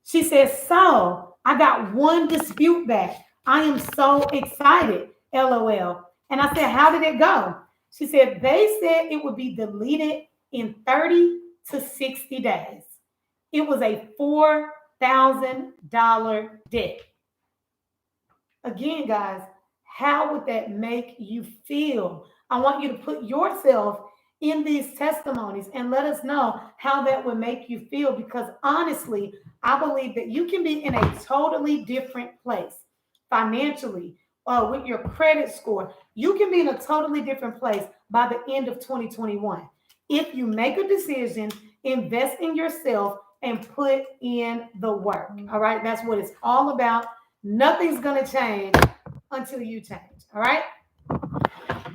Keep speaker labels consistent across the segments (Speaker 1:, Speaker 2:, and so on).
Speaker 1: She said, so I got one dispute back. I am so excited, LOL. And I said, how did it go? She said, they said it would be deleted in 30 to 60 days. It was a $4,000 debt. Again, guys, how would that make you feel? I want you to put yourself in these testimonies and let us know how that would make you feel, because honestly, I believe that you can be in a totally different place financially, with your credit score. You can be in a totally different place by the end of 2021 if you make a decision, invest in yourself, and put in the work. All right, that's what it's all about. Nothing's going to change until you change. All right.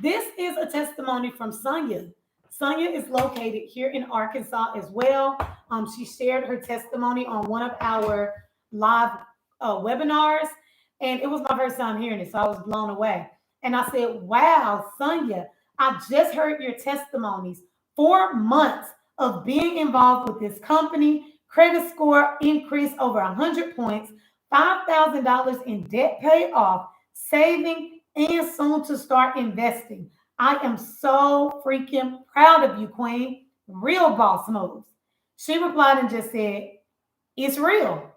Speaker 1: This is a testimony from Sonia. Sonia is located here in Arkansas as well. She shared her testimony on one of our live webinars, and it was my first time hearing it, so I was blown away. And I said, wow, Sonia, I just heard your testimonies. 4 months of being involved with this company, credit score increase over 100 points, $5,000 in debt paid off, saving, and soon to start investing. I am so freaking proud of you, Queen. Real boss moves. She replied and just said, it's real.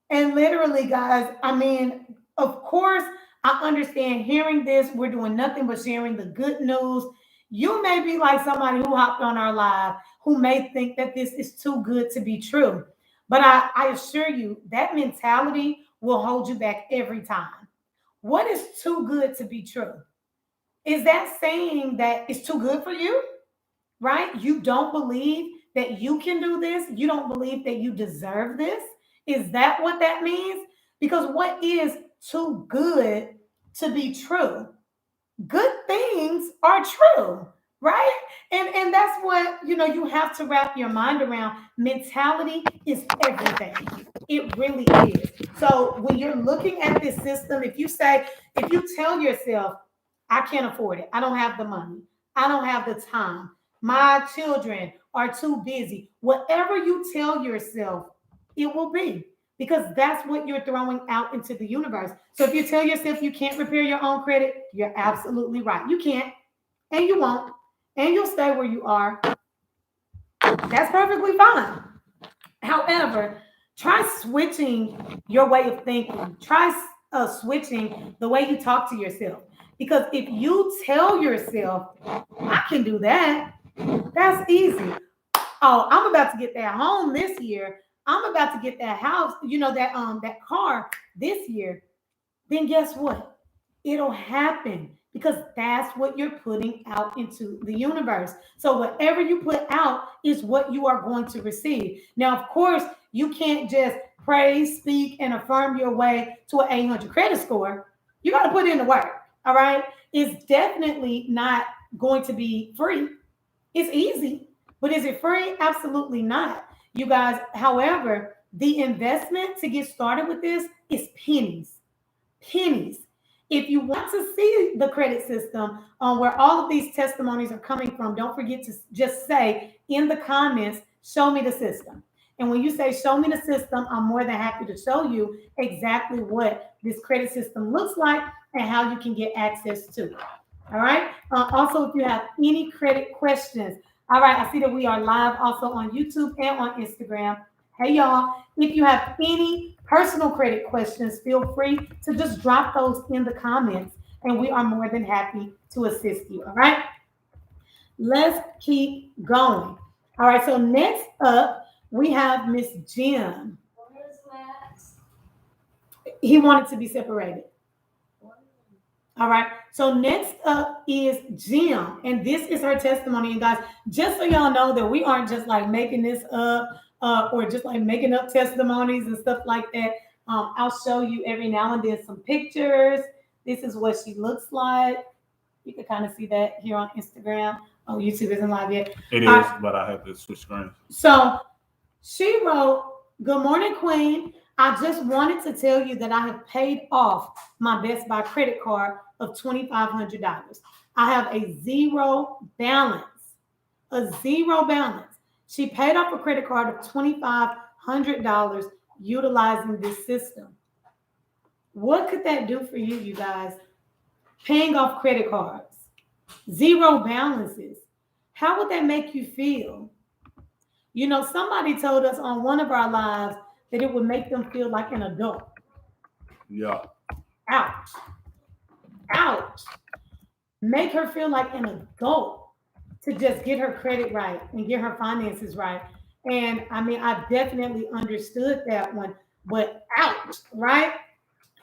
Speaker 1: And literally, guys, I mean, of course, I understand hearing this. We're doing nothing but sharing the good news. You may be like somebody who hopped on our live who may think that this is too good to be true. But I assure you, that mentality will hold you back every time. What is too good to be true? Is that saying that it's too good for you? Right? You don't believe that you can do this? You don't believe that you deserve this? Is that what that means? Because what is too good to be true? Good things are true, right? And that's what, you have to wrap your mind around. Mentality is everything. It really is. So when you're looking at this system, if you tell yourself, I can't afford it, I don't have the money, I don't have the time, my children are too busy, whatever you tell yourself, it will be, because that's what you're throwing out into the universe. So if you tell yourself you can't repair your own credit, you're absolutely right. You can't, and you won't, and you'll stay where you are. That's perfectly fine. However, try switching your way of thinking. Try switching the way you talk to yourself. Because if you tell yourself, I can do that, that's easy. Oh, I'm about to get that home this year. I'm about to get that house, that car this year. Then guess what? It'll happen, because that's what you're putting out into the universe. So whatever you put out is what you are going to receive. Now, of course, you can't just pray, speak, and affirm your way to an 800 credit score. You got to put in the work. All right. It's definitely not going to be free. It's easy, but is it free? Absolutely not. You guys, however, the investment to get started with this is pennies. Pennies. If you want to see the credit system where all of these testimonies are coming from, don't forget to just say in the comments, show me the system. And when you say show me the system, I'm more than happy to show you exactly what this credit system looks like and how you can get access to it. All right. Also, if you have any credit questions, all right, I see that we are live also on YouTube and on Instagram. Hey, y'all, if you have any personal credit questions, feel free to just drop those in the comments, and we are more than happy to assist you. All right. Let's keep going. All right. So next up, we have Miss Jim. He wanted to be separated. All right. So next up is Jim, and this is her testimony. And guys, just so y'all know that we aren't just like making this up or just like making up testimonies and stuff like that. I'll show you every now and then some pictures. This is what she looks like. You can kind of see that here on Instagram. Oh, YouTube isn't live yet.
Speaker 2: It is, but I have to switch screens.
Speaker 1: So she wrote, "Good morning, Queen. I just wanted to tell you that I have paid off my Best Buy credit card of $2,500. I have a zero balance. A zero balance. She paid off a credit card of $2,500 $100 utilizing this system. What could that do for you, you guys? Paying off credit cards, zero balances. How would that make you feel? You know, somebody told us on one of our lives that it would make them feel like an adult.
Speaker 2: Yeah.
Speaker 1: Ouch. Ouch. Make her feel like an adult to just get her credit right and get her finances right. And I mean, I definitely understood that one, but ouch, right?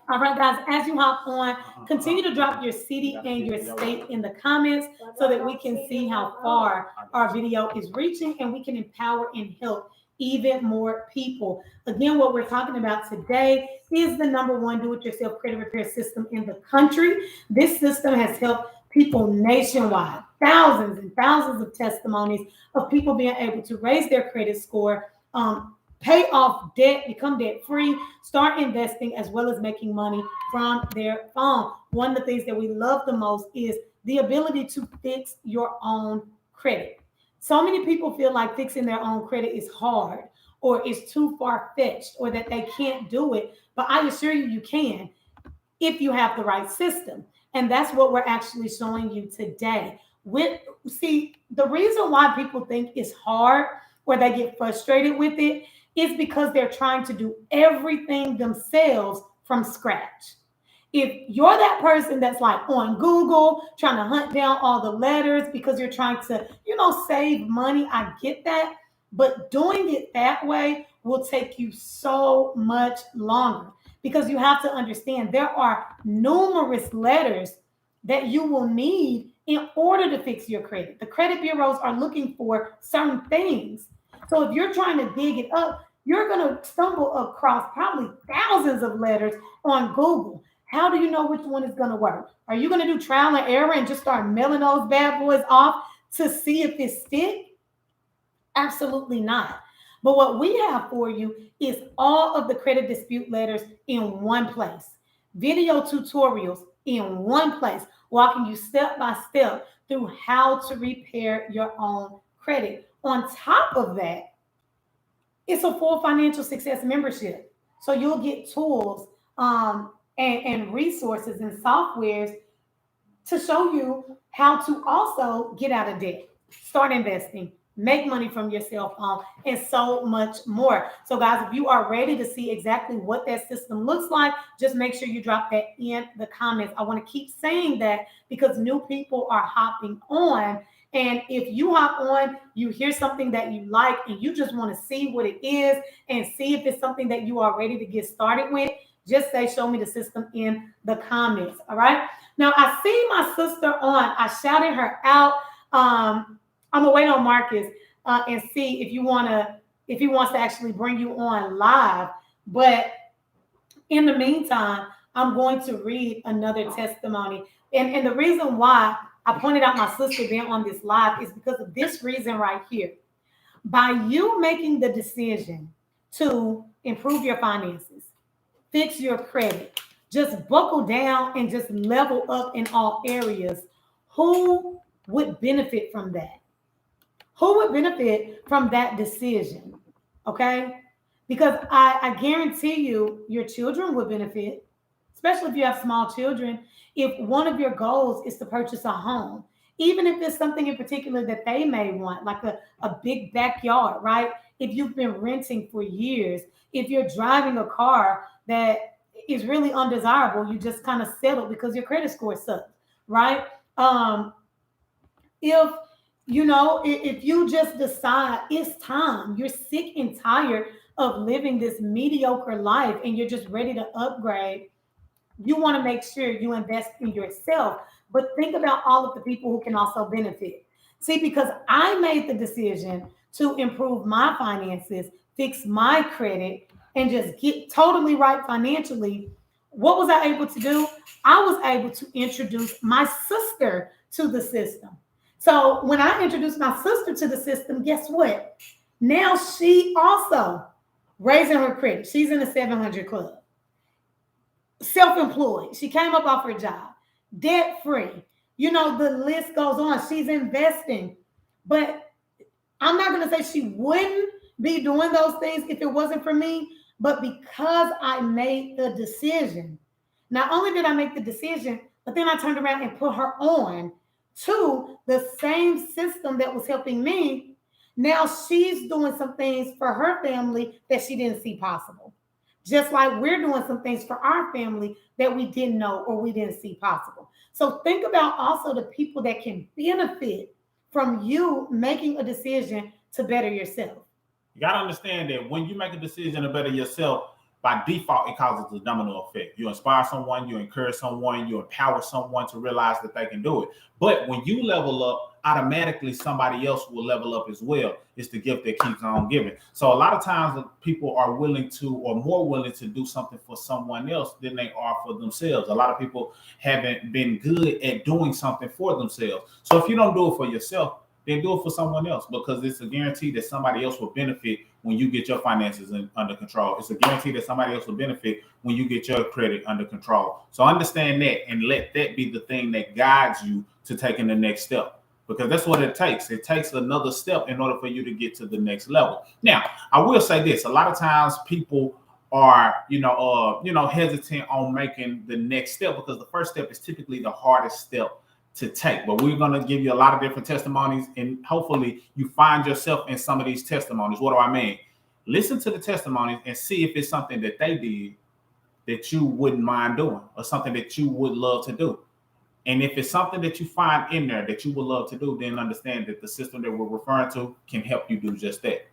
Speaker 1: All right, guys, as you hop on, continue to drop your city and your state in the comments so that we can see how far our video is reaching and we can empower and help even more people. Again, what we're talking about today is the number one do-it-yourself credit repair system in the country. This system has helped people nationwide, thousands and thousands of testimonies of people being able to raise their credit score, pay off debt, become debt free, start investing, as well as making money from their phone. One of the things that we love the most is the ability to fix your own credit. So many people feel like fixing their own credit is hard or is too far fetched or that they can't do it. But I assure you, you can if you have the right system. And that's what we're actually showing you today. See, the reason why people think it's hard or they get frustrated with it is because they're trying to do everything themselves from scratch. If you're that person that's like on Google trying to hunt down all the letters because you're trying to, save money, I get that. But doing it that way will take you so much longer because you have to understand there are numerous letters that you will need in order to fix your credit. The credit bureaus are looking for certain things. So if you're trying to dig it up, you're going to stumble across probably thousands of letters on Google. How do you know which one is going to work? Are you going to do trial and error and just start mailing those bad boys off to see if it sticks? Absolutely not. But what we have for you is all of the credit dispute letters in one place, video tutorials in one place, walking you step by step through how to repair your own credit. On top of that, it's a full financial success membership. So you'll get tools and resources and softwares to show you how to also get out of debt, start investing, make money from your cell phone, and so much more. So guys, if you are ready to see exactly what that system looks like, just make sure you drop that in the comments. I want to keep saying that because new people are hopping on. And if you hop on, you hear something that you like and you just want to see what it is and see if it's something that you are ready to get started with, just say, show me the system in the comments. All right. Now I see my sister on. I shouted her out. I'm gonna wait on Marcus and see if he wants to actually bring you on live. But in the meantime, I'm going to read another testimony. And the reason why I pointed out my sister being on this live is because of this reason right here. By you making the decision to improve your finances, fix your credit, just buckle down and just level up in all areas, who would benefit from that? Who would benefit from that decision? Okay? Because I guarantee you, your children would benefit, especially if you have small children. If one of your goals is to purchase a home, even if it's something in particular that they may want, like a big backyard, right? If you've been renting for years, if you're driving a car that is really undesirable, you just kind of settle because your credit score sucks, right? If you just decide it's time, you're sick and tired of living this mediocre life and you're just ready to upgrade, you want to make sure you invest in yourself. But think about all of the people who can also benefit. See, because I made the decision to improve my finances, fix my credit, and just get totally right financially. What was I able to do? I was able to introduce my sister to the system. So when I introduced my sister to the system, guess what? Now she also raising her credit. She's in the 700 club. Self-employed. She came up off her job. Debt-free. The list goes on. She's investing. But I'm not going to say she wouldn't be doing those things if it wasn't for me. But because I made the decision, not only did I make the decision, but then I turned around and put her on to the same system that was helping me. Now she's doing some things for her family that she didn't see possible. Just like we're doing some things for our family that we didn't know or we didn't see possible. So think about also the people that can benefit from you making a decision to better yourself.
Speaker 2: You got to understand that when you make a decision to better yourself, by default, it causes a domino effect. You inspire someone, you encourage someone, you empower someone to realize that they can do it. But when you level up, automatically somebody else will level up as well. It's the gift that keeps on giving. So a lot of times people are willing to, or more willing to do something for someone else than they are for themselves. A lot of people haven't been good at doing something for themselves. So if you don't do it for yourself, then do it for someone else, because it's a guarantee that somebody else will benefit when you get your finances under control. It's a guarantee that somebody else will benefit when you get your credit under control. So understand that and let that be the thing that guides you to taking the next step, because that's what it takes. It takes another step in order for you to get to the next level. Now, I will say this: a lot of times people are, hesitant on making the next step because the first step is typically the hardest step to take. But we're going to give you a lot of different testimonies, and hopefully you find yourself in some of these testimonies. What do I mean? Listen to the testimonies and see if it's something that they did that you wouldn't mind doing, or something that you would love to do. And if it's something that you find in there that you would love to do, then understand that the system that we're referring to can help you do just that.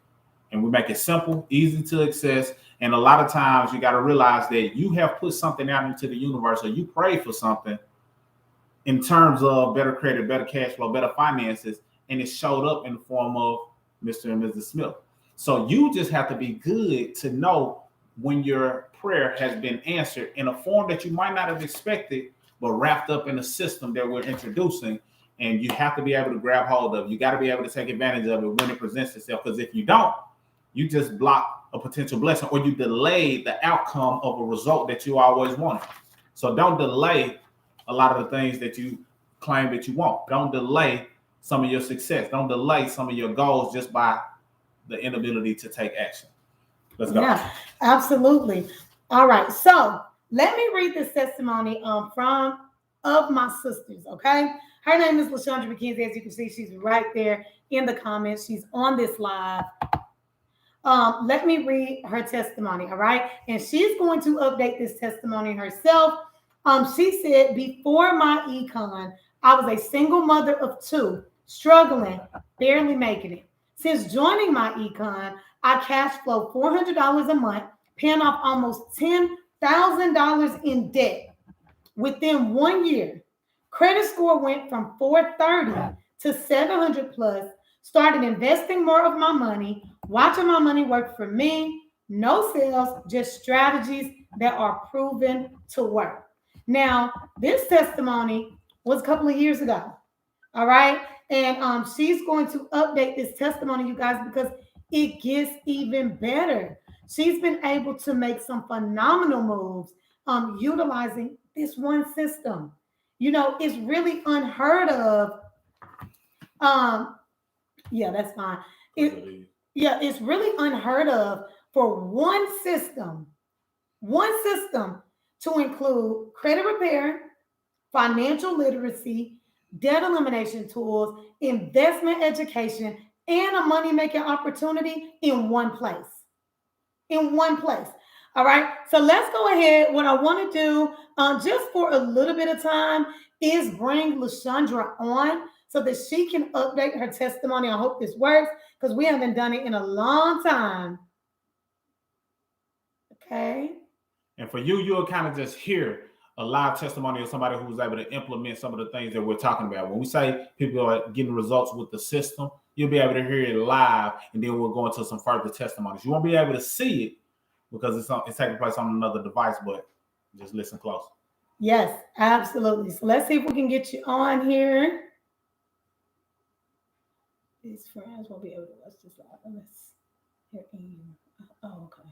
Speaker 2: And we make it simple, easy to access. And a lot of times you got to realize that you have put something out into the universe, or you prayed for something in terms of better credit, better cash flow, better finances, and it showed up in the form of Mr. and Mrs. Smith. So you just have to be good to know when your prayer has been answered in a form that you might not have expected, but wrapped up in a system that we're introducing. And you have to be able to grab hold of it. You got to be able to take advantage of it when it presents itself. Because if you don't, you just block a potential blessing, or you delay the outcome of a result that you always wanted. So don't delay a lot of the things that you claim that you want. Don't delay some of your success. Don't delay some of your goals just by the inability to take action. Let's go.
Speaker 1: Yeah, absolutely. All right. So let me read this testimony from of my sisters. Okay. Her name is LaShondra McKenzie. As you can see, she's right there in the comments. She's on this live. Let me read her testimony. All right. And she's going to update this testimony herself. She said, before my econ, I was a single mother of two, struggling, barely making it. Since joining my econ, I cash flow $400 a month, paying off almost $10,000 in debt within 1 year. Credit score went from 430 to 700 plus, started investing more of my money, watching my money work for me. No sales, just strategies that are proven to work. Now, this testimony was a couple of years ago. All right. And she's going to update this testimony, you guys, because it gets even better. She's been able to make some phenomenal moves utilizing this one system. It's really unheard of. Yeah, that's fine. It's really unheard of for one system to include credit repair, financial literacy, debt elimination tools, investment education, and a money-making opportunity in one place. In one place. All right. So let's go ahead. What I want to do, just for a little bit of time, is bring LaShondra on so that she can update her testimony. I hope this works because we haven't done it in a long time. Okay.
Speaker 2: And for you, you'll kind of just hear a live testimony of somebody who was able to implement some of the things that we're talking about. When we say people are getting results with the system, you'll be able to hear it live, and then we'll go into some further testimonies. You won't be able to see it because it's taking place on another device, but just listen close.
Speaker 1: Yes, absolutely. So let's see if we can get you on here. These friends won't be able to watch this live unless you're in. Oh, okay.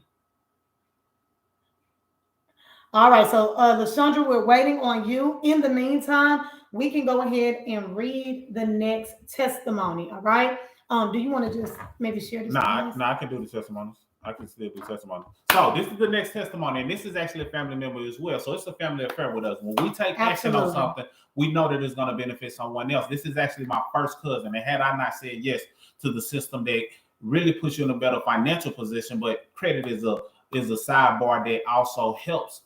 Speaker 1: All right, so LaShondra, we're waiting on you. In the meantime, we can go ahead and read the next testimony. All right. Do you want to just maybe share this?
Speaker 2: I can do the testimonies. I can still do testimony. So this is the next testimony, and this is actually a family member as well. So it's a family affair with us. When we take action on something, we know that it's going to benefit someone else. This is actually my first cousin, and had I not said yes to the system that really puts you in a better financial position, but credit is a sidebar that also helps,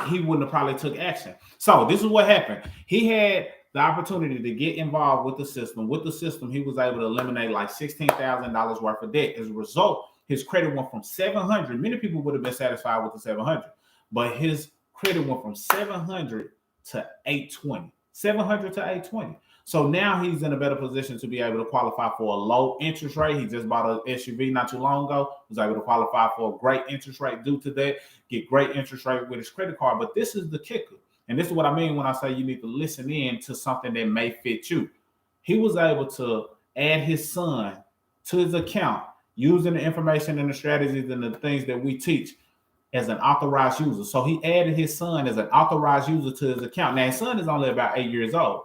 Speaker 2: he wouldn't have probably took action. So this is what happened. He had the opportunity to get involved with the system. With the system, he was able to eliminate like $16,000 worth of debt. As a result, his credit went from 700. Many people would have been satisfied with the 700, but his credit went from 700 to 820. 700 to 820. So now he's in a better position to be able to qualify for a low interest rate. He just bought an SUV not too long ago. Was able to qualify for a great interest rate due to that. Get great interest rate with his credit card. But this is the kicker. And this is what I mean when I say you need to listen in to something that may fit you. He was able to add his son to his account using the information and the strategies and the things that we teach as an authorized user. So he added his son as an authorized user to his account. Now his son is only about 8 years old.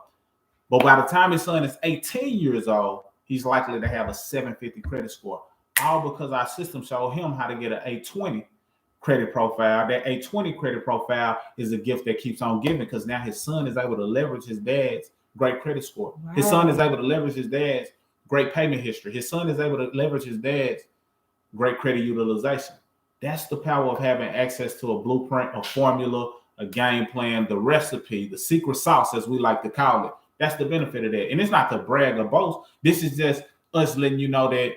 Speaker 2: But by the time his son is 18 years old, he's likely to have a 750 credit score. All because our system showed him how to get an 820 credit profile. That 820 credit profile is a gift that keeps on giving, because now his son is able to leverage his dad's great credit score. Wow. His son is able to leverage his dad's great payment history. His son is able to leverage his dad's great credit utilization. That's the power of having access to a blueprint, a formula, a game plan, the recipe, the secret sauce, as we like to call it. That's the benefit of that. And it's not to brag or boast. This is just us letting you know that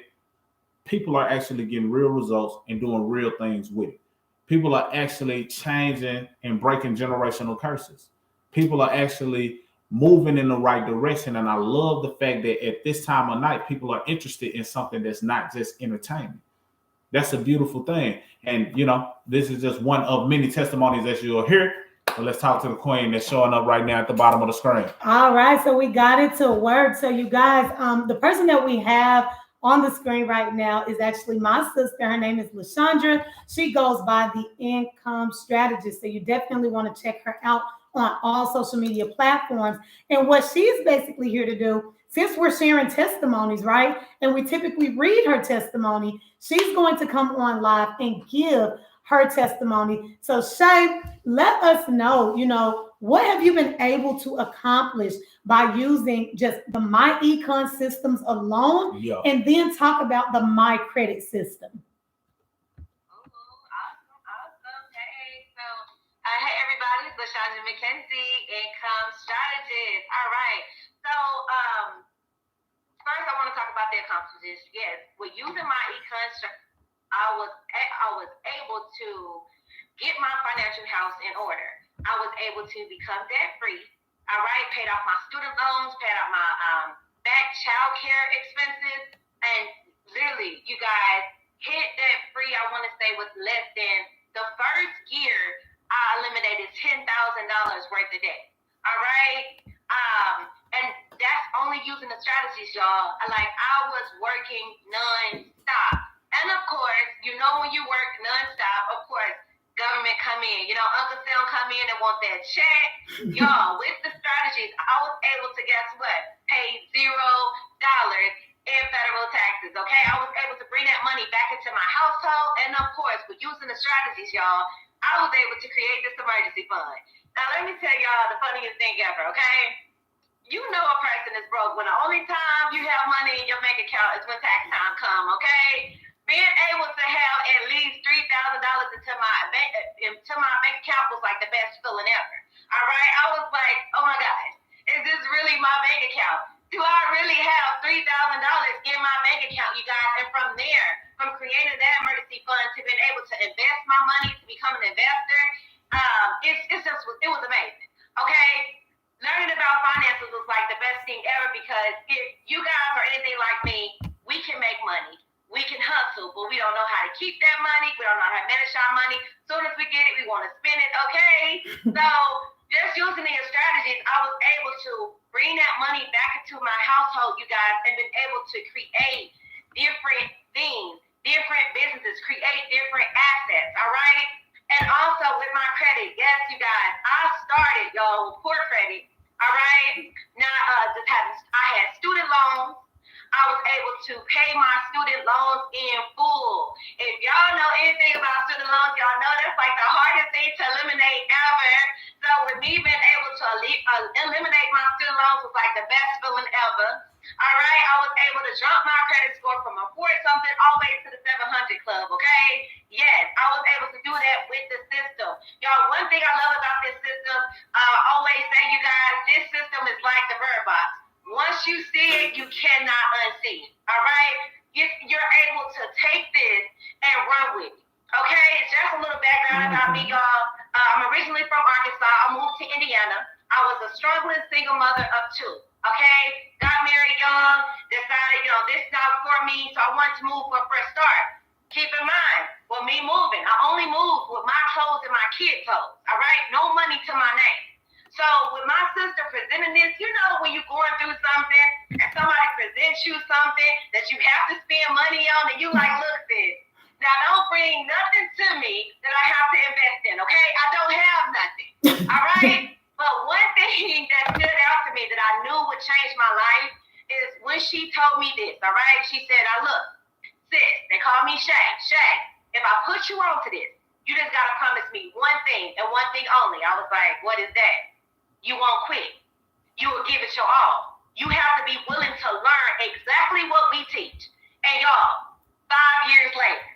Speaker 2: people are actually getting real results and doing real things with it. People are actually changing and breaking generational curses. People are actually moving in the right direction. And I love the fact that at this time of night, people are interested in something that's not just entertainment. That's a beautiful thing. And, you know, this is just one of many testimonies that you'll hear. So let's talk to the queen that's showing up right now at the bottom of the screen.
Speaker 1: All right. So we got it to work. So you guys, the person that we have on the screen right now is actually my sister. Her name is LaShondra. She goes by the Income Strategist. So you definitely want to check her out on all social media platforms. And what she's basically here to do, since we're sharing testimonies, right? And we typically read her testimony, she's going to come on live and give her testimony. So Shay, let us know, what have you been able to accomplish by using just the My Econ systems alone, and then talk about the My Credit system.
Speaker 3: Awesome. Hey everybody, it's LaShondra McKenzie, Income Strategist. All right. So first I want to talk about the accomplishments. Yes, with using My Econ strategy, I was able to get my financial house in order. I was able to become debt free. All right, paid off my student loans, paid off my back child care expenses, and literally, you guys, hit debt free. I want to say with less than the first year, I eliminated $10,000 worth of debt. All right, and that's only using the strategies, y'all. I was working non-stop. And of course, when you work nonstop, of course, government come in. Uncle Sam come in and want that check. Y'all, with the strategies, I was able to, guess what? Pay $0 in federal taxes, okay? I was able to bring that money back into my household. And of course, with using the strategies, y'all, I was able to create this emergency fund. Now, let me tell y'all the funniest thing ever, okay? You know a person is broke when the only time you have money in your bank account is when tax time come, okay? Being able to have at least $3,000 into my bank account was like the best feeling ever. All right, I was like, oh my gosh, is this really my bank account? Do I really have $3,000 in my bank account, you guys? And from there, from creating that emergency fund to being able to invest my money, to become an investor, it was amazing. Okay, learning about finances was like the best thing ever, because if you guys are anything like me, we can make money. We can hustle, but we don't know how to keep that money. We don't know how to manage our money. As soon as we get it, we want to spend it, okay? So just using these strategies, I was able to bring that money back into my household, you guys, and been able to create different things, different businesses, create different assets, all right? And also with my credit, yes, you guys, I started, y'all, with poor credit, all right? Now, I had student loans. I was able to pay my student loans in full. If y'all know anything about student loans, y'all know that's like the hardest thing to eliminate ever. So with me being able to eliminate my student loans was like the best feeling ever. All right, I was able to jump my credit score from a 40-something all the way to the 700 club, okay? Yes, I was able to do that with the system. Y'all, one thing I love about this system, I always say, you guys, this system is like the bird box. Once you see it, you cannot unsee it, all right? You're able to take this and run with it, okay? Just a little background about me, y'all. I'm originally from Arkansas. I moved to Indiana. I was a struggling single mother of two, okay? Got married young, decided, this is not for me, so I wanted to move for a fresh start. Keep in mind, for me moving, I only moved with my clothes and my kids' clothes, all right? No money to my name. So with my sister presenting this, when you're going through something and somebody presents you something that you have to spend money on and you like, look, sis, now don't bring nothing to me that I have to invest in, okay? I don't have nothing, all right? But one thing that stood out to me that I knew would change my life is when she told me this, all right? She said, now look, sis, they call me Shay. Shay, if I put you onto this, you just got to promise me one thing and one thing only. I was like, what is that? You won't quit. You will give it your all. You have to be willing to learn exactly what we teach. And y'all, 5 years later,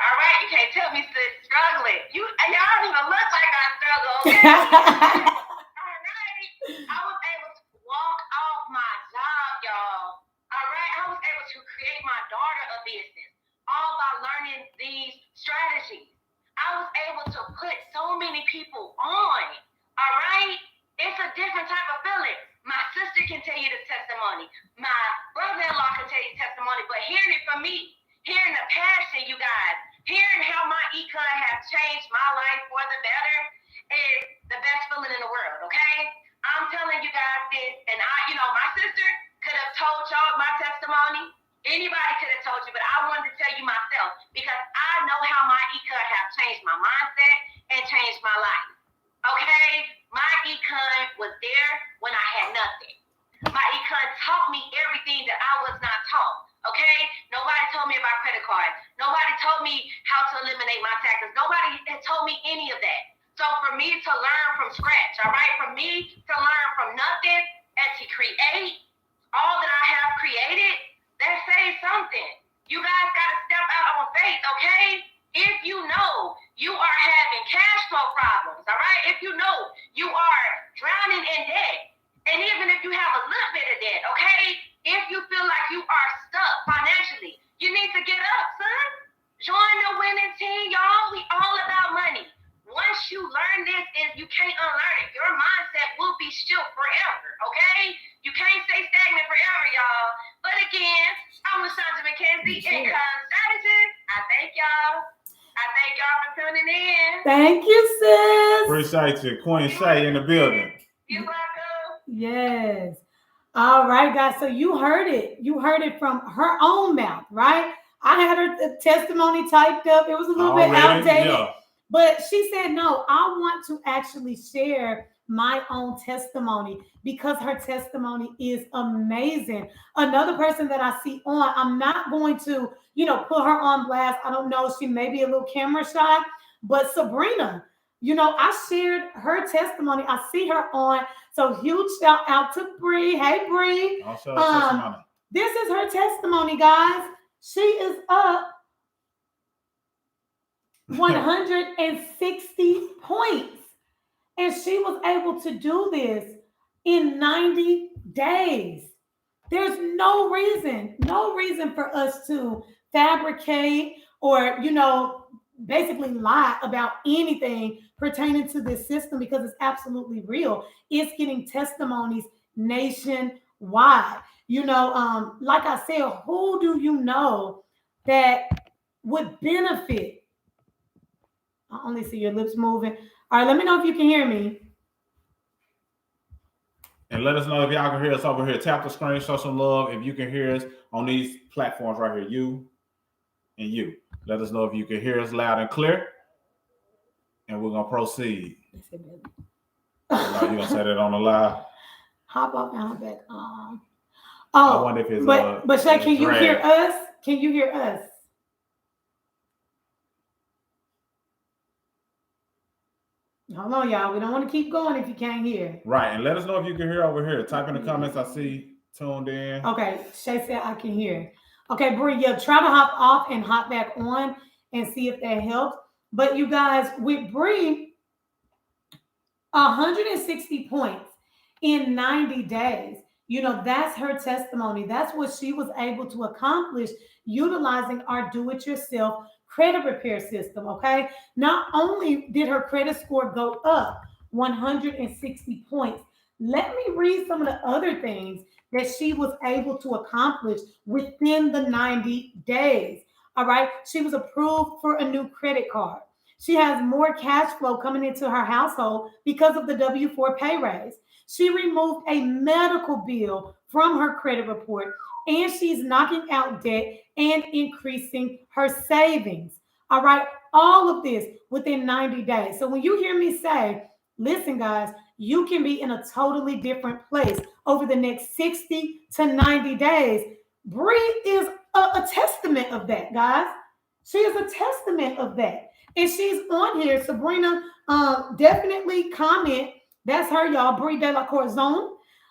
Speaker 3: all right? You can't tell me sis struggling. Y'all don't even look like I struggle, okay? All right. I was able to walk off my job, y'all. All right? I was able to create my daughter a business, all by learning these strategies. I was able to put so many people on. All right? It's a different type of feeling. My sister can tell you the testimony. My brother-in-law can tell you testimony. But hearing it from me, hearing the passion, you guys, hearing how my econ has changed my life for the better is the best feeling in the world, okay? I'm telling you guys this, and my sister could have told y'all my testimony. Anybody could have told you, but I wanted to tell you myself because I know how my econ have changed my mindset and changed my life. Okay, my econ was there when I had nothing. My econ taught me everything that I was not taught. Okay, nobody told me about credit cards. Nobody told me how to eliminate my taxes. Nobody had told me any of that. So for me to learn from scratch, all right, for me to learn from nothing and to create all that I have created, that says something. You guys got to step out on faith, okay? If you know you are having cash flow problems, all right? If you know you are drowning in debt, and even if you have a little bit of debt, okay? If you feel like you are stuck financially, you need to get up, son. Join the winning team, y'all. We all about money. Once you learn this, and you can't unlearn it, your mindset will be still forever, okay? You can't stay stagnant forever, y'all. But again, I'm LaShonda McKenzie, Income Strategist. I thank y'all. For tuning in.
Speaker 1: Thank you, sis.
Speaker 2: Appreciate you. Queen Shay in the building.
Speaker 3: You're welcome.
Speaker 1: Yes. All right, guys. So you heard it. You heard it from her own mouth, right? I had her testimony typed up. It was a little bit outdated. Yeah. But she said, no, I want to actually share my own testimony because her testimony is amazing. Another person that I see on, I'm not going to, put her on blast. I don't know. She may be a little camera shy, but Sabrina, I shared her testimony. I see her on. So huge shout out to Bree. Hey, Bree. This is her testimony, guys. She is up 160 points. And she was able to do this in 90 days. There's no reason for us to fabricate or, basically lie about anything pertaining to this system because it's absolutely real. It's getting testimonies nationwide. Like I said, who do you know that would benefit? I only see your lips moving. All right, let me know if you can hear me.
Speaker 2: And let us know if y'all can hear us over here. Tap the screen, show some love. If you can hear us on these platforms right here, you and you. Let us know if you can hear us loud and clear. And we're going to proceed. You're going to say that on the live?
Speaker 1: Hop up and hop back on.
Speaker 2: I
Speaker 1: Oh,
Speaker 2: wonder if it's
Speaker 1: but Shay, can you hear us? Can you hear us? Hold on, y'all. We don't want to keep going if you can't hear.
Speaker 2: Right, and let us know if you can hear over here. Type in the comments. I see tuned in.
Speaker 1: Okay, Shay said I can hear. Okay, Bree, yeah, try to hop off and hop back on and see if that helps. But you guys, with Bree, 160 points in 90 days. You know, that's her testimony. That's what she was able to accomplish utilizing our do it yourself credit repair system. Okay. Not only did her credit score go up 160 points, let me read some of the other things that she was able to accomplish within the 90 days. All right. She was approved for a new credit card. She has more cash flow coming into her household because of the W-4 pay raise. She removed a medical bill from her credit report, and she's knocking out debt and increasing her savings. All right, all of this within 90 days. So when you hear me say, listen, guys, you can be in a totally different place over the next 60 to 90 days. Bree is a testament of that, guys. She is a testament of that. And she's on here. Sabrina, definitely comment. That's her, y'all. Brie de la Corzone.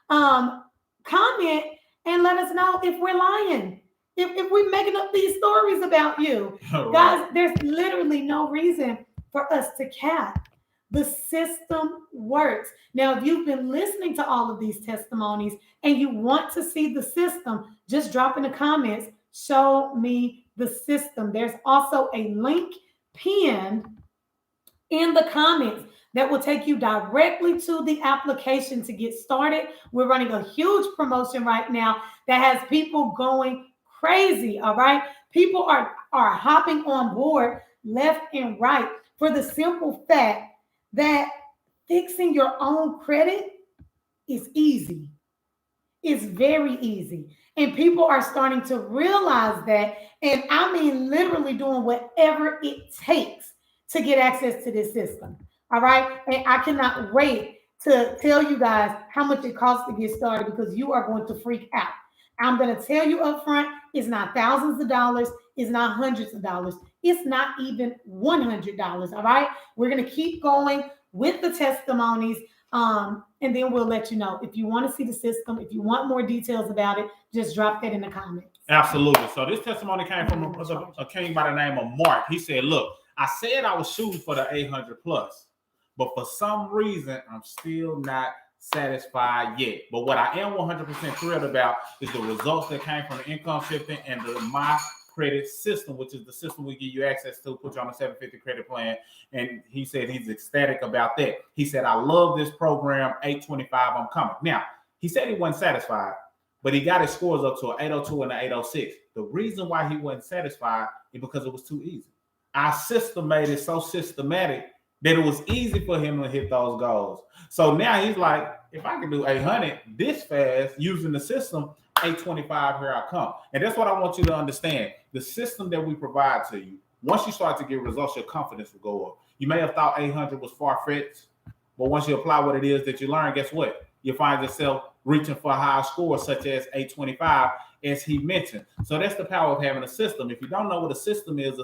Speaker 1: Comment and let us know if we're lying. If we're making up these stories about you.
Speaker 2: Right.
Speaker 1: Guys, there's literally no reason for us to cap. The system works. Now, if you've been listening to all of these testimonies and you want to see the system, just drop in the comments, show me the system. There's also a link pinned in the comments that will take you directly to the application to get started. We're running a huge promotion right now that has people going crazy. All right. People are hopping on board left and right for the simple fact that fixing your own credit is easy. It's very easy. And people are starting to realize that. And I mean, literally doing whatever it takes to get access to this system. All right. And I cannot wait to tell you guys how much it costs to get started because you are going to freak out. I'm going to tell you up front, it's not thousands of dollars. It's not hundreds of dollars. It's not even $100. All right. We're going to keep going with the testimonies. And then we'll let you know. If you want to see the system, if you want more details about it, just drop that in the comments.
Speaker 2: Absolutely. So this testimony came from a king by the name of Mark. He said, look, I said I was shooting for the 800 plus, but for some reason, I'm still not satisfied yet. But what I am 100% thrilled about is the results that came from the income shifting and the My Credit system, which is the system we give you access to, put you on a 750 credit plan. And he said he's ecstatic about that. He said, I love this program, 825, I'm coming. Now, he said he wasn't satisfied, but he got his scores up to an 802 and an 806. The reason why he wasn't satisfied is because it was too easy. Our system made it so systematic that it was easy for him to hit those goals. So now he's like, if I can do 800 this fast using the system, 825, here I come. And that's what I want you to understand. The system that we provide to you, once you start to get results, your confidence will go up. You may have thought 800 was far-fetched, but once you apply what it is that you learn, guess what? You find yourself reaching for a higher score, such as 825, as he mentioned. So that's the power of having a system. If you don't know what a system is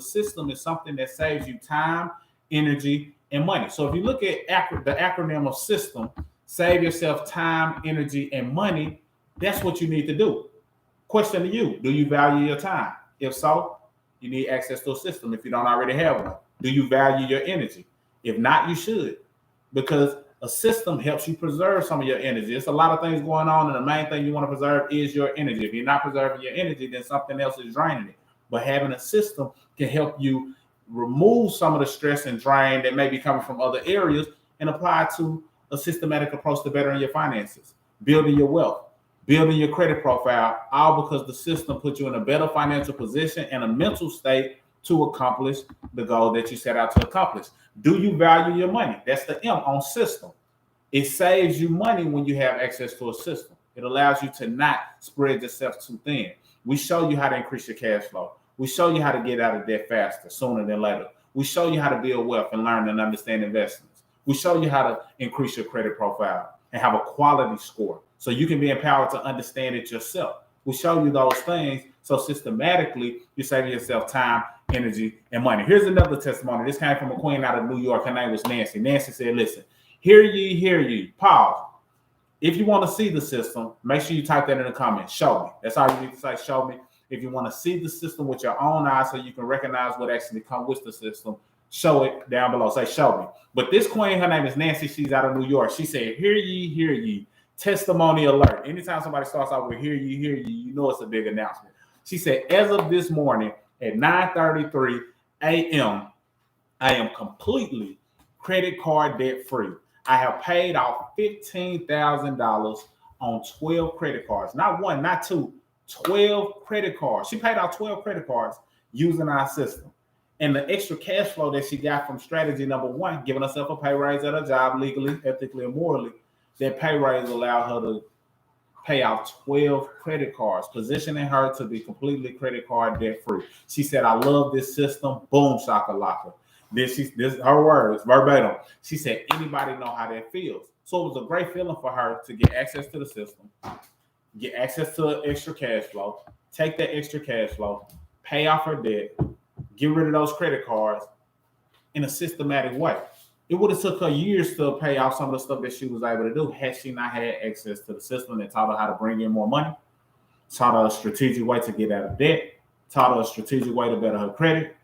Speaker 2: something that saves you time, energy, and money. So if you look at the acronym of system, save yourself time, energy, and money, that's what you need to do. Question to you, do you value your time? If so, you need access to a system if you don't already have one. Do you value your energy? If not, you should, because a system helps you preserve some of your energy. There's a lot of things going on, and the main thing you want to preserve is your energy. If you're not preserving your energy, then something else is draining it. But having a system can help you remove some of the stress and drain that may be coming from other areas and apply it to a systematic approach to bettering your finances, building your wealth, building your credit profile, all because the system puts you in a better financial position and a mental state to accomplish the goal that you set out to accomplish. Do you value your money? That's the M on system. It saves you money when you have access to a system. It allows you to not spread yourself too thin. We show you how to increase your cash flow. We show you how to get out of debt faster, sooner than later. We show you how to build wealth and learn and understand investments. We show you how to increase your credit profile and have a quality score so you can be empowered to understand it yourself. will show you those things. So systematically, you save yourself time, energy, and money. Here's another testimony. This came from a queen out of New York. Her name was Nancy. Nancy said, listen, hear ye, pause. If you want to see the system, make sure you type that in the comments. Show me. That's all you need to say, show me. If you want to see the system with your own eyes so you can recognize what actually comes with the system, show it down below. Say, show me. But this queen, her name is Nancy. She's out of New York. She said, hear ye. Testimony alert. Anytime somebody starts out with hear ye, you know it's a big announcement. She said, as of this morning at 9:33 a.m., I am completely credit card debt free. I have paid off $15,000 on 12 credit cards. Not one, not two, 12 credit cards. She paid off 12 credit cards using our system. And the extra cash flow that she got from strategy number one, giving herself a pay raise at her job legally, ethically, and morally, that pay raise allowed her to pay off 12 credit cards, positioning her to be completely credit card debt free. She said, I love this system. Boom, shakalaka. This her words, verbatim. She said, anybody know how that feels? So it was a great feeling for her to get access to the system, get access to extra cash flow, take that extra cash flow, pay off her debt, get rid of those credit cards in a systematic way. It would have took her years to pay off some of the stuff that she was able to do had she not had access to the system that taught her how to bring in more money, taught her a strategic way to get out of debt, taught her a strategic way to better her credit,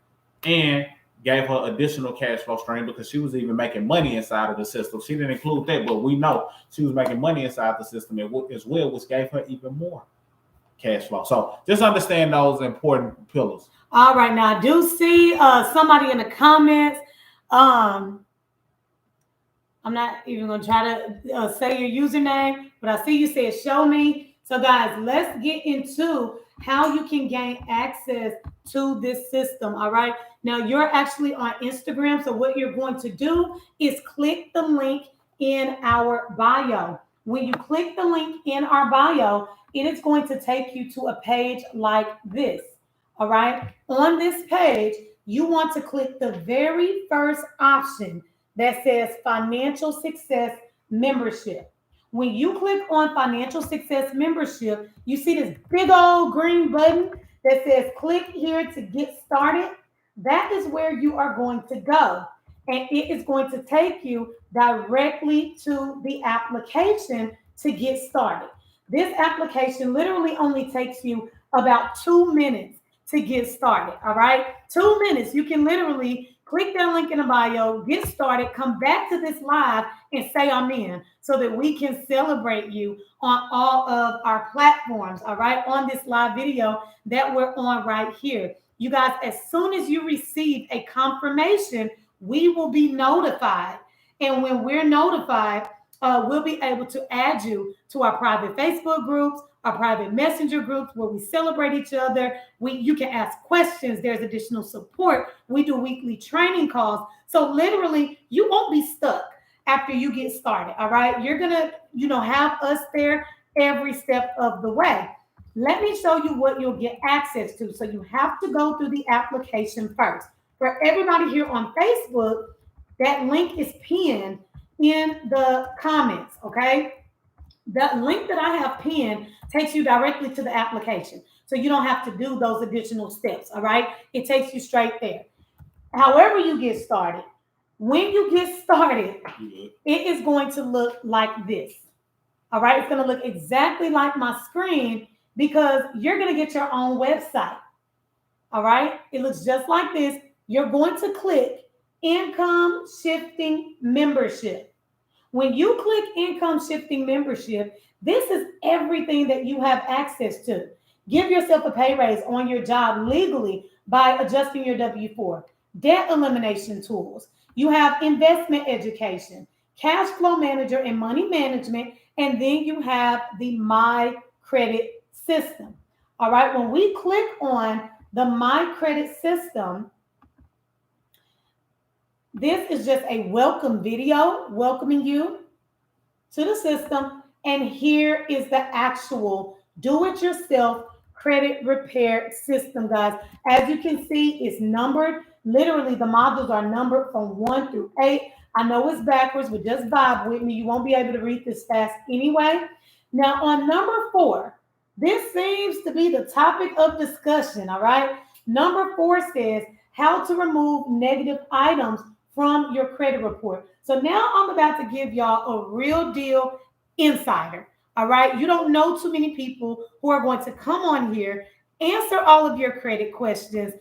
Speaker 2: and gave her additional cash flow stream because she was even making money inside of the system. She didn't include that, but we know she was making money inside the system as well, which gave her even more cash flow. So just understand those important pillars.
Speaker 1: All right, now I do see somebody in the comments. I'm not even going to try to say your username, but I see you said show me. So guys, let's get into how you can gain access to this system. All right. Now you're actually on Instagram. So what you're going to do is click the link in our bio. When you click the link in our bio, it is going to take you to a page like this. All right. On this page, you want to click the very first option that says Financial Success Membership. When you click on Financial Success Membership, you see this big old green button that says click here to get started. That is where you are going to go. And it is going to take you directly to the application to get started. This application literally only takes you about 2 minutes to get started. All right. 2 minutes. You can literally click that link in the bio, get started, come back to this live and say I'm in so that we can celebrate you on all of our platforms. All right. On this live video that we're on right here. You guys, as soon as you receive a confirmation, we will be notified. And when we're notified, we'll be able to add you to our private Facebook groups, our private messenger groups where we celebrate each other. You can ask questions. There's additional support. We do weekly training calls. So literally, you won't be stuck after you get started. All right. You're going to, have us there every step of the way. Let me show you what you'll get access to. So you have to go through the application first. For everybody here on Facebook, that link is pinned in the comments. Okay. The link that I have pinned takes you directly to the application. So you don't have to do those additional steps. All right. It takes you straight there. However you get started, when you get started, it is going to look like this. All right. It's going to look exactly like my screen because you're going to get your own website. All right. It looks just like this. You're going to click Income Shifting Membership. When you click Income Shifting Membership, this is everything that you have access to. Give yourself a pay raise on your job legally by adjusting your W-4. Debt elimination tools. You have investment education, cash flow manager and money management, and then you have the My Credit system. All right, when we click on the My Credit system, this is just a welcome video welcoming you to the system. And here is the actual do-it-yourself credit repair system, guys. As you can see, it's numbered. Literally, the modules are numbered from 1 through 8. I know it's backwards, but just vibe with me. You won't be able to read this fast anyway. Now, on number 4, This seems to be the topic of discussion, all right? Number 4 says how to remove negative items from your credit report. So now I'm about to give y'all a real deal insider, all right? You don't know too many people who are going to come on here, answer all of your credit questions,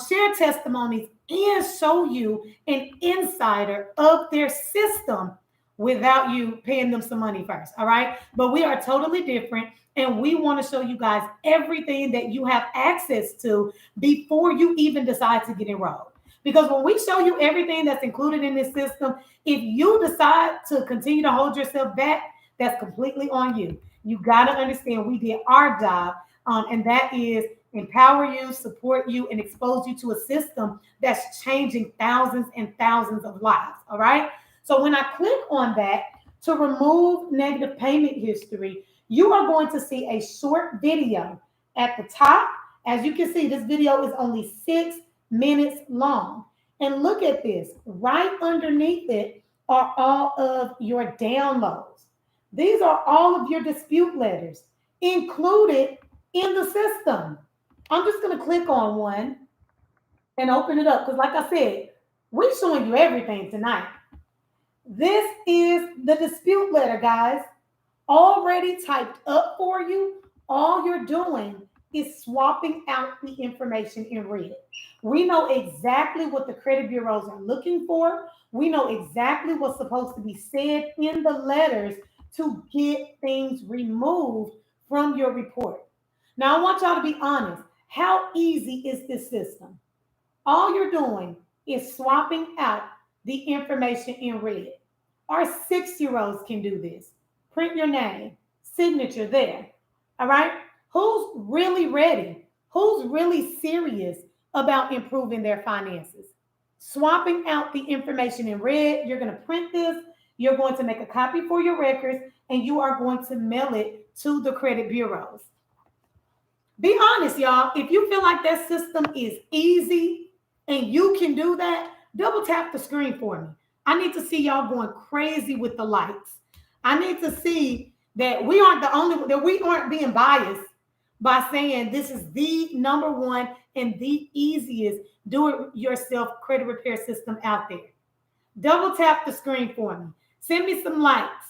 Speaker 1: share testimonies, and show you an insider of their system without you paying them some money first, all right? But we are totally different. And we want to show you guys everything that you have access to before you even decide to get enrolled. Because when we show you everything that's included in this system, if you decide to continue to hold yourself back, that's completely on you. You got to understand we did our job, and that is empower you, support you, and expose you to a system that's changing thousands and thousands of lives. All right. So when I click on that to remove negative payment history, you are going to see a short video at the top. As you can see, this video is only 6 minutes long. And look at this. Right underneath it are all of your downloads. These are all of your dispute letters included in the system. I'm just going to click on one and open it up because, like I said, we're showing you everything tonight. This is the dispute letter, guys, already typed up for you. All you're doing is swapping out the information in red. We know exactly what the credit bureaus are looking for. We know exactly what's supposed to be said in the letters to get things removed from your report. Now, I want y'all to be honest. How easy is this system? All you're doing is swapping out the information in red. Our 6-year-olds can do this. Print your name, signature there. All right? Who's really ready? Who's really serious about improving their finances? Swapping out the information in red, you're going to print this, you're going to make a copy for your records, and you are going to mail it to the credit bureaus. Be honest, y'all. If you feel like that system is easy and you can do that, double tap the screen for me. I need to see y'all going crazy with the likes. I need to see that we aren't the only, that we aren't being biased by saying this is the number one and the easiest do-it-yourself credit repair system out there. Double tap the screen for me. Send me some likes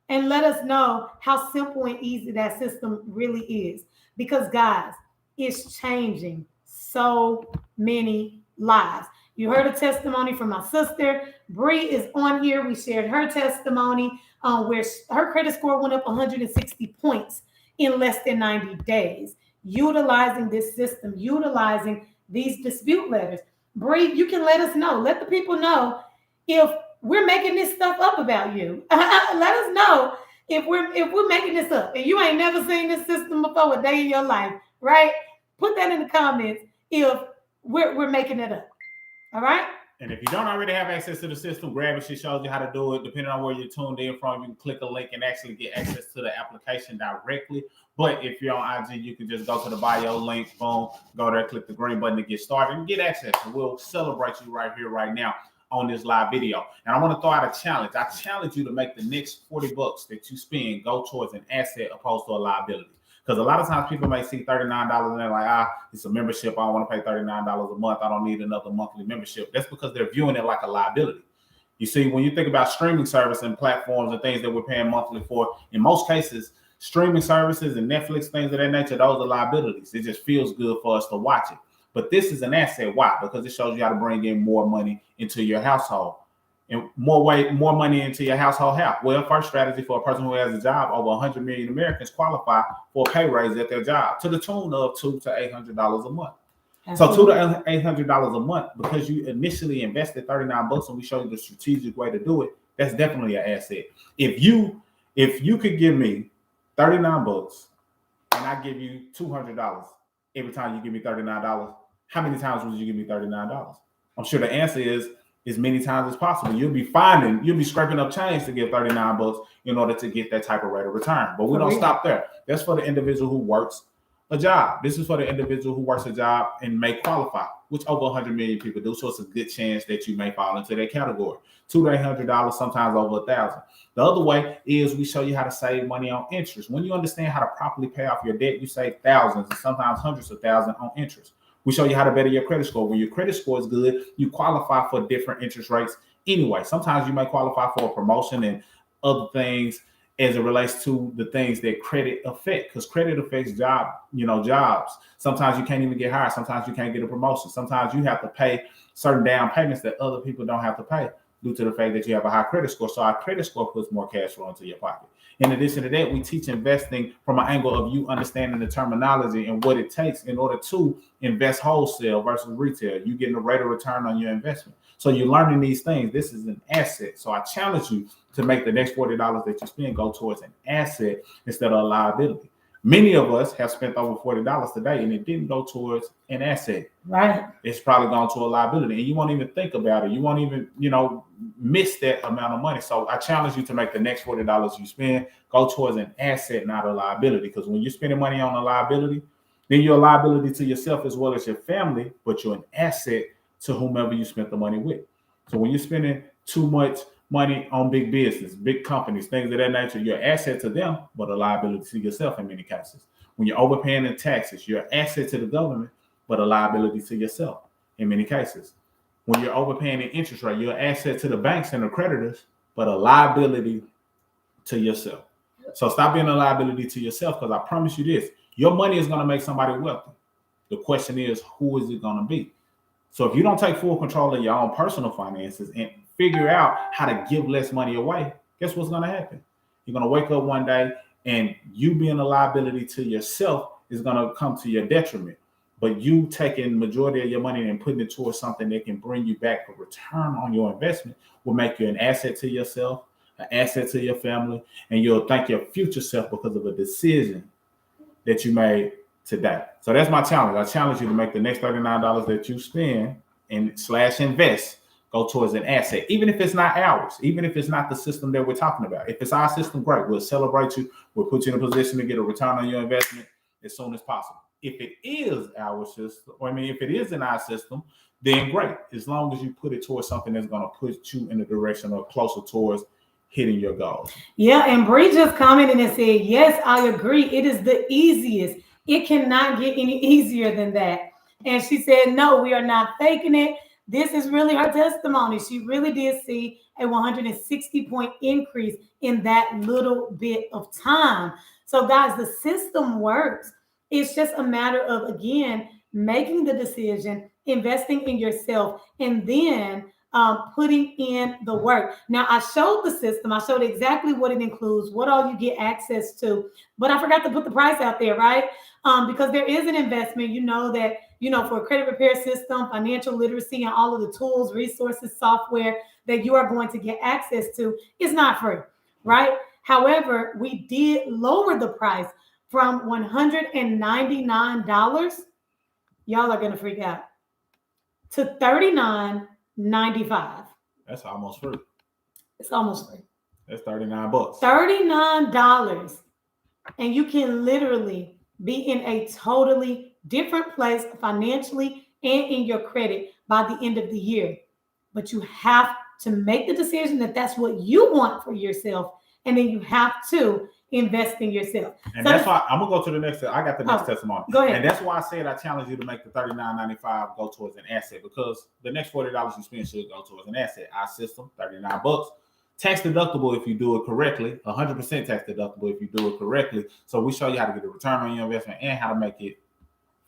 Speaker 1: and let us know how simple and easy that system really is. Because, guys, it's changing so many lives. You heard a testimony from my sister. Bree is on here. We shared her testimony where her credit score went up 160 points in less than 90 days, utilizing this system, utilizing these dispute letters. Bree, you can let us know. Let the people know if we're making this stuff up about you. Let us know if we're making this up and you ain't never seen this system before a day in your life, right? Put that in the comments if we're making it up. All right.
Speaker 2: And if you don't already have access to the system, grab it. She shows you how to do it. Depending on where you're tuned in from, you can click a link and actually get access to the application directly. But if you're on IG, you can just go to the bio link, boom, go there, click the green button to get started and get access. And we'll celebrate you right here, right now on this live video. And I want to throw out a challenge. I challenge you to make the next $40 that you spend go towards an asset opposed to a liability. Because a lot of times people may see $39 and they're like, it's a membership. I don't want to pay $39 a month. I don't need another monthly membership. That's because they're viewing it like a liability. You see, when you think about streaming service and platforms and things that we're paying monthly for, in most cases, streaming services and Netflix, things of that nature, those are liabilities. It just feels good for us to watch it. But this is an asset. Why? Because it shows you how to bring in more money into your household. And more money into your household how? Well, first strategy for a person who has a job, over 100 million Americans qualify for a pay raise at their job to the tune of $200 to $800 a month. Absolutely. So $200 to $800 a month, because you initially invested $39 and we showed you the strategic way to do it, that's definitely an asset. If you could give me $39 and I give you $200 every time you give me $39, how many times would you give me $39? I'm sure the answer is as many times as possible. You'll be scraping up change to get $39 in order to get that type of rate of return. But we don't stop there. That's for the individual who works a job. This is for the individual who works a job and may qualify. which over 100 million people do. So it's a good chance that you may fall into that category. $2 to $800, sometimes over $1,000. The other way is we show you how to save money on interest. When you understand how to properly pay off your debt, you save thousands and sometimes hundreds of thousands on interest. We show you how to better your credit score. When your credit score is good, you qualify for different interest rates anyway. Sometimes you may qualify for a promotion and other things as it relates to the things that credit affect, because credit affects jobs. Sometimes you can't even get hired. Sometimes you can't get a promotion. Sometimes you have to pay certain down payments that other people don't have to pay due to the fact that you have a high credit score. So our credit score puts more cash flow into your pocket. In addition to that, we teach investing from an angle of you understanding the terminology and what it takes in order to invest wholesale versus retail. You getting a rate of return on your investment. So you're learning these things. This is an asset. So I challenge you to make the next $40 that you spend go towards an asset instead of a liability. Many of us have spent over $40 today and it didn't go towards an asset.
Speaker 1: Right.
Speaker 2: It's probably gone to a liability and you won't even think about it. You won't even, miss that amount of money. So I challenge you to make the next $40 you spend go towards an asset, not a liability. Because when you're spending money on a liability, then you're a liability to yourself as well as your family, but you're an asset to whomever you spent the money with. So when you're spending too much money on big business, big companies, things of that nature, you're an asset to them, but a liability to yourself in many cases. When you're overpaying in taxes, you're an asset to the government, but a liability to yourself in many cases. When you're overpaying in interest rate, you're an asset to the banks and the creditors, but a liability to yourself. So stop being a liability to yourself, because I promise you this, your money is going to make somebody wealthy. The question is, who is it going to be? So if you don't take full control of your own personal finances and figure out how to give less money away, guess what's going to happen? You're going to wake up one day and you being a liability to yourself is going to come to your detriment. But you taking majority of your money and putting it towards something that can bring you back a return on your investment will make you an asset to yourself, an asset to your family, and you'll thank your future self because of a decision that you made today. So that's my challenge. I challenge you to make the next $39 that you spend and /invest go towards an asset, even if it's not ours, even if it's not the system that we're talking about. If it's our system, great. We'll celebrate you. We'll put you in a position to get a return on your investment as soon as possible. If it is our system, if it is in our system, then great. As long as you put it towards something that's going to put you in the direction or closer towards hitting your goals.
Speaker 1: Yeah, and Bree just commented and said, yes, I agree. It is the easiest. It cannot get any easier than that. And she said, no, we are not faking it. This is really her testimony. She really did see a 160-point increase in that little bit of time. So guys, the system works. It's just a matter of, again, making the decision, investing in yourself, and then putting in the work. Now, I showed the system. I showed exactly what it includes, what all you get access to, but I forgot to put the price out there, right? Because there is an investment, for a credit repair system, financial literacy, and all of the tools, resources, software that you are going to get access to is not free, right? However, we did lower the price from $199. Y'all are going to freak out. To $39.95.
Speaker 2: That's almost free.
Speaker 1: It's almost free.
Speaker 2: That's $39.
Speaker 1: $39. And you can literally be in a totally different place financially and in your credit by the end of the year. But you have to make the decision that that's what you want for yourself. And then you have to invest in yourself.
Speaker 2: And so that's why I'm going to go to the next. I got the next testimony.
Speaker 1: Go ahead.
Speaker 2: And that's why I said I challenge you to make the $39.95 go towards an asset, because the next $40 you spend should go towards an asset. Our system, $39. Tax deductible if you do it correctly, 100% tax deductible if you do it correctly. So we show you how to get a return on your investment and how to make it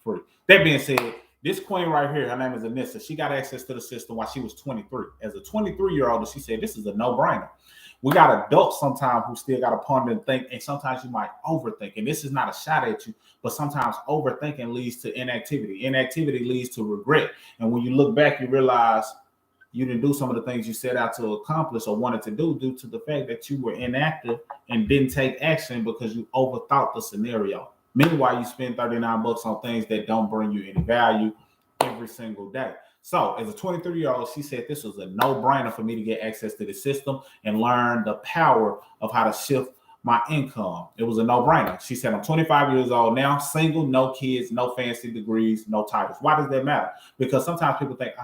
Speaker 2: free. That being said, this queen right here, her name is Anissa. She got access to the system while she was 23. As a 23-year-old, she said, this is a no-brainer. We got adults sometimes who still got to ponder and think, and sometimes you might overthink. And this is not a shot at you, but sometimes overthinking leads to inactivity. Inactivity leads to regret. And when you look back, you realize you didn't do some of the things you set out to accomplish or wanted to do due to the fact that you were inactive and didn't take action because you overthought the scenario. Meanwhile, you spend $39 on things that don't bring you any value every single day. So as a 23-year-old, she said this was a no-brainer for me to get access to the system and learn the power of how to shift my income. It was a no-brainer. She said, I'm 25 years old now, single, no kids, no fancy degrees, no titles. Why does that matter? Because sometimes people think,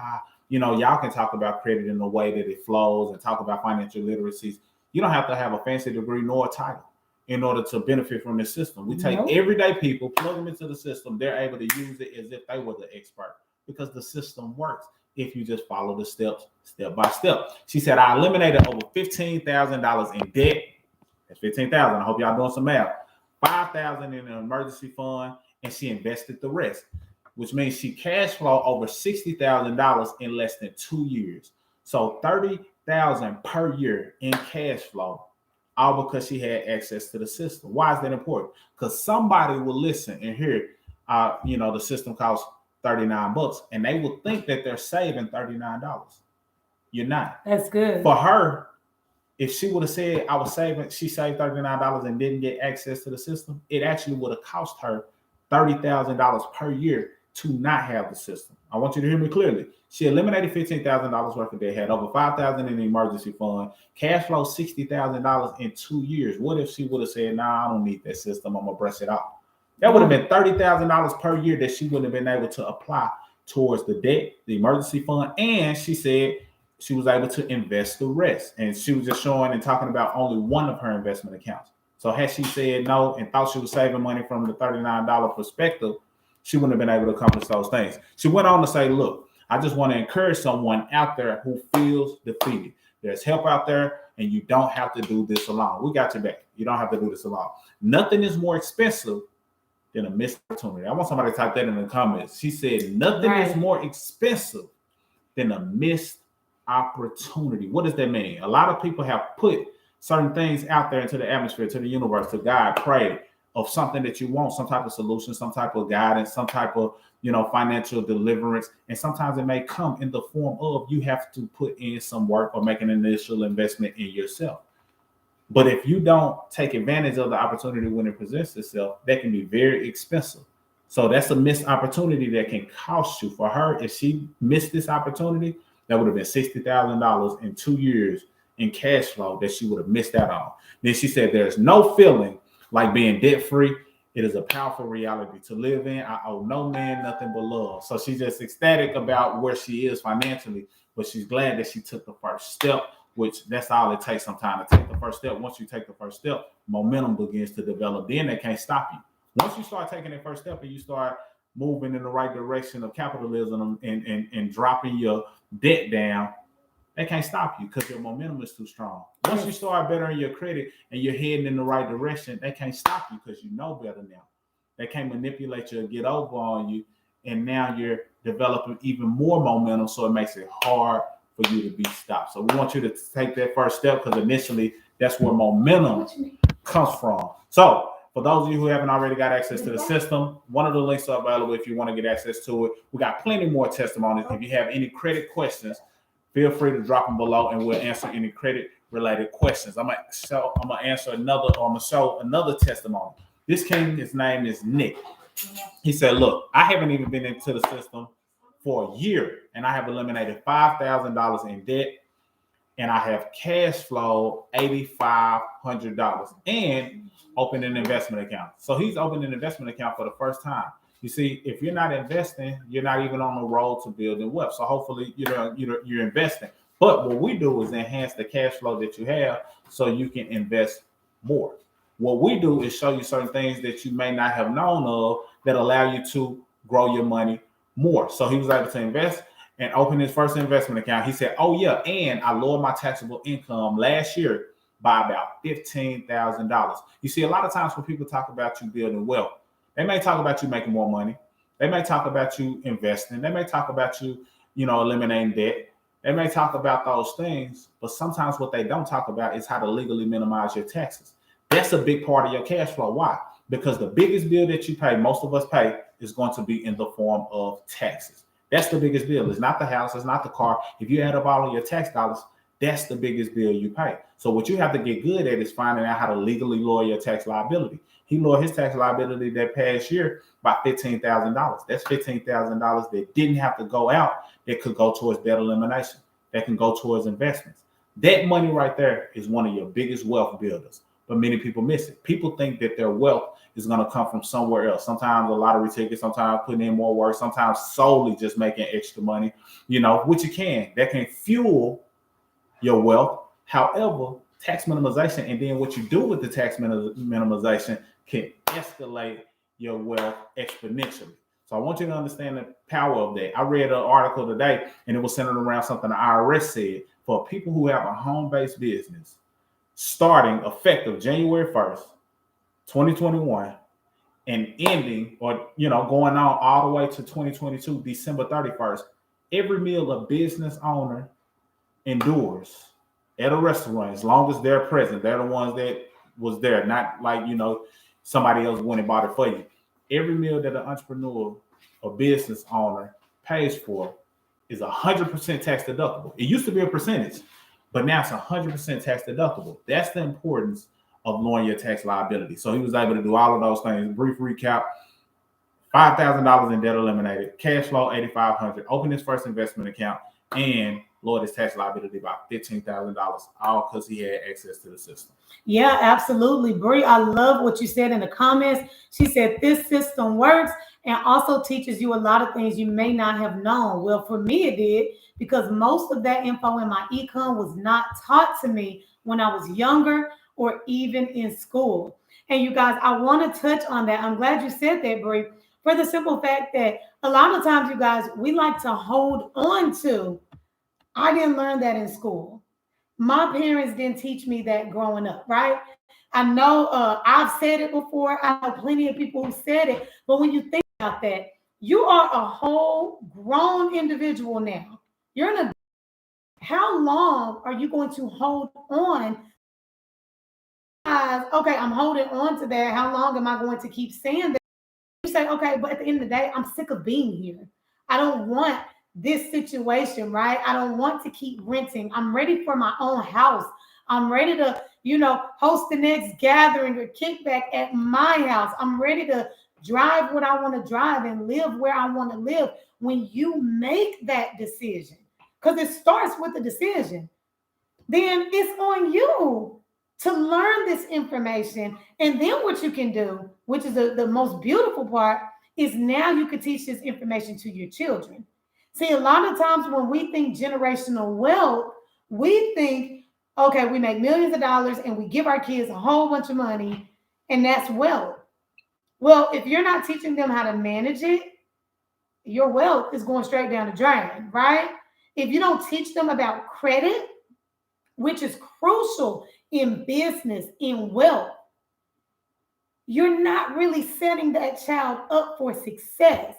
Speaker 2: y'all can talk about credit in a way that it flows and talk about financial literacies. You don't have to have a fancy degree nor a title in order to benefit from this system. We take everyday people, plug them into the system. They're able to use it as if they were the expert because the system works if you just follow the steps step by step. She said, I eliminated over $15,000 in debt. That's $15,000. I hope y'all doing some math. $5,000 in an emergency fund, and she invested the rest, which means she cash flow over $60,000 in less than 2 years. So $30,000 per year in cash flow, all because she had access to the system. Why is that important? Because somebody will listen and hear, the system costs $39, and they will think that they're saving $39. You're not.
Speaker 1: That's good.
Speaker 2: For her, if she would have said she saved $39 and didn't get access to the system, it actually would have cost her $30,000 per year to not have the system. I want you to hear me clearly. She eliminated $15,000 worth of debt, had over $5,000 in the emergency fund, cash flow $60,000 in 2 years. What if she would have said, I don't need that system, I'm gonna brush it off? That would have been $30,000 per year that she wouldn't have been able to apply towards the debt, the emergency fund, and she said she was able to invest the rest. And she was just showing and talking about only one of her investment accounts. So had she said no and thought she was saving money from the $39 perspective, she wouldn't have been able to accomplish those things. She went on to say, look, I just want to encourage someone out there who feels defeated. There's help out there, and you don't have to do this alone. We got your back. You don't have to do this alone. Nothing is more expensive than a missed opportunity. I want somebody to type that in the comments. She said, nothing is more expensive than a missed opportunity. What does that mean? A lot of people have put certain things out there into the atmosphere, to the universe, to God, pray of something that you want, some type of solution, some type of guidance, some type of financial deliverance. And sometimes it may come in the form of you have to put in some work or make an initial investment in yourself. But if you don't take advantage of the opportunity when it presents itself, that can be very expensive. So that's a missed opportunity that can cost you. For her, if she missed this opportunity, that would have been $60,000 in 2 years in cash flow that she would have missed out on. Then she said, there's no feeling like being debt-free. It is a powerful reality to live in. I owe no man nothing but love. So she's just ecstatic about where she is financially, but she's glad that she took the first step, which that's all it takes sometimes to take the first step. Once you take the first step, momentum begins to develop. Then they can't stop you. Once you start taking that first step and you start moving in the right direction of capitalism and dropping your debt down, they can't stop you because your momentum is too strong. Once you start bettering your credit and you're heading in the right direction, they can't stop you because you know better now. They can't manipulate you or get over on you. And now you're developing even more momentum, so it makes it hard for you to be stopped. So we want you to take that first step because initially that's where momentum comes from. So for those of you who haven't already got access to the system, one of the links are available if you want to get access to it. We got plenty more testimonies. If you have any credit questions, feel free to drop them below and we'll answer any credit related questions. I'm gonna show another testimony. This king, his name is Nick. He said, look, I haven't even been into the system for a year and I have eliminated $5,000 in debt and I have cash flow $8,500 and opened an investment account. So he's opened an investment account for the first time. You see, if you're not investing, you're not even on the road to building wealth. So hopefully, you're investing. But what we do is enhance the cash flow that you have so you can invest more. What we do is show you certain things that you may not have known of that allow you to grow your money more. So he was able to invest and open his first investment account. He said, oh yeah, and I lowered my taxable income last year by about $15,000. You see, a lot of times when people talk about you building wealth, they may talk about you making more money. They may talk about you investing. They may talk about you, eliminating debt. They may talk about those things, but sometimes what they don't talk about is how to legally minimize your taxes. That's a big part of your cash flow. Why? Because the biggest bill that you pay, most of us pay, is going to be in the form of taxes. That's the biggest bill. It's not the house. It's not the car. If you add up all of your tax dollars, that's the biggest bill you pay. So what you have to get good at is finding out how to legally lower your tax liability. He lowered his tax liability that past year by $15,000. That's $15,000 that didn't have to go out, that could go towards debt elimination, that can go towards investments. That money right there is one of your biggest wealth builders. but many people miss it. People think that their wealth is going to come from somewhere else. Sometimes a lottery ticket, sometimes putting in more work, sometimes solely just making extra money, which you can. That can fuel your wealth. However, tax minimization and then what you do with the tax minimization can escalate your wealth exponentially. So I want you to understand the power of that. I read an article today, and it was centered around something the IRS said for people who have a home-based business, starting effective January 1st, 2021, and ending or going on all the way to 2022, December 31st, every meal a business owner endures at a restaurant, as long as they're present, they're the ones that was there, not like somebody else went and bought it for you. Every meal that an entrepreneur or business owner pays for is 100% tax deductible. It used to be a percentage, but now it's 100% tax deductible. That's the importance of knowing your tax liability. So he was able to do all of those things. Brief recap: $5,000 in debt eliminated, cash flow $8,500, open his first investment account, and lowered his tax liability by $15,000, all because he had access to the system.
Speaker 1: Yeah, absolutely. Bree, I love what you said in the comments. She said this system works and also teaches you a lot of things you may not have known. Well, for me, it did, because most of that info in my econ was not taught to me when I was younger or even in school. And you guys, I want to touch on that. I'm glad you said that, Bree, for the simple fact that a lot of times, you guys, we like to hold on to, I didn't learn that in school. My parents didn't teach me that growing up, right? I know I've said it before. I know plenty of people who said it. But when you think about that, you are a whole grown individual now. You're in a, how long are you going to hold on? Okay, I'm holding on to that. How long am I going to keep saying that? You say, okay, but at the end of the day, I'm sick of being here. I don't want this situation, right? I don't want to keep renting. I'm ready for my own house. I'm ready to, host the next gathering or kickback at my house. I'm ready to drive what I want to drive and live where I want to live. When you make that decision, because it starts with the decision, then it's on you to learn this information. And then what you can do, which is the most beautiful part, is now you can teach this information to your children. See, a lot of times when we think generational wealth, we think, okay, we make millions of dollars and we give our kids a whole bunch of money, and that's wealth. Well, if you're not teaching them how to manage it, your wealth is going straight down the drain, right? If you don't teach them about credit, which is crucial in business, in wealth, you're not really setting that child up for success.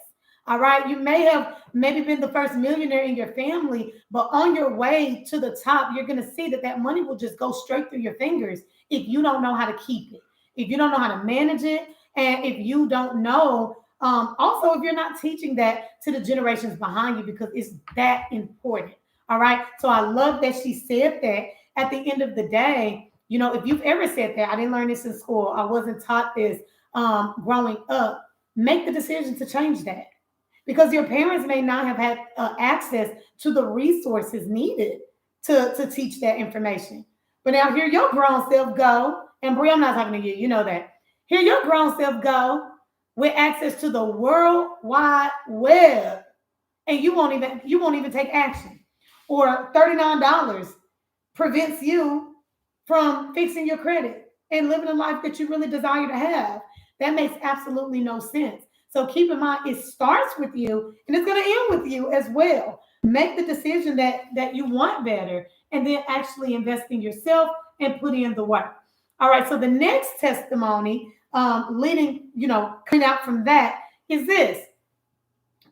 Speaker 1: All right. You may have maybe been the first millionaire in your family, but on your way to the top, you're going to see that money will just go straight through your fingers if you don't know how to keep it, if you don't know how to manage it, and if you don't know, also, if you're not teaching that to the generations behind you, because it's that important. All right. So I love that she said that. At the end of the day, if you've ever said that, I didn't learn this in school, I wasn't taught this growing up, make the decision to change that. Because your parents may not have had access to the resources needed to teach that information. But now here your grown self go, and Brie, I'm not talking to you, you know that. Here your grown self go with access to the World Wide Web, and you won't even take action. Or $39 prevents you from fixing your credit and living a life that you really desire to have. That makes absolutely no sense. So keep in mind, it starts with you and it's going to end with you as well. Make the decision that you want better, and then actually invest in yourself and put in the work. All right. So the next testimony, coming out from that is this.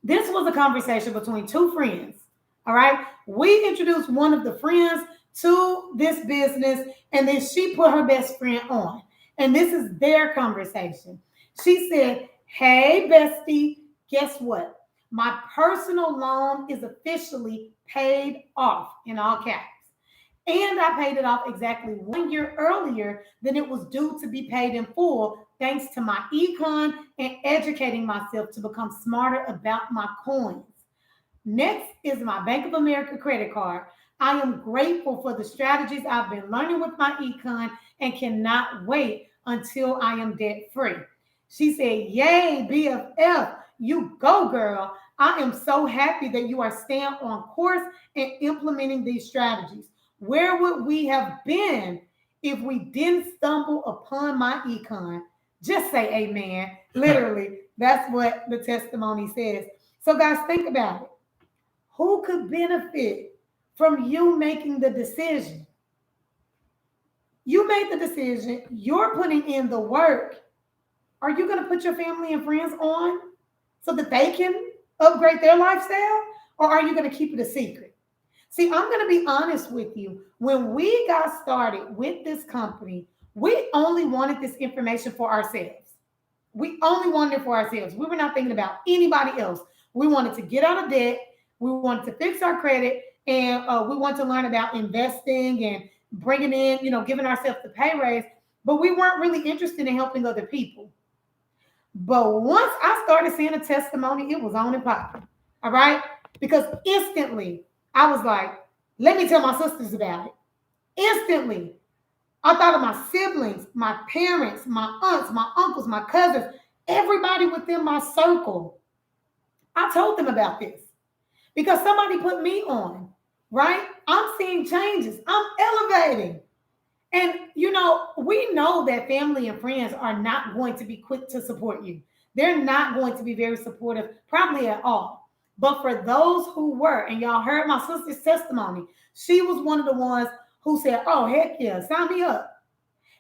Speaker 1: This was a conversation between two friends. All right. We introduced one of the friends to this business, and then she put her best friend on. And this is their conversation. She said, "Hey, bestie, guess what? My personal loan is officially paid off," in all caps. And I paid it off exactly 1 year earlier than it was due to be paid in full, thanks to my econ and educating myself to become smarter about my coins. Next is my Bank of America credit card. I am grateful for the strategies I've been learning with my econ and cannot wait until I am debt free. She said, yay, BFF, you go, girl. I am so happy that you are staying on course and implementing these strategies. Where would we have been if we didn't stumble upon my econ? Just say amen. Literally, that's what the testimony says. So, guys, think about it. Who could benefit from you making the decision? You made the decision, you're putting in the work. Are you going to put your family and friends on so that they can upgrade their lifestyle? Or are you going to keep it a secret? See, I'm going to be honest with you. When we got started with this company, we only wanted this information for ourselves. We only wanted it for ourselves. We were not thinking about anybody else. We wanted to get out of debt. We wanted to fix our credit. And we wanted to learn about investing and bringing in, giving ourselves the pay raise. But we weren't really interested in helping other people. But once I started seeing a testimony, it was on and popping. All right? Because instantly, I was like, let me tell my sisters about it. Instantly, I thought of my siblings, my parents, my aunts, my uncles, my cousins, everybody within my circle. I told them about this because somebody put me on, right? I'm seeing changes. I'm elevating. And, we know that family and friends are not going to be quick to support you. They're not going to be very supportive, probably at all. But for those who were, and y'all heard my sister's testimony, she was one of the ones who said, oh, heck yeah, sign me up.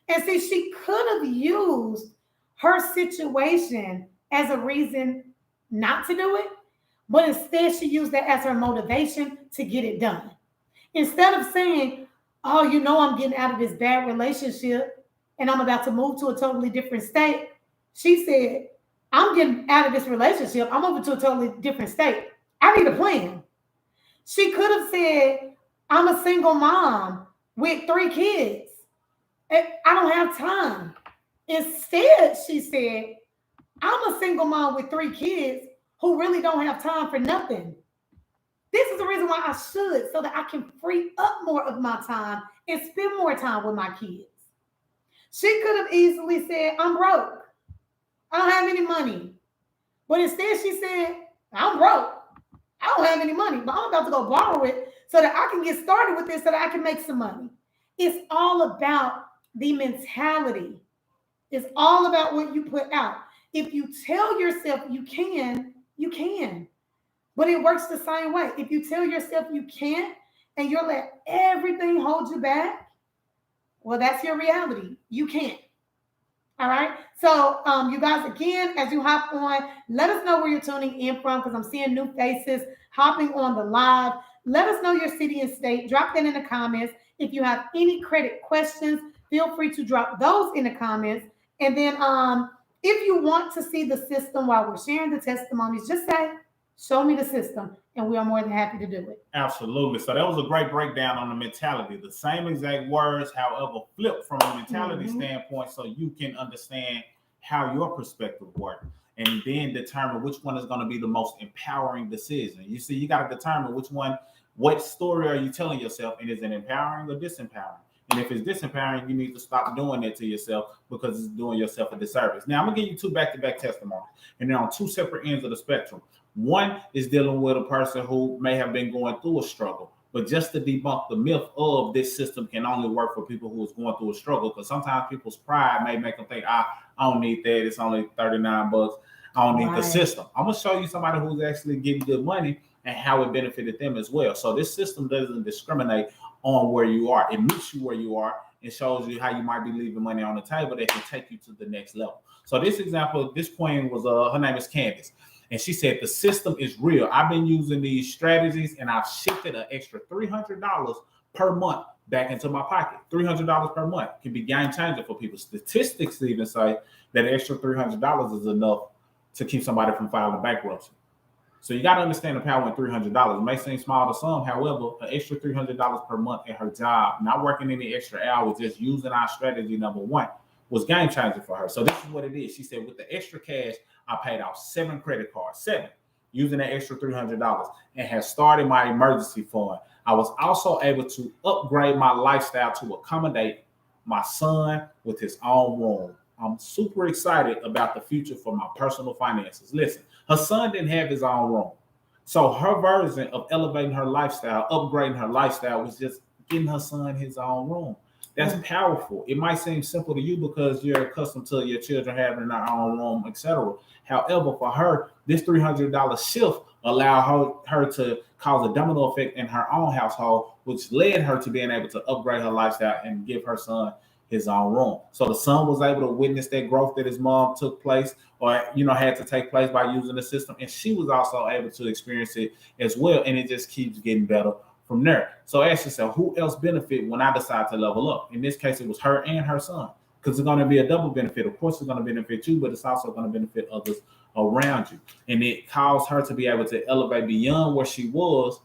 Speaker 1: And see, she could have used her situation as a reason not to do it, but instead she used that as her motivation to get it done. Instead of saying, oh, I'm getting out of this bad relationship and I'm about to move to a totally different state, she said, I'm getting out of this relationship. I'm moving to a totally different state. I need a plan. She could have said, I'm a single mom with 3 kids. And I don't have time. Instead, she said, I'm a single mom with 3 kids who really don't have time for nothing. This is the reason why I should, so that I can free up more of my time and spend more time with my kids. She could have easily said, I'm broke. I don't have any money. But instead she said, I'm broke. I don't have any money, but I'm about to go borrow it so that I can get started with this so that I can make some money. It's all about the mentality. It's all about what you put out. If you tell yourself you can, you can. But it works the same way. If you tell yourself you can't and you'll let everything hold you back, well, that's your reality. You can't. All right. So you guys, again, as you hop on, let us know where you're tuning in from because I'm seeing new faces hopping on the live. Let us know your city and state. Drop that in the comments. If you have any credit questions, feel free to drop those in the comments. And then if you want to see the system while we're sharing the testimonies, just say, show me the system, and we are more than happy to do it.
Speaker 2: Absolutely. So that was a great breakdown on the mentality. The same exact words, however, flipped from a mentality standpoint so you can understand how your perspective works and then determine which one is going to be the most empowering decision. You see, you got to determine what story are you telling yourself, and is it empowering or disempowering? And if it's disempowering, you need to stop doing it to yourself because it's doing yourself a disservice. Now, I'm going to give you 2 back-to-back testimonies, and they're on 2 separate ends of the spectrum. One is dealing with a person who may have been going through a struggle, but just to debunk the myth of this system can only work for people who is going through a struggle, because sometimes people's pride may make them think, I don't need that. It's only $39. I don't need the system. I'm going to show you somebody who's actually getting good money and how it benefited them as well. So this system doesn't discriminate on where you are. It meets you where you are and shows you how you might be leaving money on the table that can take you to the next level. So this example, this queen was, her name is Candace. And she said, the system is real. I've been using these strategies and I've shifted an extra $300 per month back into my pocket. $300 per month can be game changer for people. Statistics even say that extra $300 is enough to keep somebody from filing bankruptcy. So you got to understand the power in $300. It may seem small to some. However, an extra $300 per month at her job, not working any extra hours, just using our strategy, number 1, was game changing for her. So this is what it is. She said, with the extra cash, I paid off 7 credit cards, 7. using that extra $300 and had started my emergency fund. I was also able to upgrade my lifestyle to accommodate my son with his own room. I'm super excited about the future for my personal finances. Listen, her son didn't have his own room. So her version of elevating her lifestyle, upgrading her lifestyle, was just getting her son his own room. That's powerful. It might seem simple to you because you're accustomed to your children having their own room, etc. However, for her, this $300 shift allowed her to cause a domino effect in her own household, which led her to being able to upgrade her lifestyle and give her son his own room. So the son was able to witness that growth that his mom took place, or had to take place by using the system, and she was also able to experience it as well. And it just keeps getting better from there. So ask yourself, who else benefit when I decide to level up? In this case, it was her and her son, because it's going to be a double benefit. Of course, it's going to benefit you, but it's also going to benefit others around you. And it caused her to be able to elevate beyond where she was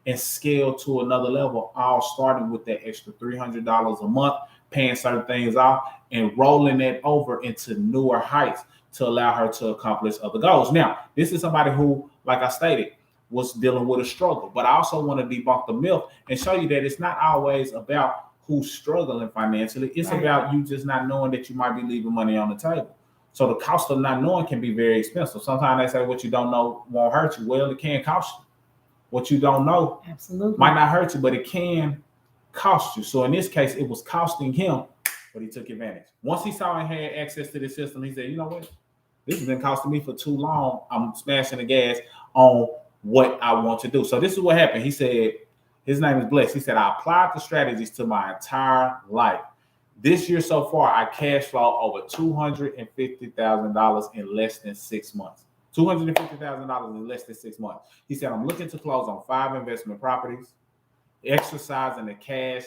Speaker 2: and scale to another level, all starting with that extra $300 a month, paying certain things off and rolling it over into newer heights to allow her to accomplish other goals. Now, this is somebody who, like I stated, was dealing with a struggle, but I also want to debunk the myth and show you that it's not always about who's struggling financially. It's about you just not knowing that you might be leaving money on the table. So the cost of not knowing can be very expensive. Sometimes they say what you don't know won't hurt you. Well, it can cost you. What you don't know might not hurt you, but it can cost you. So in this case, it was costing him, but he took advantage. Once he saw he had access to the system, he said, you know what? This has been costing me for too long. I'm smashing the gas on what I want to do. So this is what happened. He said, his name is Bless. He said, I applied the strategies to my entire life. This year so far, I cash flow over $250,000 in less than 6 months. $250,000 in less than 6 months. He said, I'm looking to close on 5 investment properties, exercising the cash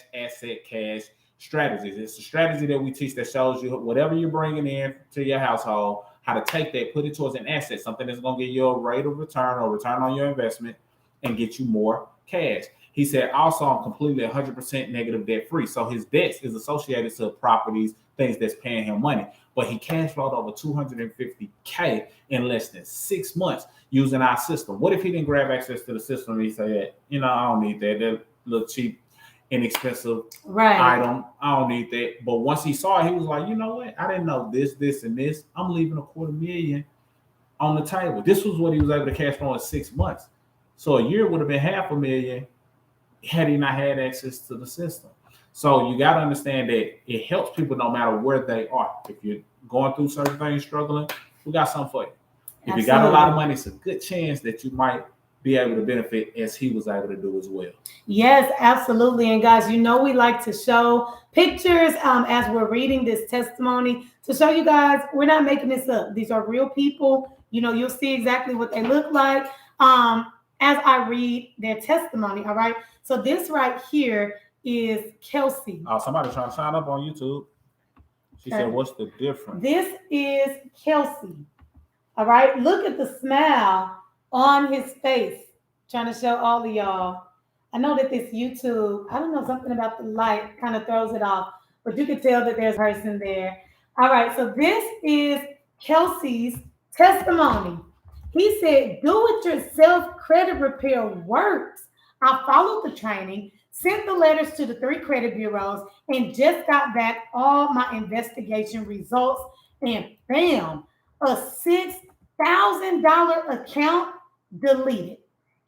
Speaker 2: strategies. It's a strategy that we teach that shows you whatever you're bringing in to your household, how to take that, put it towards an asset, something that's going to get you a rate of return or return on your investment and get you more cash. He said, also, I'm completely 100% negative debt free. So his debts is associated to properties, things that's paying him money. But he cash flowed over $250K in less than 6 months using our system. What if he didn't grab access to the system and he said, I don't need that. They're a little cheap, inexpensive item. I don't need that. But once he saw it, he was like, you know what? I didn't know this, and this. I'm leaving $250,000 on the table. This was what he was able to cash flow in 6 months. So a year would have been $500,000 had he not had access to the system. So you got to understand that it helps people no matter where they are. If you're going through certain things, struggling, we got something for you. If you got a lot of money, it's a good chance that you might be able to benefit as he was able to do as well.
Speaker 1: Yes, absolutely. And guys, we like to show pictures as we're reading this testimony to show you guys we're not making this up. These are real people. You'll see exactly what they look like as I read their testimony. All right. So this right here is Kelsey.
Speaker 2: Oh, somebody trying to sign up on YouTube. She said, what's the difference?
Speaker 1: This is Kelsey. All right. Look at the smile on his face. Trying to show all of y'all. I know that this YouTube, I don't know, something about the light kind of throws it off, but you can tell that there's a person there. All right. So this is Kelsey's testimony. He said, do-it-yourself credit repair works. I followed the training, sent the letters to the 3 credit bureaus, and just got back all my investigation results. And bam, a $6,000 account deleted.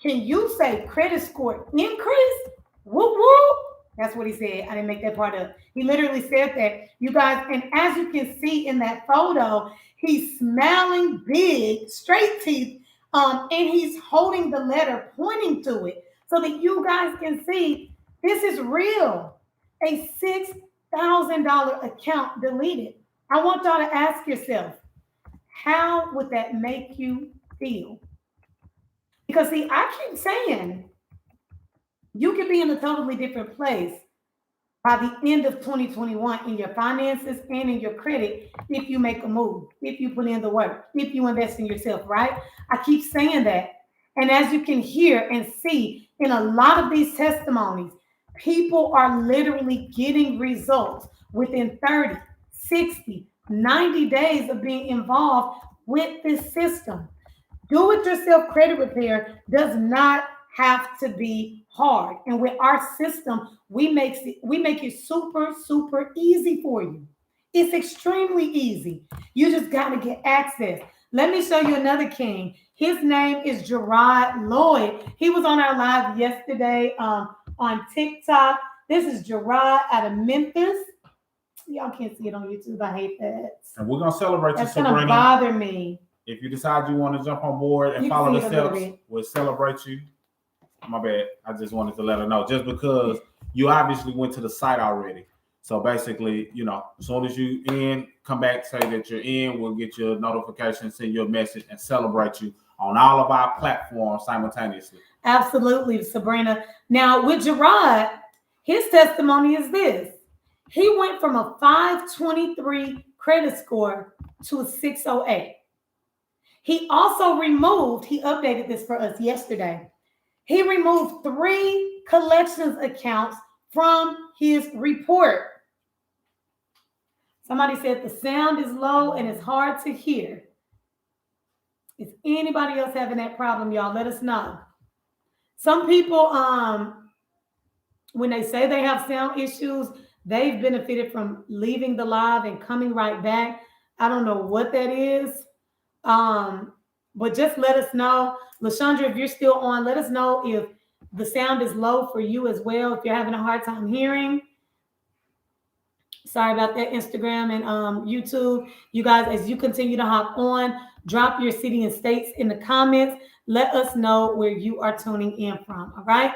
Speaker 1: Can you say credit score increase? Whoop, whoop. That's what he said. I didn't make that part up. He literally said that, you guys. And as you can see in that photo, he's smiling big, straight teeth, and he's holding the letter, pointing to it so that you guys can see this is real. A $6,000 account deleted. I want y'all to ask yourself, how would that make you feel? Because see, I keep saying you could be in a totally different place by the end of 2021 in your finances and in your credit if you make a move, if you put in the work, if you invest in yourself, right? I keep saying that. And as you can hear and see in a lot of these testimonies, people are literally getting results within 30, 60, 90 days of being involved with this system. Do-it-yourself credit repair does not have to be hard. And with our system, we make it super, super easy for you. It's extremely easy. You just got to get access. Let me show you another king. His name is Gerard Lloyd. He was on our live yesterday on TikTok. This is Gerard out of Memphis. Y'all can't see it on YouTube. I hate that.
Speaker 2: And we're gonna celebrate
Speaker 1: That's
Speaker 2: you,
Speaker 1: gonna
Speaker 2: Sabrina.
Speaker 1: bother me.
Speaker 2: If you decide you want to jump on board and
Speaker 1: You
Speaker 2: follow
Speaker 1: can
Speaker 2: the
Speaker 1: see it a little
Speaker 2: steps,
Speaker 1: bit.
Speaker 2: we'll celebrate you. My bad. I just wanted to let her know. Just because you obviously went to the site already. So basically, as soon as you in, come back, say that you're in, we'll get your notification, send you a message, and celebrate you on all of our platforms simultaneously.
Speaker 1: Absolutely, Sabrina. Now, with Gerard, his testimony is this. He went from a 523 credit score to a 608. He updated this for us yesterday. He removed 3 collections accounts from his report. Somebody said the sound is low and it's hard to hear. Is anybody else having that problem, y'all? Let us know. Some people, when they say they have sound issues, they've benefited from leaving the live and coming right back. I don't know what that is. But just let us know. LaShondra, if you're still on, let us know if the sound is low for you as well, if you're having a hard time hearing. Sorry about that, Instagram and YouTube. You guys, as you continue to hop on, drop your city and states in the comments. Let us know where you are tuning in from, all right?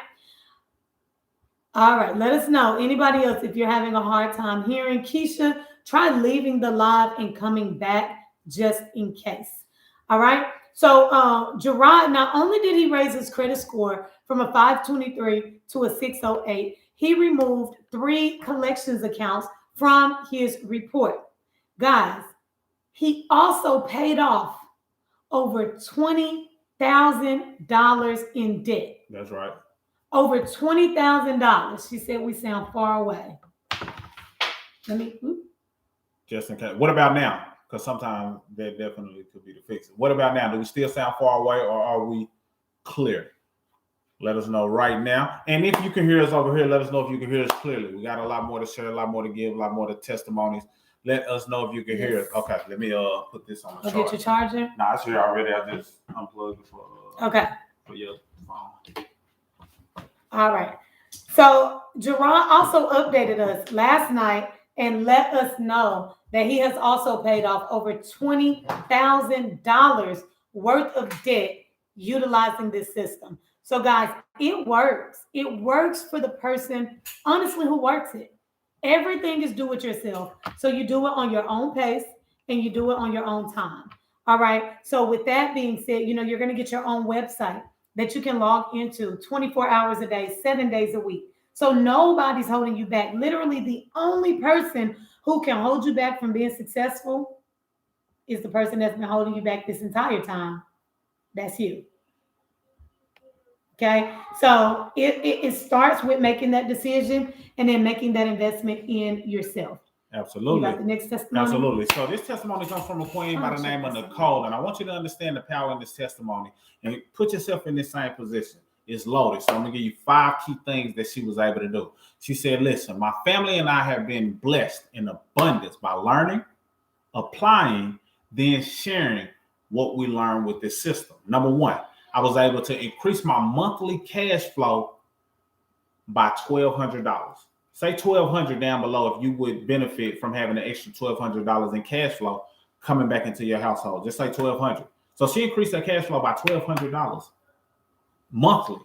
Speaker 1: All right, let us know. Anybody else, if you're having a hard time hearing, Keisha, try leaving the live and coming back just in case. All right? So Gerard, not only did he raise his credit score from a 523 to a 608, he removed 3 collections accounts from his report. Guys, he also paid off over $20,000 in debt.
Speaker 2: That's right.
Speaker 1: Over $20,000. She said we sound far away.
Speaker 2: Just in case. What about now? Because sometimes that definitely could be the fix. What about now? Do we still sound far away or are we clear? Let us know right now. And if you can hear us over here, let us know if you can hear us clearly. We got a lot more to share, a lot more to give, a lot more to testimonies. Let us know if you can hear us. Okay, let me put this on the charger.
Speaker 1: Get your charger?
Speaker 2: No, it's here already. I just unplugged it for your phone.
Speaker 1: All right. So Gerard also updated us last night and let us know that he has also paid off over $20,000 worth of debt utilizing this system. So guys, it works. It works for the person, honestly, who works it. Everything is do it yourself. So you do it on your own pace and you do it on your own time. All right. So with that being said, you're going to get your own website that you can log into 24 hours a day, 7 days a week. So nobody's holding you back. Literally, the only person who can hold you back from being successful is the person that's been holding you back this entire time. That's you. Okay, so it starts with making that decision and then making that investment in yourself.
Speaker 2: Absolutely.
Speaker 1: You got the next testimony?
Speaker 2: Absolutely. So this testimony comes from a queen by the name of Nicole, and I want you to understand the power in this testimony and put yourself in this same position. It's loaded. So I'm going to give you 5 key things that she was able to do. She said, listen, my family and I have been blessed in abundance by learning, applying, then sharing what we learned with this system. Number 1, I was able to increase my monthly cash flow by $1,200. Say $1,200 down below if you would benefit from having an extra $1,200 in cash flow coming back into your household. Just say $1,200. So she increased her cash flow by $1,200 monthly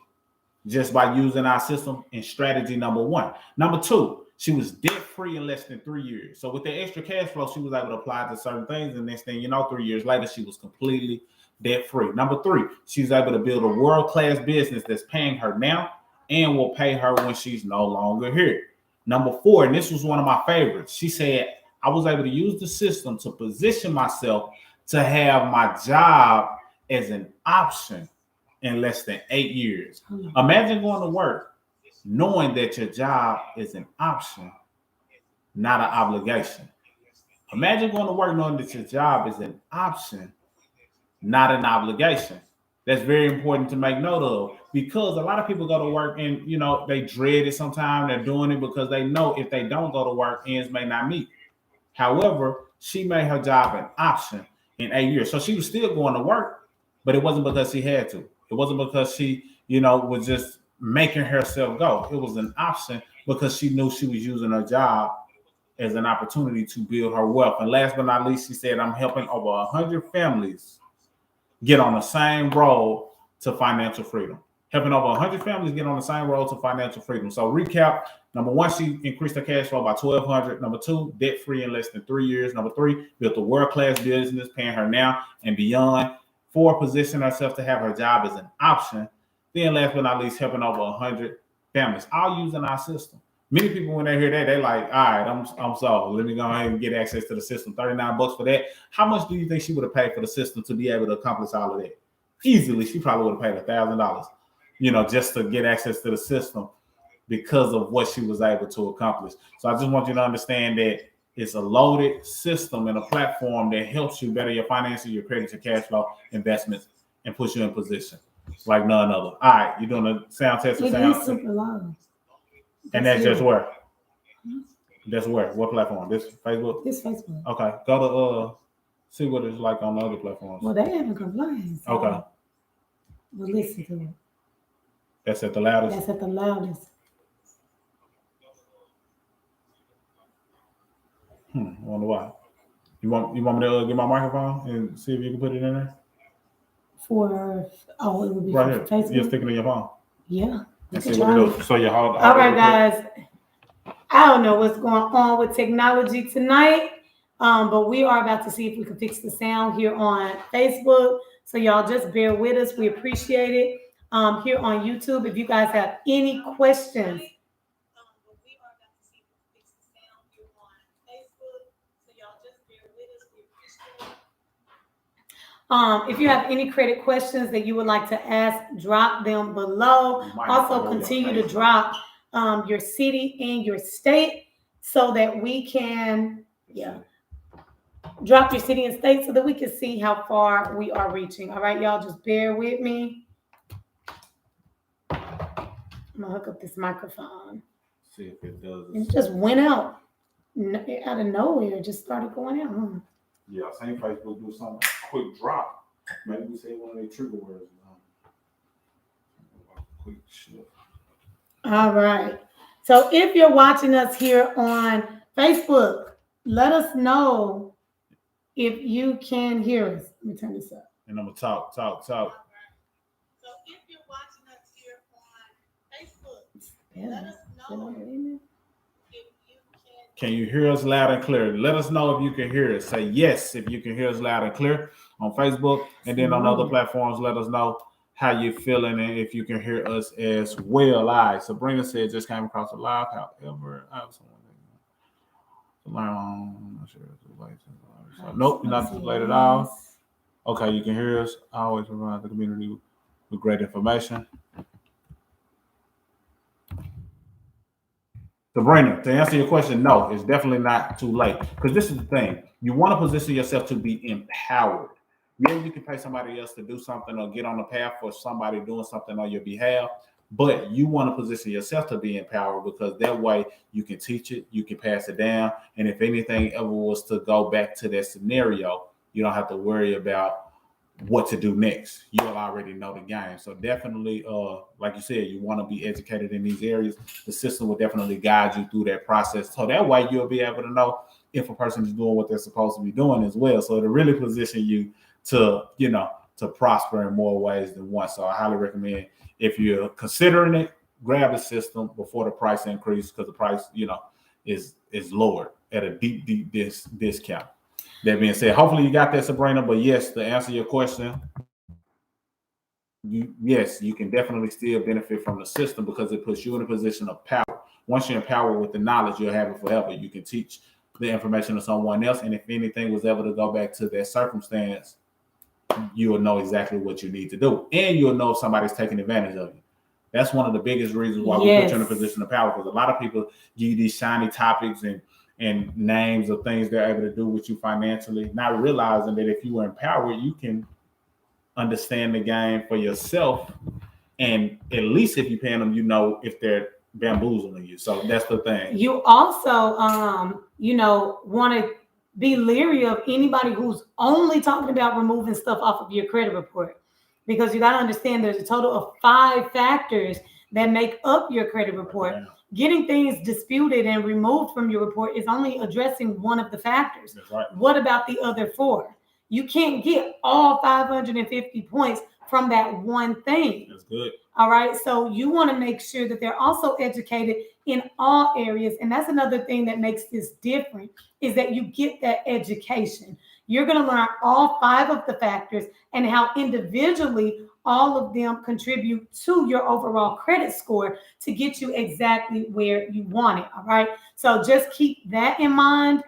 Speaker 2: just by using our system in strategy number 1. Number 2, she was debt-free in less than 3 years. So with the extra cash flow, she was able to apply to certain things. And next thing you know, 3 years later, she was completely debt-free. Number 3, she's able to build a world-class business that's paying her now and will pay her when she's no longer here. Number 4, and this was one of my favorites. She said, I was able to use the system to position myself to have my job as an option in less than 8 years. Imagine going to work knowing that your job is an option, not an obligation. Imagine going to work knowing that your job is an option, not an obligation. That's very important to make note of because a lot of people go to work and they dread it sometimes. They're doing it because they know if they don't go to work, ends may not meet. However, she made her job an option in 8 years. So she was still going to work, but it wasn't because she had to. It wasn't because she, was just making herself go. It was an option because she knew she was using her job as an opportunity to build her wealth. And last but not least, she said, I'm helping over 100 families get on the same road to financial freedom. Helping over 100 families get on the same road to financial freedom. So recap, number one, she increased her cash flow by 1,200. Number two, debt-free in less than 3 years. Number three, built a world-class business, paying her now and beyond. 4, positioned herself to have her job as an option. Then last but not least, helping over 100 families, all using our system. Many people, when they hear that, they're like, all right, I'm sold. Let me go ahead and get access to the system. $39 for that. How much do you think she would have paid for the system to be able to accomplish all of that? Easily, she probably would have paid $1,000, just to get access to the system because of what she was able to accomplish. So I just want you to understand that it's a loaded system and a platform that helps you better your finances, your credit, your cash flow, investments, and puts you in position like none other. All right, you're doing a sound test.
Speaker 1: It is super loud.
Speaker 2: And that's just where? That's where? What platform? This Facebook?
Speaker 1: This Facebook.
Speaker 2: Okay. Go to see what it's like on the other platforms.
Speaker 1: Well, they haven't complained. So
Speaker 2: okay.
Speaker 1: We'll listen to it.
Speaker 2: That's at the loudest?
Speaker 1: That's at the loudest.
Speaker 2: I wonder why. You want me to get my microphone and see if you can put it in there?
Speaker 1: It would be
Speaker 2: right here.
Speaker 1: Facebook.
Speaker 2: You're sticking in your phone.
Speaker 1: Yeah.
Speaker 2: And see what it does. So you hold.
Speaker 1: All right, guys. I don't know what's going on with technology tonight, but we are about to see if we can fix the sound here on Facebook. So y'all just bear with us. We appreciate it. Here on YouTube, if you guys have any questions. If you have any credit questions that you would like to ask, drop them below. Also, continue to drop your city and your state so that we can, drop your city and state so that we can see how far we are reaching. All right, y'all, just bear with me. I'm gonna hook up this microphone.
Speaker 2: See if it does.
Speaker 1: It just went out of nowhere. It just started going out.
Speaker 2: Yeah, same Facebook do something quick drop. Maybe we say one of their trigger words. Quick shift.
Speaker 1: All right. So if you're watching us here on Facebook, let us know if you can hear us. Let me turn this up.
Speaker 2: And I'm gonna talk. So
Speaker 1: if you're watching us here on Facebook, let us know if you
Speaker 2: can you hear us loud and clear? Let us know if you can hear us. Say yes if you can hear us loud and clear on Facebook. And then on other platforms, let us know how you're feeling and if you can hear us as well. All right. Sabrina said just came across a live. However, I have someone. I'm not sure if it's late. Nope, you're not too late at all. Okay, you can hear us. I always provide the community with great information. Sabrina, to answer your question, no, it's definitely not too late. Because this is the thing. You want to position yourself to be empowered. Yeah, you can pay somebody else to do something or get on the path for somebody doing something on your behalf. But you want to position yourself to be empowered because that way you can teach it, you can pass it down. And if anything ever was to go back to that scenario, you don't have to worry about what to do next. You'll already know the game. So definitely, like you said, you want to be educated in these areas. The system will definitely guide you through that process. So that way you'll be able to know if a person is doing what they're supposed to be doing as well. So it'll really position you to, to prosper in more ways than one. So I highly recommend if you're considering it, grab the system before the price increase because the price, is lowered at a deep discount. That being said, hopefully you got that, Sabrina. But yes, to answer your question, yes, you can definitely still benefit from the system because it puts you in a position of power. Once you're empowered with the knowledge, you'll have it forever. You can teach the information to someone else. And if anything was ever to go back to that circumstance, you'll know exactly what you need to do. And you'll know if somebody's taking advantage of you. That's one of the biggest reasons why we put you in a position of power, because a lot of people give you these shiny topics and names of things they're able to do with you financially, not realizing that if you were empowered, you can understand the game for yourself. And at least if you're paying them, you know if they're bamboozling you. So that's the thing.
Speaker 1: You also, want to be leery of anybody who's only talking about removing stuff off of your credit report, because you got to understand there's a total of 5 factors that make up your credit report.
Speaker 2: Yeah.
Speaker 1: Getting things disputed and removed from your report is only addressing one of the factors.
Speaker 2: That's right.
Speaker 1: What about the other 4? You can't get all 550 points from that one thing.
Speaker 2: That's good.
Speaker 1: All right. So you want to make sure that they're also educated in all areas. And that's another thing that makes this different, is that you get that education. You're going to learn all 5 of the factors and how individually all of them contribute to your overall credit score to get you exactly where you want it. All right. So just keep that in mind.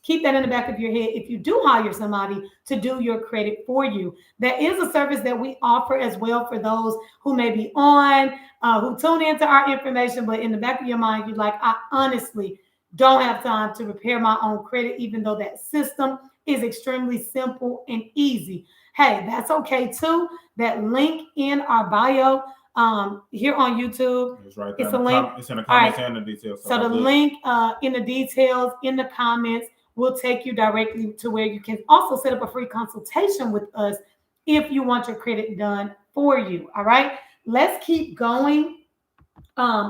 Speaker 1: Keep that in the back of your head if you do hire somebody to do your credit for you. That is a service that we offer as well for those who may be on, who tune into our information, but in the back of your mind, you're like, I honestly don't have time to repair my own credit, even though that system is extremely simple and easy. Hey, that's okay too. That link in our bio here on YouTube.
Speaker 2: It's right there.
Speaker 1: It's a link.
Speaker 2: It's in the comments and the details.
Speaker 1: So the link in the details in the comments will take you directly to where you can also set up a free consultation with us if you want your credit done for you. All right, let's keep going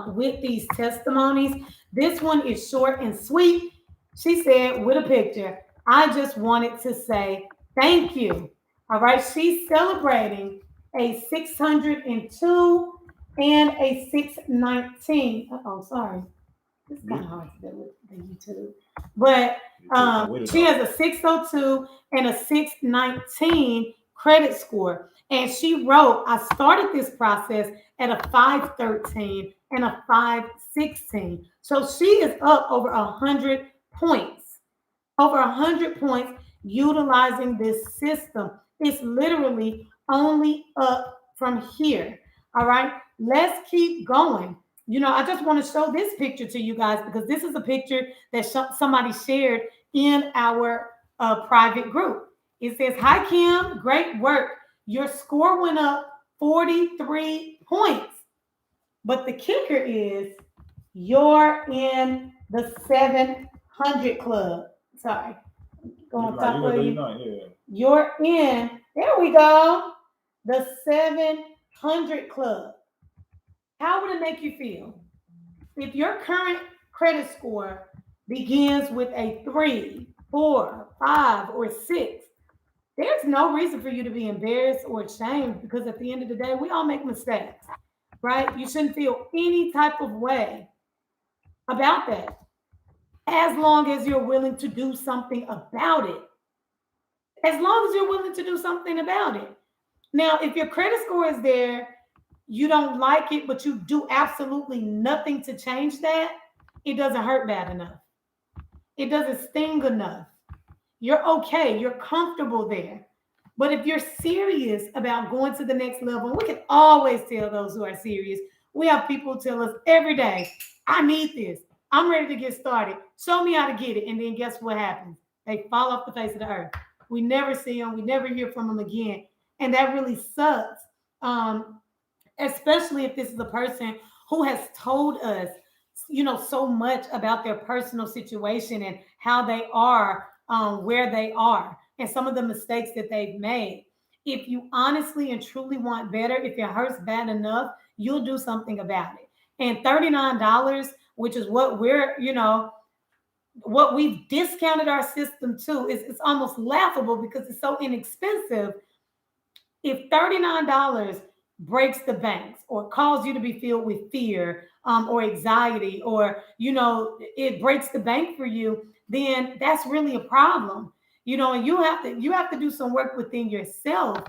Speaker 1: with these testimonies. This one is short and sweet. She said with a picture, I just wanted to say thank you. All right, she's celebrating a 602 and a 619. Sorry. It's kind of hard to do with the YouTube. But she has a 602 and a 619 credit score. And she wrote, I started this process at a 513 and a 516. So she is up over 100 points. Over 100 points utilizing this system. It's literally only up from here. All right, let's keep going. I just want to show this picture to you guys because this is a picture that somebody shared in our private group. It says, hi, Kim, great work. Your score went up 43 points. But the kicker is you're in the 700 club. Sorry. Go on top of you. You're in, there we go, the 700 club. How would it make you feel if your current credit score begins with a 3, 4, 5, or 6? There's no reason for you to be embarrassed or ashamed, because at the end of the day, we all make mistakes, right? You shouldn't feel any type of way about that, as long as you're willing to do something about it. As long as you're willing to do something about it. Now, if your credit score is there, you don't like it, but you do absolutely nothing to change that, it doesn't hurt bad enough. It doesn't sting enough. You're okay. You're comfortable there. But if you're serious about going to the next level, we can always tell those who are serious. We have people tell us every day, I need this. I'm ready to get started. Show me how to get it. And then guess what happens? They fall off the face of the earth. We never see them. We never hear from them again. And that really sucks. Especially if this is a person who has told us, so much about their personal situation and how they are, where they are, and some of the mistakes that they've made. If you honestly and truly want better, if it hurts bad enough, you'll do something about it. And $39, which is what what we've discounted our system to, it's almost laughable because it's so inexpensive. If $39 breaks the banks or cause you to be filled with fear or anxiety, or it breaks the bank for you, then that's really a problem. And you have to do some work within yourself,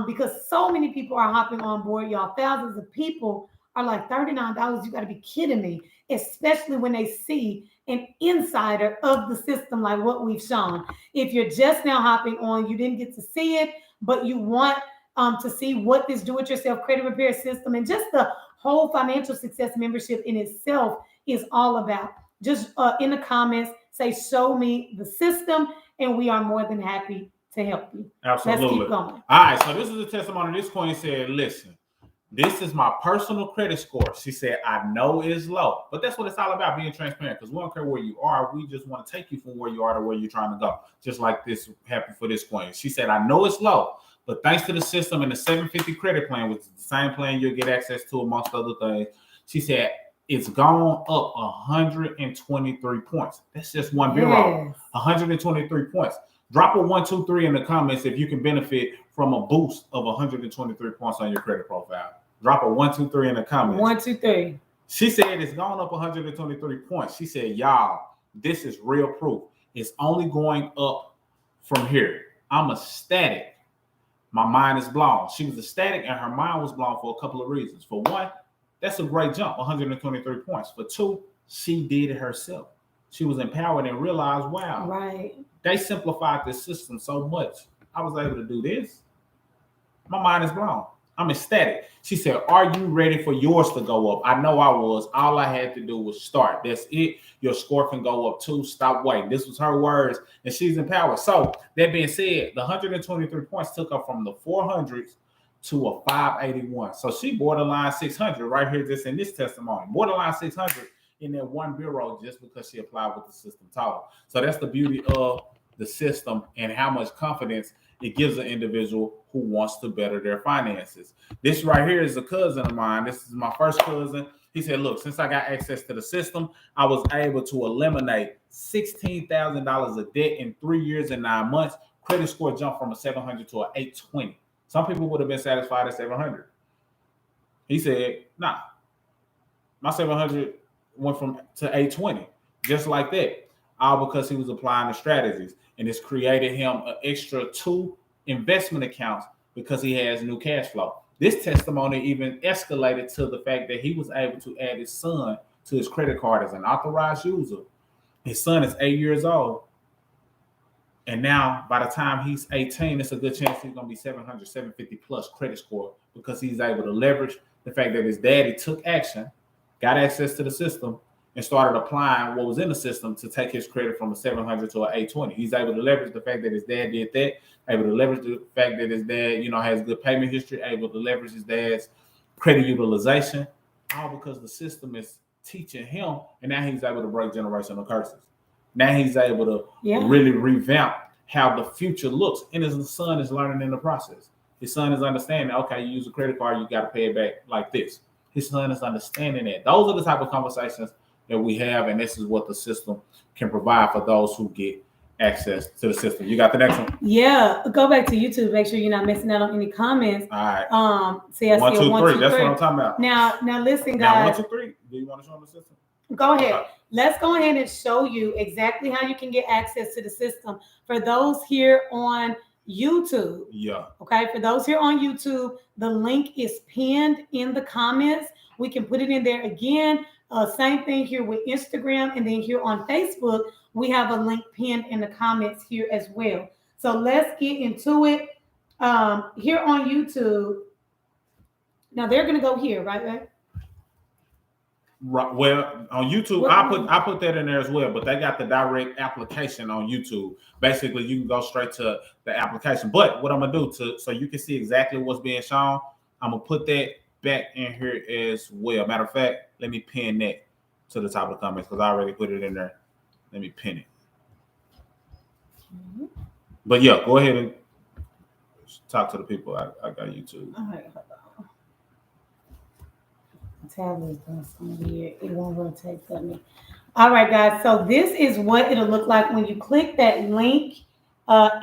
Speaker 1: because so many people are hopping on board, y'all. Thousands of people are like, $39, you got to be kidding me, especially when they see an insider of the system like what we've shown. If you're just now hopping on, you didn't get to see it, but you want to see what this do-it-yourself credit repair system and just the whole financial success membership in itself is all about, just in the comments, say, show me the system, and we are more than happy to help you.
Speaker 2: Absolutely.
Speaker 1: Let's keep going.
Speaker 2: All right, so this is a testimony. This queen said, listen, this is my personal credit score. She said, I know it's low, but that's what it's all about, being transparent, because we don't care where you are. We just want to take you from where you are to where you're trying to go, just like this happened for this queen. She said, I know it's low, but thanks to the system and the 750 credit plan, which is the same plan you'll get access to amongst other things, she said, it's gone up 123 points. That's just one bureau.
Speaker 1: Yes.
Speaker 2: 123 points. Drop a 1, 2, 3 in the comments if you can benefit from a boost of 123 points on your credit profile. Drop a 1, 2, 3 in the comments.
Speaker 1: 1, 2, 3.
Speaker 2: She said it's gone up 123 points. She said, y'all, this is real proof. It's only going up from here. I'm ecstatic. My mind is blown. She was ecstatic and her mind was blown for a couple of reasons. For one, that's a great jump, 123 points. For two, she did it herself. She was empowered and realized, wow,
Speaker 1: right.
Speaker 2: They simplified the system so much. I was able to do this. My mind is blown. I'm ecstatic. She said, are you ready for yours to go up? I know I was. All I had to do was start. That's it. Your score can go up too. Stop waiting. This was her words, and she's empowered. So that being said, the 123 points took her from the 400s to a 581. So she borderline 600 right here just in this testimony. Borderline 600 in that one bureau just because she applied what the system taught her. So that's the beauty of the system and how much confidence it gives an individual who wants to better their finances. This right here is a cousin of mine. This is my first cousin. He said, look, since I got access to the system, I was able to eliminate $16,000 of debt in 3 years and 9 months. Credit score jumped from a 700 to an 820. Some people would have been satisfied at 700. He said, nah, my 700 went to 820, just like that. All because he was applying the strategies. And it's created him an extra 2 investment accounts because he has new cash flow. This testimony even escalated to the fact that he was able to add his son to his credit card as an authorized user. His son is 8 years old. And now, by the time he's 18, it's a good chance he's going to be 700, 750 plus credit score because he's able to leverage the fact that his daddy took action, got access to the system, and started applying what was in the system to take his credit from a 700 to an 820. He's able to leverage the fact that his dad did that, able to leverage the fact that his dad, has good payment history, able to leverage his dad's credit utilization, all because the system is teaching him, and now he's able to break generational curses. Now he's able to really revamp how the future looks, and his son is learning in the process. His son is understanding, okay, you use a credit card, you got to pay it back like this. His son is understanding that. Those are the type of conversations that we have, and this is what the system can provide for those who get access to the system. You got the next one?
Speaker 1: Yeah, go back to YouTube. Make sure you're not missing out on any comments.
Speaker 2: All right.
Speaker 1: See, I
Speaker 2: 1,
Speaker 1: see
Speaker 2: 2,
Speaker 1: 1, 2, 3.
Speaker 2: That's what I'm talking about.
Speaker 1: Now listen, guys.
Speaker 2: 1, 2, 3. Do you want to show them the system?
Speaker 1: Go ahead. Okay. Let's go ahead and show you exactly how you can get access to the system for those here on YouTube.
Speaker 2: Yeah.
Speaker 1: Okay. For those here on YouTube, the link is pinned in the comments. We can put it in there again. Same thing here with Instagram, and then here on Facebook, we have a link pinned in the comments here as well. So let's get into it. Here on YouTube, now they're gonna go here, right?
Speaker 2: Right. Well, on YouTube, I put that in there as well, but they got the direct application on YouTube. Basically, you can go straight to the application. But what I'm gonna do so you can see exactly what's being shown, I'm gonna put that back in here as well. Matter of fact, let me pin that to the top of the comments because I already put it in there. Let me pin it. Mm-hmm. But yeah, go ahead and talk to the people. I got YouTube.
Speaker 1: All right, hold on. Tab is doing something weird. It won't rotate for me. All right, guys. So this is what it'll look like when you click that link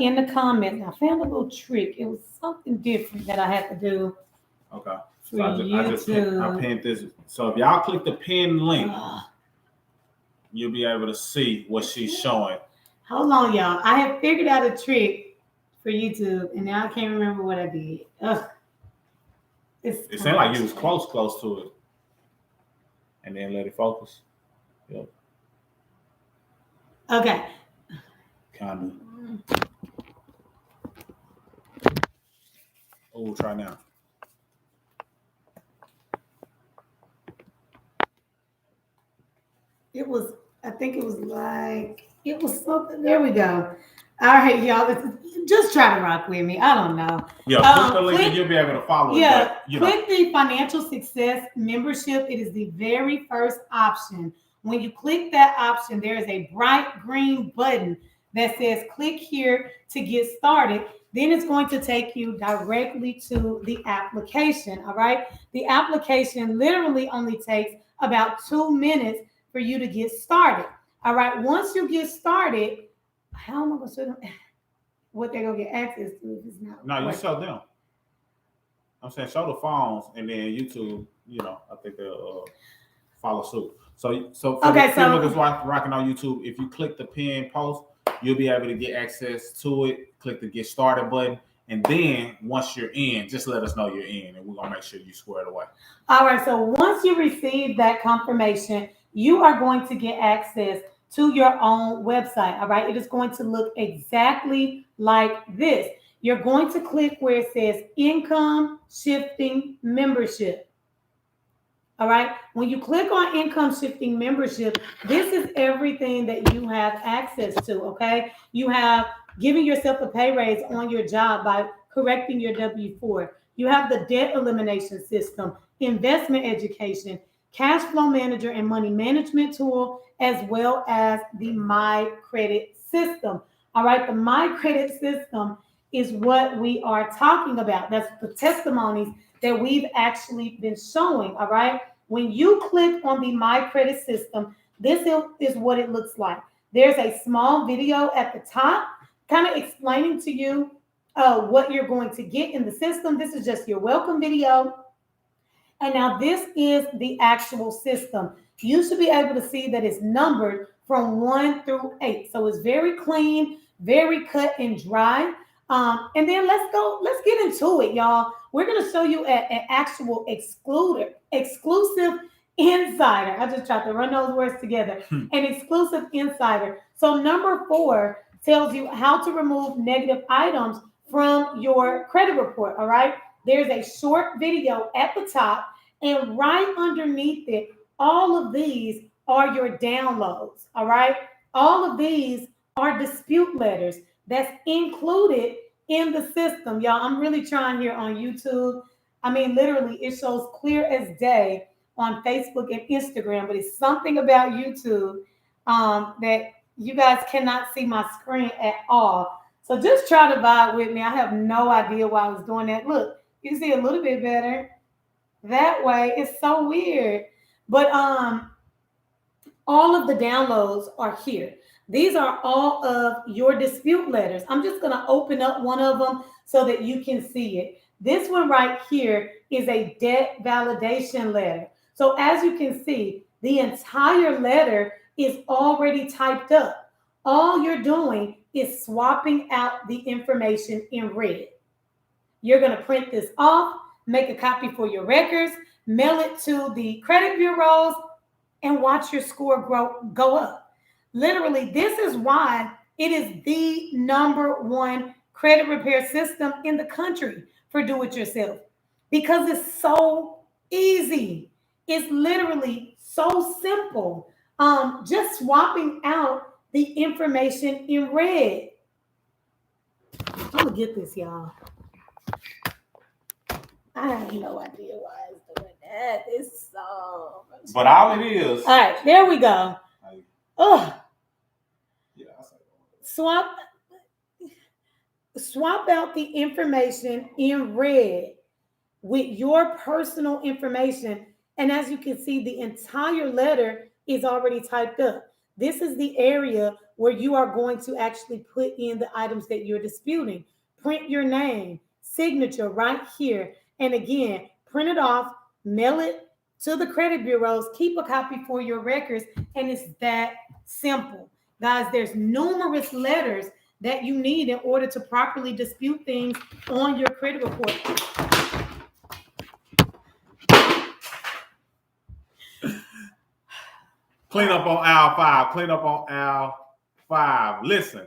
Speaker 1: in the comments. I found a little trick. It was something different that I had to do.
Speaker 2: Okay. So I pinned this. So if y'all click the pin link, you'll be able to see what she's showing.
Speaker 1: Hold on, y'all. I have figured out a trick for YouTube, and now I can't remember what I did.
Speaker 2: It sounded like you was close to it. And then let it focus. Yep.
Speaker 1: Okay.
Speaker 2: Kind of. Oh, we'll try now.
Speaker 1: I think it was something. There we go. All right, y'all. Just try to rock with me. I don't know.
Speaker 2: Yeah, click the link and you'll be able to follow it.
Speaker 1: Yeah,
Speaker 2: But,
Speaker 1: click the Financial Success membership. It is the very first option. When you click that option, there is a bright green button that says click here to get started. Then it's going to take you directly to the application. All right. The application literally only takes about 2 minutes for you to get started. All right. Once you get started, how am I going to show them what they're going to get access to if it's not?
Speaker 2: no, you show them. I'm saying show the phones, and then YouTube, I think they'll follow suit. So for the people that's rocking on YouTube, if you click the pinned post, you'll be able to get access to it. Click the get started button. And then once you're in, just let us know you're in, and we're going to make sure you square it away.
Speaker 1: All right. So once you receive that confirmation, you are going to get access to your own website. All right. It is going to look exactly like this. You're going to click where it says income shifting membership. All right. When you click on income shifting membership, this is everything that you have access to. Okay. You have giving yourself a pay raise on your job by correcting your W-4. You have the debt elimination system, investment education, cash flow manager and money management tool, as well as the My Credit system. All right. The My Credit system is what we are talking about. That's the testimonies that we've actually been showing. All right. When you click on the My Credit system, this is what it looks like. There's a small video at the top kind of explaining to you what you're going to get in the system. This is just your welcome video. And now this is the actual system. You should be able to see that it's numbered from 1 through 8. So it's very clean, very cut and dry. And then let's get into it, y'all. We're going to show you an actual exclusive insider. I just tried to run those words together. An exclusive insider. So number 4 tells you how to remove negative items from your credit report. All right. There's a short video at the top, and right underneath it, all of these are your downloads. All right. All of these are dispute letters that's included in the system. Y'all, I'm really trying here on YouTube. I mean, literally, it shows clear as day on Facebook and Instagram, but it's something about YouTube that you guys cannot see my screen at all. So just try to vibe with me. I have no idea why I was doing that. Look, you see a little bit better that way. It's so weird. But all of the downloads are here. These are all of your dispute letters. I'm just going to open up one of them so that you can see it. This one right here is a debt validation letter. So as you can see, the entire letter is already typed up. All you're doing is swapping out the information in red. You're going to print this off, make a copy for your records, mail it to the credit bureaus, and watch your score go up. Literally, this is why it is the #1 credit repair system in the country for do-it-yourself, because it's so easy. It's literally so simple. Just swapping out the information in red. I'm gonna get this, y'all. I have no idea why it's doing that. It's so much.
Speaker 2: But all it is.
Speaker 1: All right, there we go. Oh.
Speaker 2: Yeah,
Speaker 1: swap out the information in red with your personal information. And as you can see, the entire letter is already typed up. This is the area where you are going to actually put in the items that you're disputing. Print your name, signature right here. And again, print it off, mail it to the credit bureaus, keep a copy for your records, and it's that simple. Guys, there's numerous letters that you need in order to properly dispute things on your credit report.
Speaker 2: Clean up on aisle 5. Clean up on aisle 5. Listen,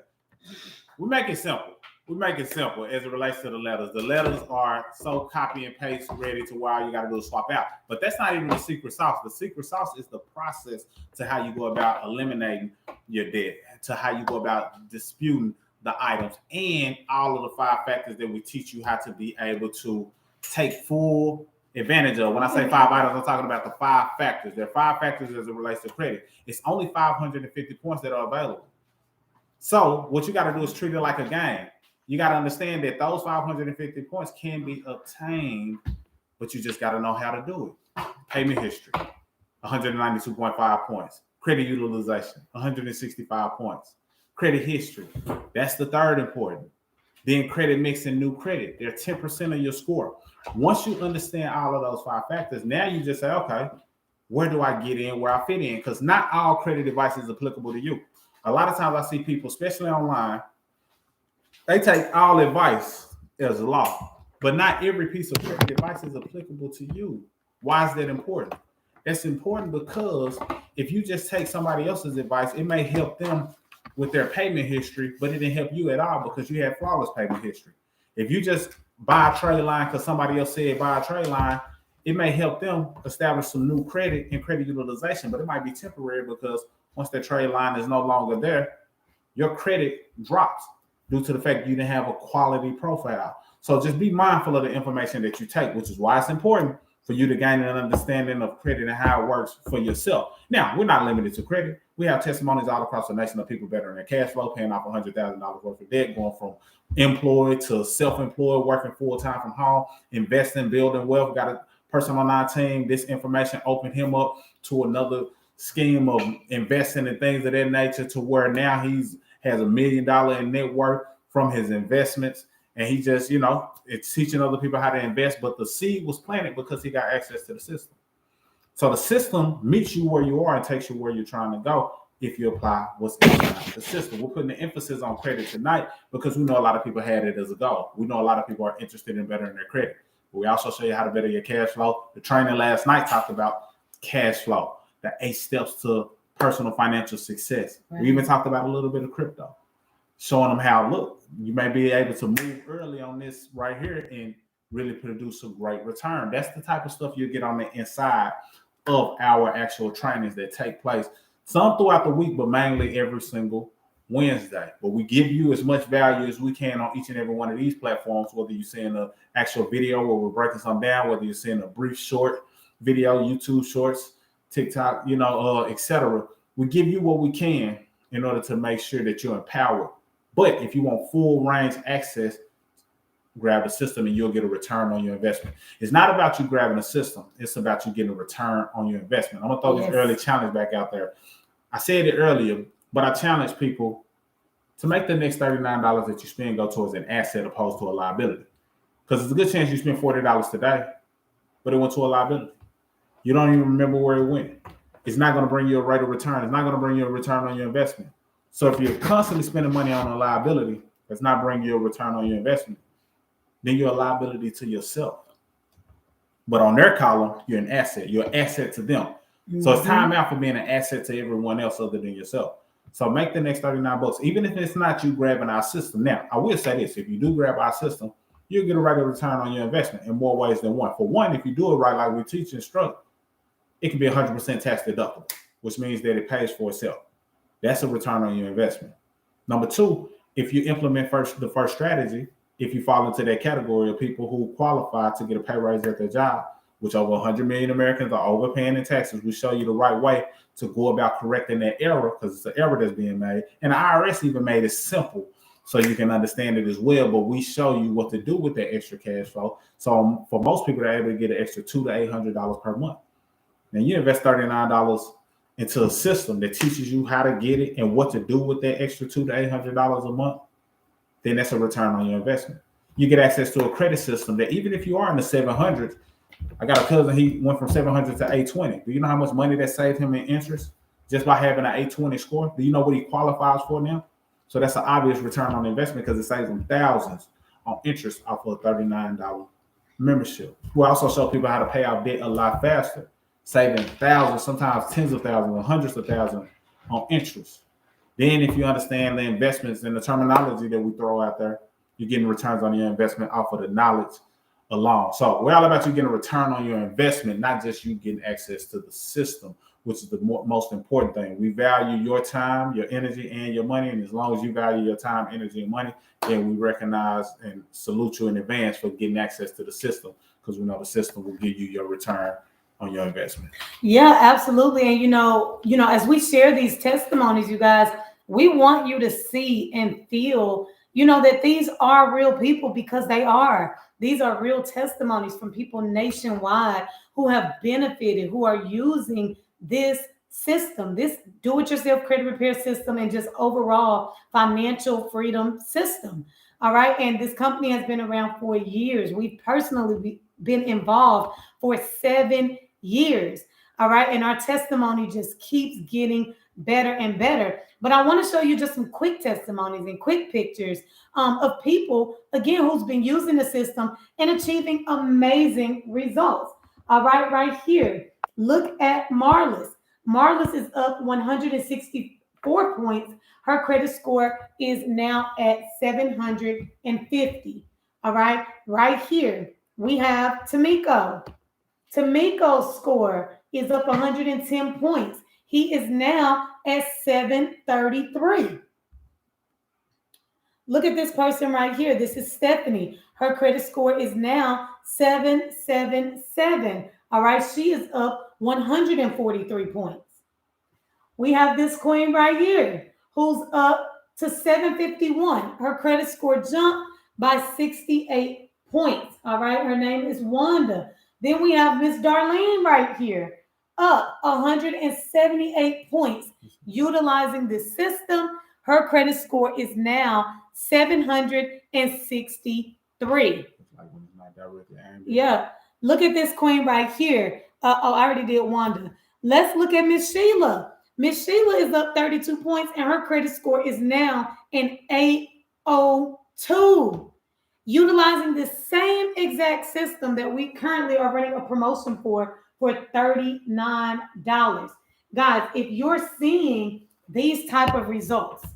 Speaker 2: we make it simple. We make it simple as it relates to the letters. The letters are so copy and paste ready to where all you got to do is swap out. But that's not even the secret sauce. The secret sauce is the process to how you go about eliminating your debt, to how you go about disputing the items, and all of the 5 factors that we teach you how to be able to take full advantage of. When I say 5 items, I'm talking about the 5 factors. There are 5 factors as it relates to credit. It's only 550 points that are available. So what you got to do is treat it like a game. You got to understand that those 550 points can be obtained, but you just got to know how to do it. Payment history, 192.5 points. Credit utilization, 165 points. Credit history, that's the third important. Then credit mix and new credit, they're 10% of your score. Once you understand all of those 5 factors, now you just say, okay, where do I get in, where I fit in? Because not all credit advice is applicable to you. A lot of times I see people, especially online, they take all advice as law, but not every piece of credit advice is applicable to you. Why is that important? That's important because if you just take somebody else's advice, it may help them with their payment history, but it didn't help you at all because you had flawless payment history. If you just buy a trade line because somebody else said buy a trade line, it may help them establish some new credit and credit utilization, but it might be temporary because once that trade line is no longer there, your credit drops due to the fact you didn't have a quality profile. So just be mindful of the information that you take, which is why it's important for you to gain an understanding of credit and how it works for yourself. Now, we're not limited to credit. We have testimonies all across the nation of people bettering their cash flow, paying off $100,000 worth of debt, going from employed to self-employed, working full-time from home, investing, building wealth. We got a person on our team. This information opened him up to another scheme of investing in things of that nature to where now he's has $1 million in net worth from his investments. And he just, it's teaching other people how to invest, but the seed was planted because he got access to the system. So the system meets you where you are and takes you where you're trying to go if you apply what's inside the system. We're putting the emphasis on credit tonight because we know a lot of people had it as a goal. We know a lot of people are interested in bettering their credit. But we also show you how to better your cash flow. The training last night talked about cash flow, the 8 steps to personal financial success. Right. We even talked about a little bit of crypto, showing them how, look, you may be able to move early on this right here and really produce a great return. That's the type of stuff you get on the inside of our actual trainings that take place, some throughout the week, but mainly every single Wednesday. But we give you as much value as we can on each and every one of these platforms, whether you're seeing an actual video where we're breaking something down, whether you're seeing a brief short video, YouTube shorts, TikTok, etc. We give you what we can in order to make sure that you're empowered. But if you want full range access, grab a system and you'll get a return on your investment. It's not about you grabbing a system. It's about you getting a return on your investment. I'm going to throw this early challenge back out there. I said it earlier, but I challenge people to make the next $39 that you spend go towards an asset opposed to a liability. Because it's a good chance you spend $40 today, but it went to a liability. You don't even remember where it went. It's not going to bring you a rate of return. It's not going to bring you a return on your investment. So if you're constantly spending money on a liability that's not bringing you a return on your investment, then you're a liability to yourself. But on their column, you're an asset. You're an asset to them. Mm-hmm. So it's time out for being an asset to everyone else other than yourself. So make the next $39, even if it's not you grabbing our system. Now, I will say this. If you do grab our system, you'll get a regular return on your investment in more ways than one. For one, if you do it right, like we teach and instruct, it can be 100% tax deductible, which means that it pays for itself. That's a return on your investment. Number two, if you implement the first strategy, if you fall into that category of people who qualify to get a pay raise at their job, which over 100 million Americans are overpaying in taxes, we show you the right way to go about correcting that error because it's an error that's being made. And the IRS even made it simple so you can understand it as well. But we show you what to do with that extra cash flow. So for most people, they're able to get an extra $200 to $800 per month. Now you invest $39 into a system that teaches you how to get it and what to do with that extra $200 to $800 a month, then that's a return on your investment. You get access to a credit system that even if you are in the 700s, I got a cousin, he went from 700 to 820. Do you know how much money that saved him in interest just by having an 820 score? Do you know what he qualifies for now? So that's an obvious return on investment because it saves him thousands on interest off of a $39 membership. We also show people how to pay off debt a lot faster, saving thousands, sometimes tens of thousands or hundreds of thousands on interest. Then if you understand the investments and the terminology that we throw out there, you're getting returns on your investment off of the knowledge alone. So we're all about you getting a return on your investment, not just you getting access to the system, which is the most important thing. We value your time, your energy, and your money. And as long as you value your time, energy, and money, then we recognize and salute you in advance for getting access to the system, because we know the system will give you your return on your investment.
Speaker 1: Yeah, absolutely. And as we share these testimonies, you guys, we want you to see and feel, that these are real people, because they are. These are real testimonies from people nationwide who have benefited, who are using this system, this do-it-yourself credit repair system, and just overall financial freedom system. All right. And this company has been around for years. We've personally been involved for 7 years. All right. And our testimony just keeps getting better and better. But I want to show you just some quick testimonies and quick pictures of people, again, who's been using the system and achieving amazing results. All right here. Look at Marlis. Marlis is up 164 points. Her credit score is now at 750. All right here. We have Tamiko. Tamiko's score is up 110 points. He is now at 733. Look at this person right here. This is Stephanie. Her credit score is now 777. All right, she is up 143 points. We have this queen right here who's up to 751. Her credit score jumped by 68 points. All right, her name is Wanda. Then we have Miss Darlene right here, up 178 points, utilizing this system. Her credit score is now 763. Yeah. Look at this queen right here. I already did Wanda. Let's look at Miss Sheila. Miss Sheila is up 32 points, and her credit score is now an 802. Utilizing the same exact system that we currently are running a promotion for $39. Guys, if you're seeing these type of results,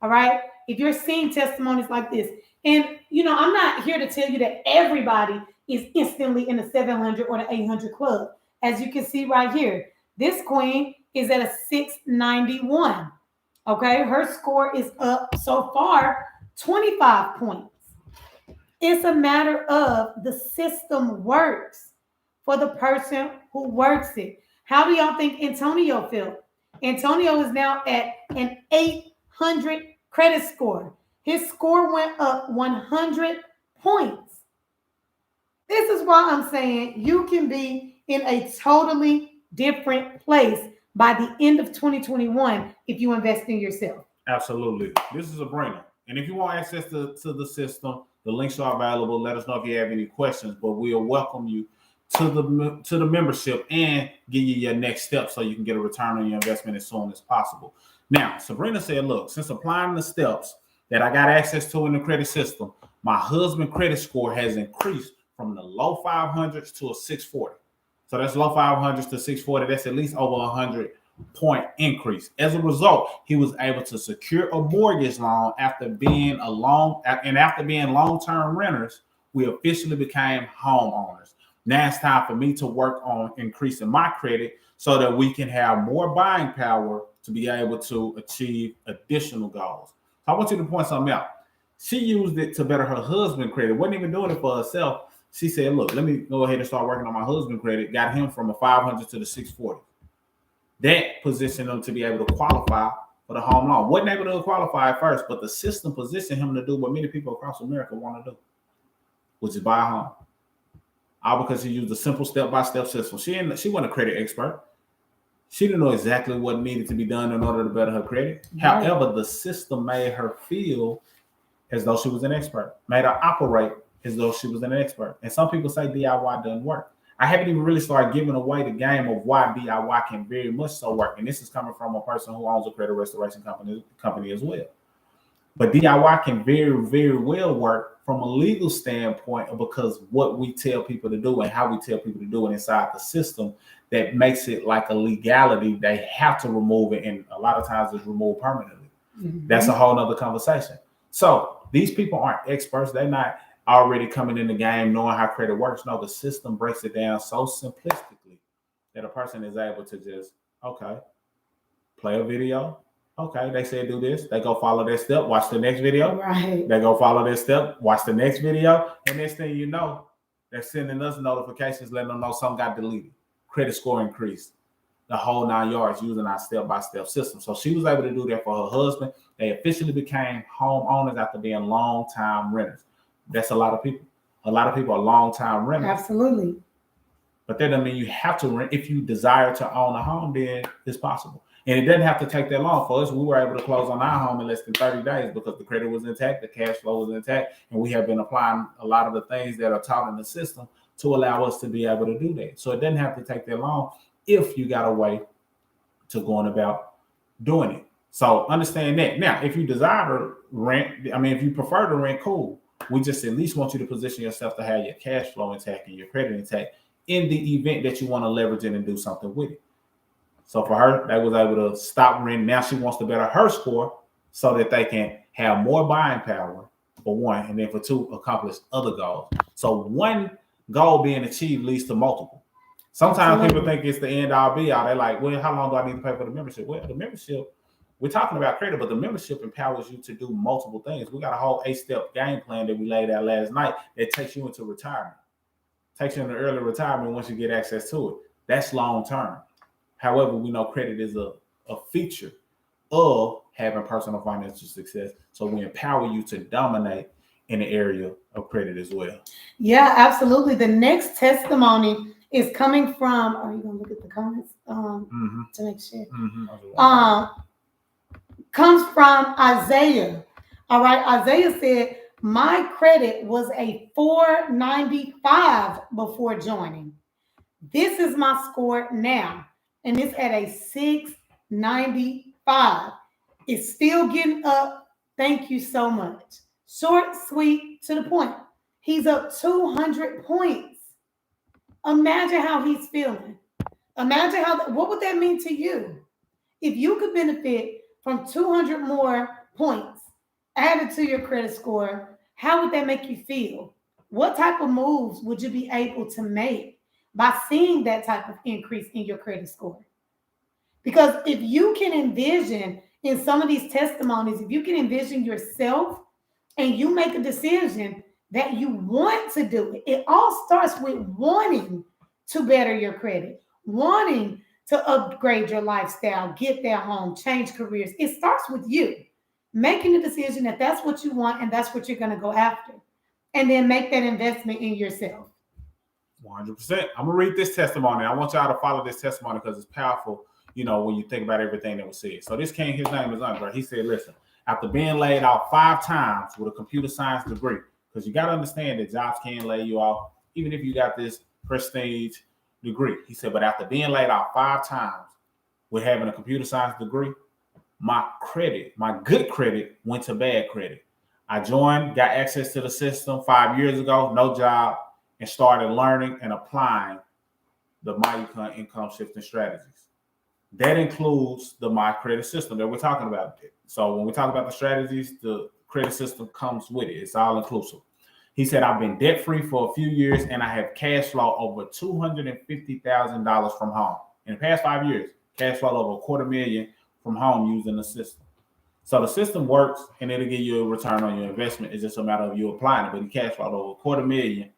Speaker 1: all right, if you're seeing testimonies like this, and I'm not here to tell you that everybody is instantly in the 700 or the 800 club. As you can see right here, this queen is at a 691. Okay, her score is up so far 25 points. It's a matter of the system works for the person who works it. How do y'all think Antonio felt? Antonio is now at an 800 credit score. His score went up 100 points. This is why I'm saying you can be in a totally different place by the end of 2021 if you invest in yourself.
Speaker 2: Absolutely. This is a brainer. And if you want access to the system, the links are available. Let us know if you have any questions, but we'll welcome you to the membership and give you your next step so you can get a return on your investment as soon as possible. Now, Sabrina said, look, since applying the steps that I got access to in the credit system, my husband's credit score has increased from the low 500s to a 640. So that's low 500s to 640. That's at least over 100-point increase. As a result, he was able to secure a mortgage loan after being long-term renters. We officially became homeowners. Now it's time for me to work on increasing my credit so that we can have more buying power to be able to achieve additional goals. So I want you to point something out. She used it to better her husband's credit. Wasn't even doing it for herself. She said, look, let me go ahead and start working on my husband's credit. Got him from a 500 to the 640. That positioned him to be able to qualify for the home loan. Wasn't able to qualify at first, but the system positioned him to do what many people across America want to do, which is buy a home. All because he used a simple step-by-step system. She wasn't a credit expert. She didn't know exactly what needed to be done in order to better her credit. Right. However, the system made her feel as though she was an expert, made her operate as though she was an expert. And some people say DIY doesn't work. I haven't even really started giving away the game of why DIY can very much so work. And this is coming from a person who owns a credit restoration company as well. But DIY can very, very well work from a legal standpoint because what we tell people to do and how we tell people to do it inside the system that makes it like a legality. They have to remove it, and a lot of times it's removed permanently. Mm-hmm. That's a whole nother conversation. So these people aren't experts. They're not already coming in the game knowing how credit works. No, the system breaks it down so simplistically that a person is able to just Okay. Play a video. Okay, they said do this. They go follow their step, watch the next video.
Speaker 1: Right.
Speaker 2: They go follow their step, watch the next video. And next thing you know, they're sending us notifications letting them know something got deleted. Credit score increased. The whole 9 yards using our step-by-step system. So she was able to do that for her husband. They officially became homeowners after being long-time renters. That's a lot of people. A lot of people are long-time renters.
Speaker 1: Absolutely.
Speaker 2: But that doesn't mean you have to rent. If you desire to own a home, then it's possible. And it doesn't have to take that long. For us, we were able to close on our home in less than 30 days because the credit was intact, the cash flow was intact, and we have been applying a lot of the things that are taught in the system to allow us to be able to do that. So it doesn't have to take that long if you got a way to going about doing it. So understand that. Now, if you desire to rent, if you prefer to rent, cool. We just at least want you to position yourself to have your cash flow intact and your credit intact in the event that you want to leverage it and do something with it. So for her, they was able to stop renting. Now she wants to better her score so that they can have more buying power, for one, and then for two, accomplish other goals. So one goal being achieved leads to multiple. Sometimes people think it's the end all be all. They're like, well, how long do I need to pay for the membership? Well, the membership, we're talking about credit, but the membership empowers you to do multiple things. We got a whole 8-step game plan that we laid out last night that takes you into retirement. Takes you into early retirement once you get access to it. That's long term. However, we know credit is a feature of having personal financial success. So we empower you to dominate in the area of credit as well.
Speaker 1: Yeah, absolutely. The next testimony is coming from, are you going to look at the comments to make sure? Comes from Isaiah. All right. Isaiah said, my credit was a 495 before joining. This is my score now. And it's at a 695. It's still getting up. Thank you so much. Short, sweet, to the point. He's up 200 points. Imagine how he's feeling. Imagine what would that mean to you? If you could benefit from 200 more points added to your credit score, how would that make you feel? What type of moves would you be able to make by seeing that type of increase in your credit score? Because if you can envision in some of these testimonies, if you can envision yourself and you make a decision that you want to do it, it all starts with wanting to better your credit, wanting to upgrade your lifestyle, get that home, change careers. It starts with you making a decision that that's what you want and that's what you're going to go after. And then make that investment in yourself.
Speaker 2: 100%. I'm going to read this testimony. I want y'all to follow this testimony because it's powerful, when you think about everything that was said. So this king, his name is Andre. He said, listen, after being laid off 5 times with a computer science degree, because you got to understand that jobs can lay you off, even if you got this prestige degree. He said, but after being laid off 5 times with having a computer science degree, my good credit went to bad credit. I joined, got access to the system 5 years ago, no job, and started learning and applying the My income shifting strategies. That includes the My credit system that we're talking about. So when we talk about the strategies, the credit system comes with it. It's all inclusive. He said, I've been debt free for a few years and I have cash flow over $250,000 from home. In the past 5 years, cash flow over $250,000 from home using the system. So the system works and it'll give you a return on your investment. It's just a matter of you applying it. But he cash flowed over $250,000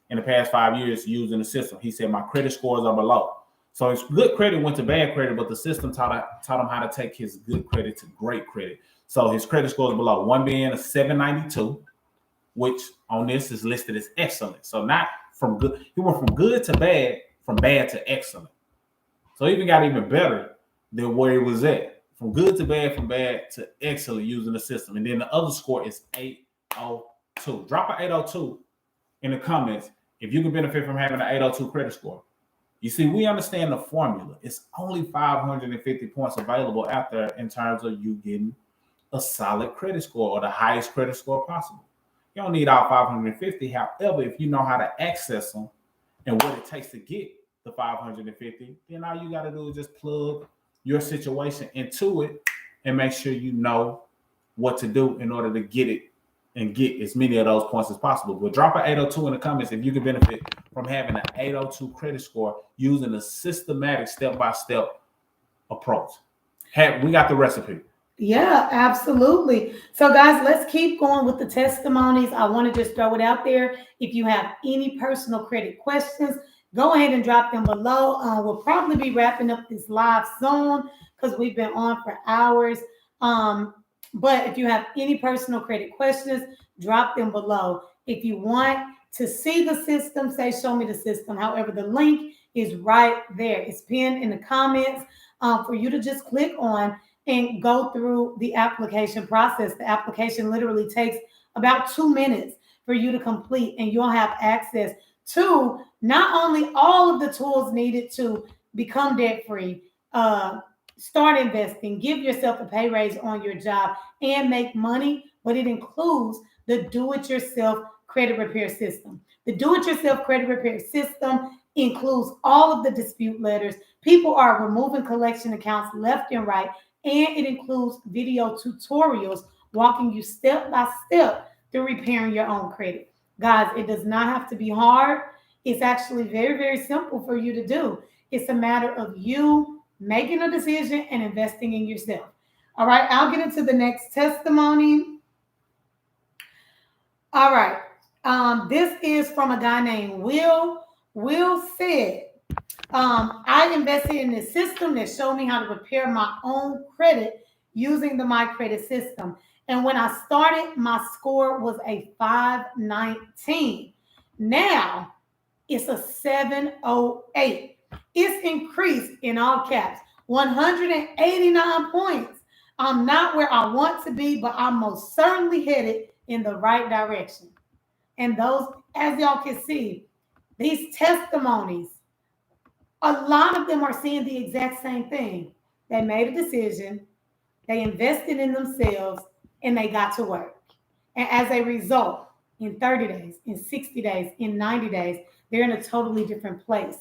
Speaker 2: in the past 5 years using the system. He said, my credit scores are below. So his good credit went to bad credit, but the system taught him how to take his good credit to great credit. So his credit score is below, one being a 792, which on this is listed as excellent. So not from good. He went from good to bad, from bad to excellent. So he even got even better than where he was at. From good to bad, from bad to excellent using the system. And then the other score is 802. Drop an 802 in the comments if you can benefit from having an 802 credit score. You see, we understand the formula. It's only 550 points available out there in terms of you getting a solid credit score or the highest credit score possible. You don't need all 550. However, if you know how to access them and what it takes to get the 550, then all you got to do is just plug your situation into it and make sure you know what to do in order to get it and get as many of those points as possible. But drop an 802 in the comments if you can benefit from having an 802 credit score using a systematic step-by-step approach. We got the recipe.
Speaker 1: Yeah, absolutely. So, guys, let's keep going with the testimonies. I want to just throw it out there. If you have any personal credit questions, go ahead and drop them below. We'll probably be wrapping up this live soon because we've been on for hours. But if you have any personal credit questions, drop them below. If you want to see the system, say, show me the system. However, the link is right there. It's pinned in the comments for you to just click on and go through the application process. The application literally takes about 2 minutes for you to complete, and you'll have access to not only all of the tools needed to become debt free, start investing, give yourself a pay raise on your job, and make money, but it includes the do-it-yourself credit repair system. The do-it-yourself credit repair system includes all of the dispute letters. People are removing collection accounts left and right, and it includes video tutorials walking you step by step through repairing your own credit. Guys, it does not have to be hard. It's actually very, very simple for you to do. It's a matter of you making a decision and investing in yourself. All right, I'll get into the next testimony. All right, this is from a guy named Will. Will said, I invested in this system that showed me how to repair my own credit using the My Credit system. And when I started, my score was a 519. Now it's a 708. It's increased in all caps, 189 points. I'm not where I want to be, but I'm most certainly headed in the right direction. And those, as y'all can see, these testimonies, a lot of them are saying the exact same thing. They made a decision, they invested in themselves, and they got to work. And as a result, in 30 days, in 60 days, in 90 days, they're in a totally different place.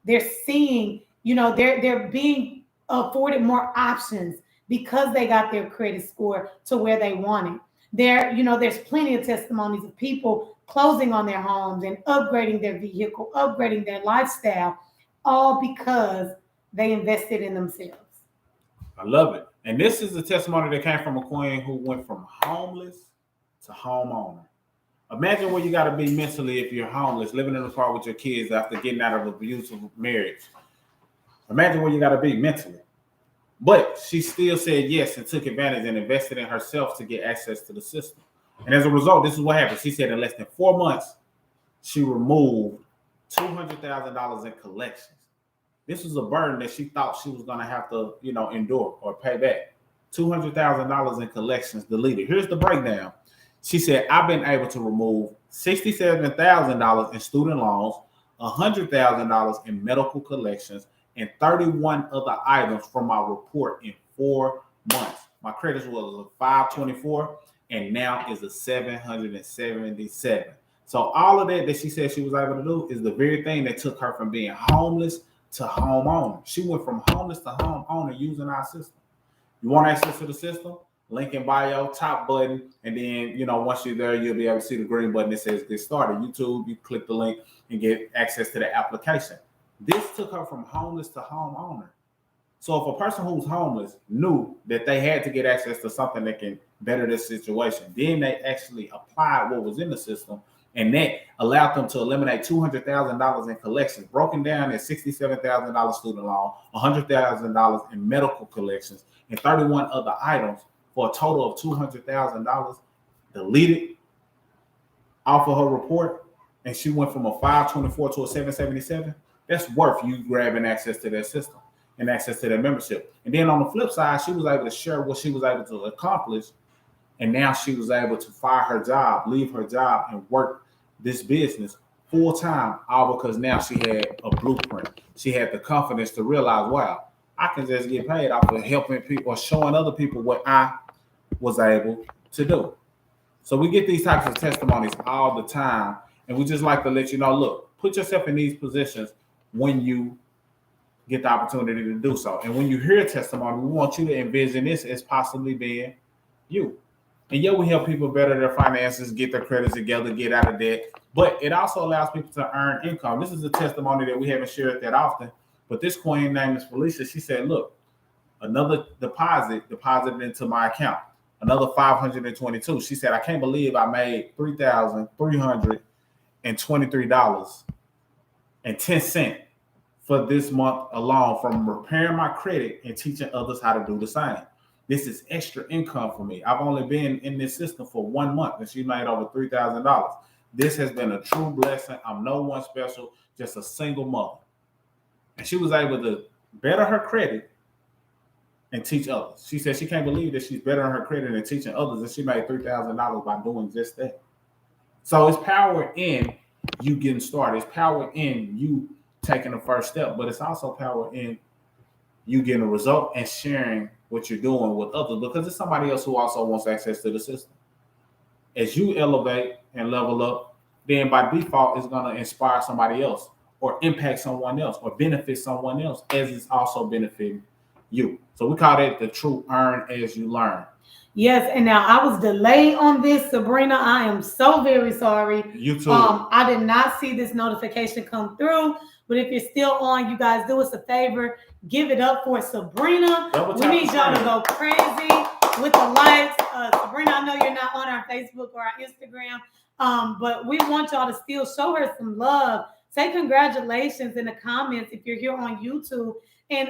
Speaker 1: They're seeing, they're being afforded more options because they got their credit score to where they want it. There's plenty of testimonies of people closing on their homes and upgrading their vehicle, upgrading their lifestyle, all because they invested in themselves.
Speaker 2: I love it. And this is the testimony that came from a queen who went from homeless to homeowner. Imagine where you got to be mentally if you're homeless, living in a car with your kids after getting out of an abusive marriage. Imagine where you got to be mentally. But she still said yes and took advantage and invested in herself to get access to the system. And as a result, this is what happened. She said in less than 4 months, she removed $200,000 in collections. This was a burden that she thought she was going to have to, endure or pay back. $200,000 in collections deleted. Here's the breakdown. She said, I've been able to remove $67,000 in student loans, $100,000 in medical collections, and 31 other items from my report in 4 months. My credit was a 524 and now is a 777. So all of that she said she was able to do is the very thing that took her from being homeless to homeowner. She went from homeless to homeowner using our system. You want access to the system? Link in bio, top button, and then once you're there, you'll be able to see the green button that says get started. YouTube, you click the link and get access to the application. This took her from homeless to homeowner. So if a person who's homeless knew that they had to get access to something that can better their situation, then they actually applied what was in the system, and that allowed them to eliminate $200,000 in collections, broken down as $67,000 student loan, $100,000 in medical collections, and 31 other items for a total of $200,000 deleted off of her report. And she went from a 524 to a 777. That's worth you grabbing access to that system and access to that membership. And then on the flip side, she was able to share what she was able to accomplish. And now she was able to fire her job, leave her job, and work this business full time, all because now she had a blueprint. She had the confidence to realize, wow, I can just get paid off of helping people or showing other people what I was able to do. So we get these types of testimonies all the time. And we just like to let you know, look, put yourself in these positions when you get the opportunity to do so. And when you hear a testimony, we want you to envision this as possibly being you. And yeah, we help people better their finances, get their credit together, get out of debt. But it also allows people to earn income. This is a testimony that we haven't shared that often. But this queen name is Felicia. She said, look, Another deposited into my account. Another 522. She said, I can't believe I made $3,323.10 for this month alone from repairing my credit and teaching others how to do the same. This is extra income for me. I've only been in this system for 1 month and she made over $3,000. This has been a true blessing. I'm no one special, just a single mother. And she was able to better her credit and teach others. She said she can't believe that she's bettering her credit and teaching others, and she made $3,000 by doing just that. So it's power in you getting started. It's power in you taking the first step, but it's also power in you getting a result and sharing what you're doing with others, because it's somebody else who also wants access to the system. As you elevate and level up, then by default, it's going to inspire somebody else or impact someone else or benefit someone else as it's also benefiting you. So we call that the true earn as you learn.
Speaker 1: Yes, and now I was delayed on this, Sabrina. I am so very sorry.
Speaker 2: You too.
Speaker 1: I did not see this notification come through, but if you're still on, you guys do us a favor, give it up for Sabrina. We need y'all to go crazy with the likes. Sabrina, I know you're not on our Facebook or our Instagram, but we want y'all to still show her some love. Say congratulations in the comments if you're here on YouTube. And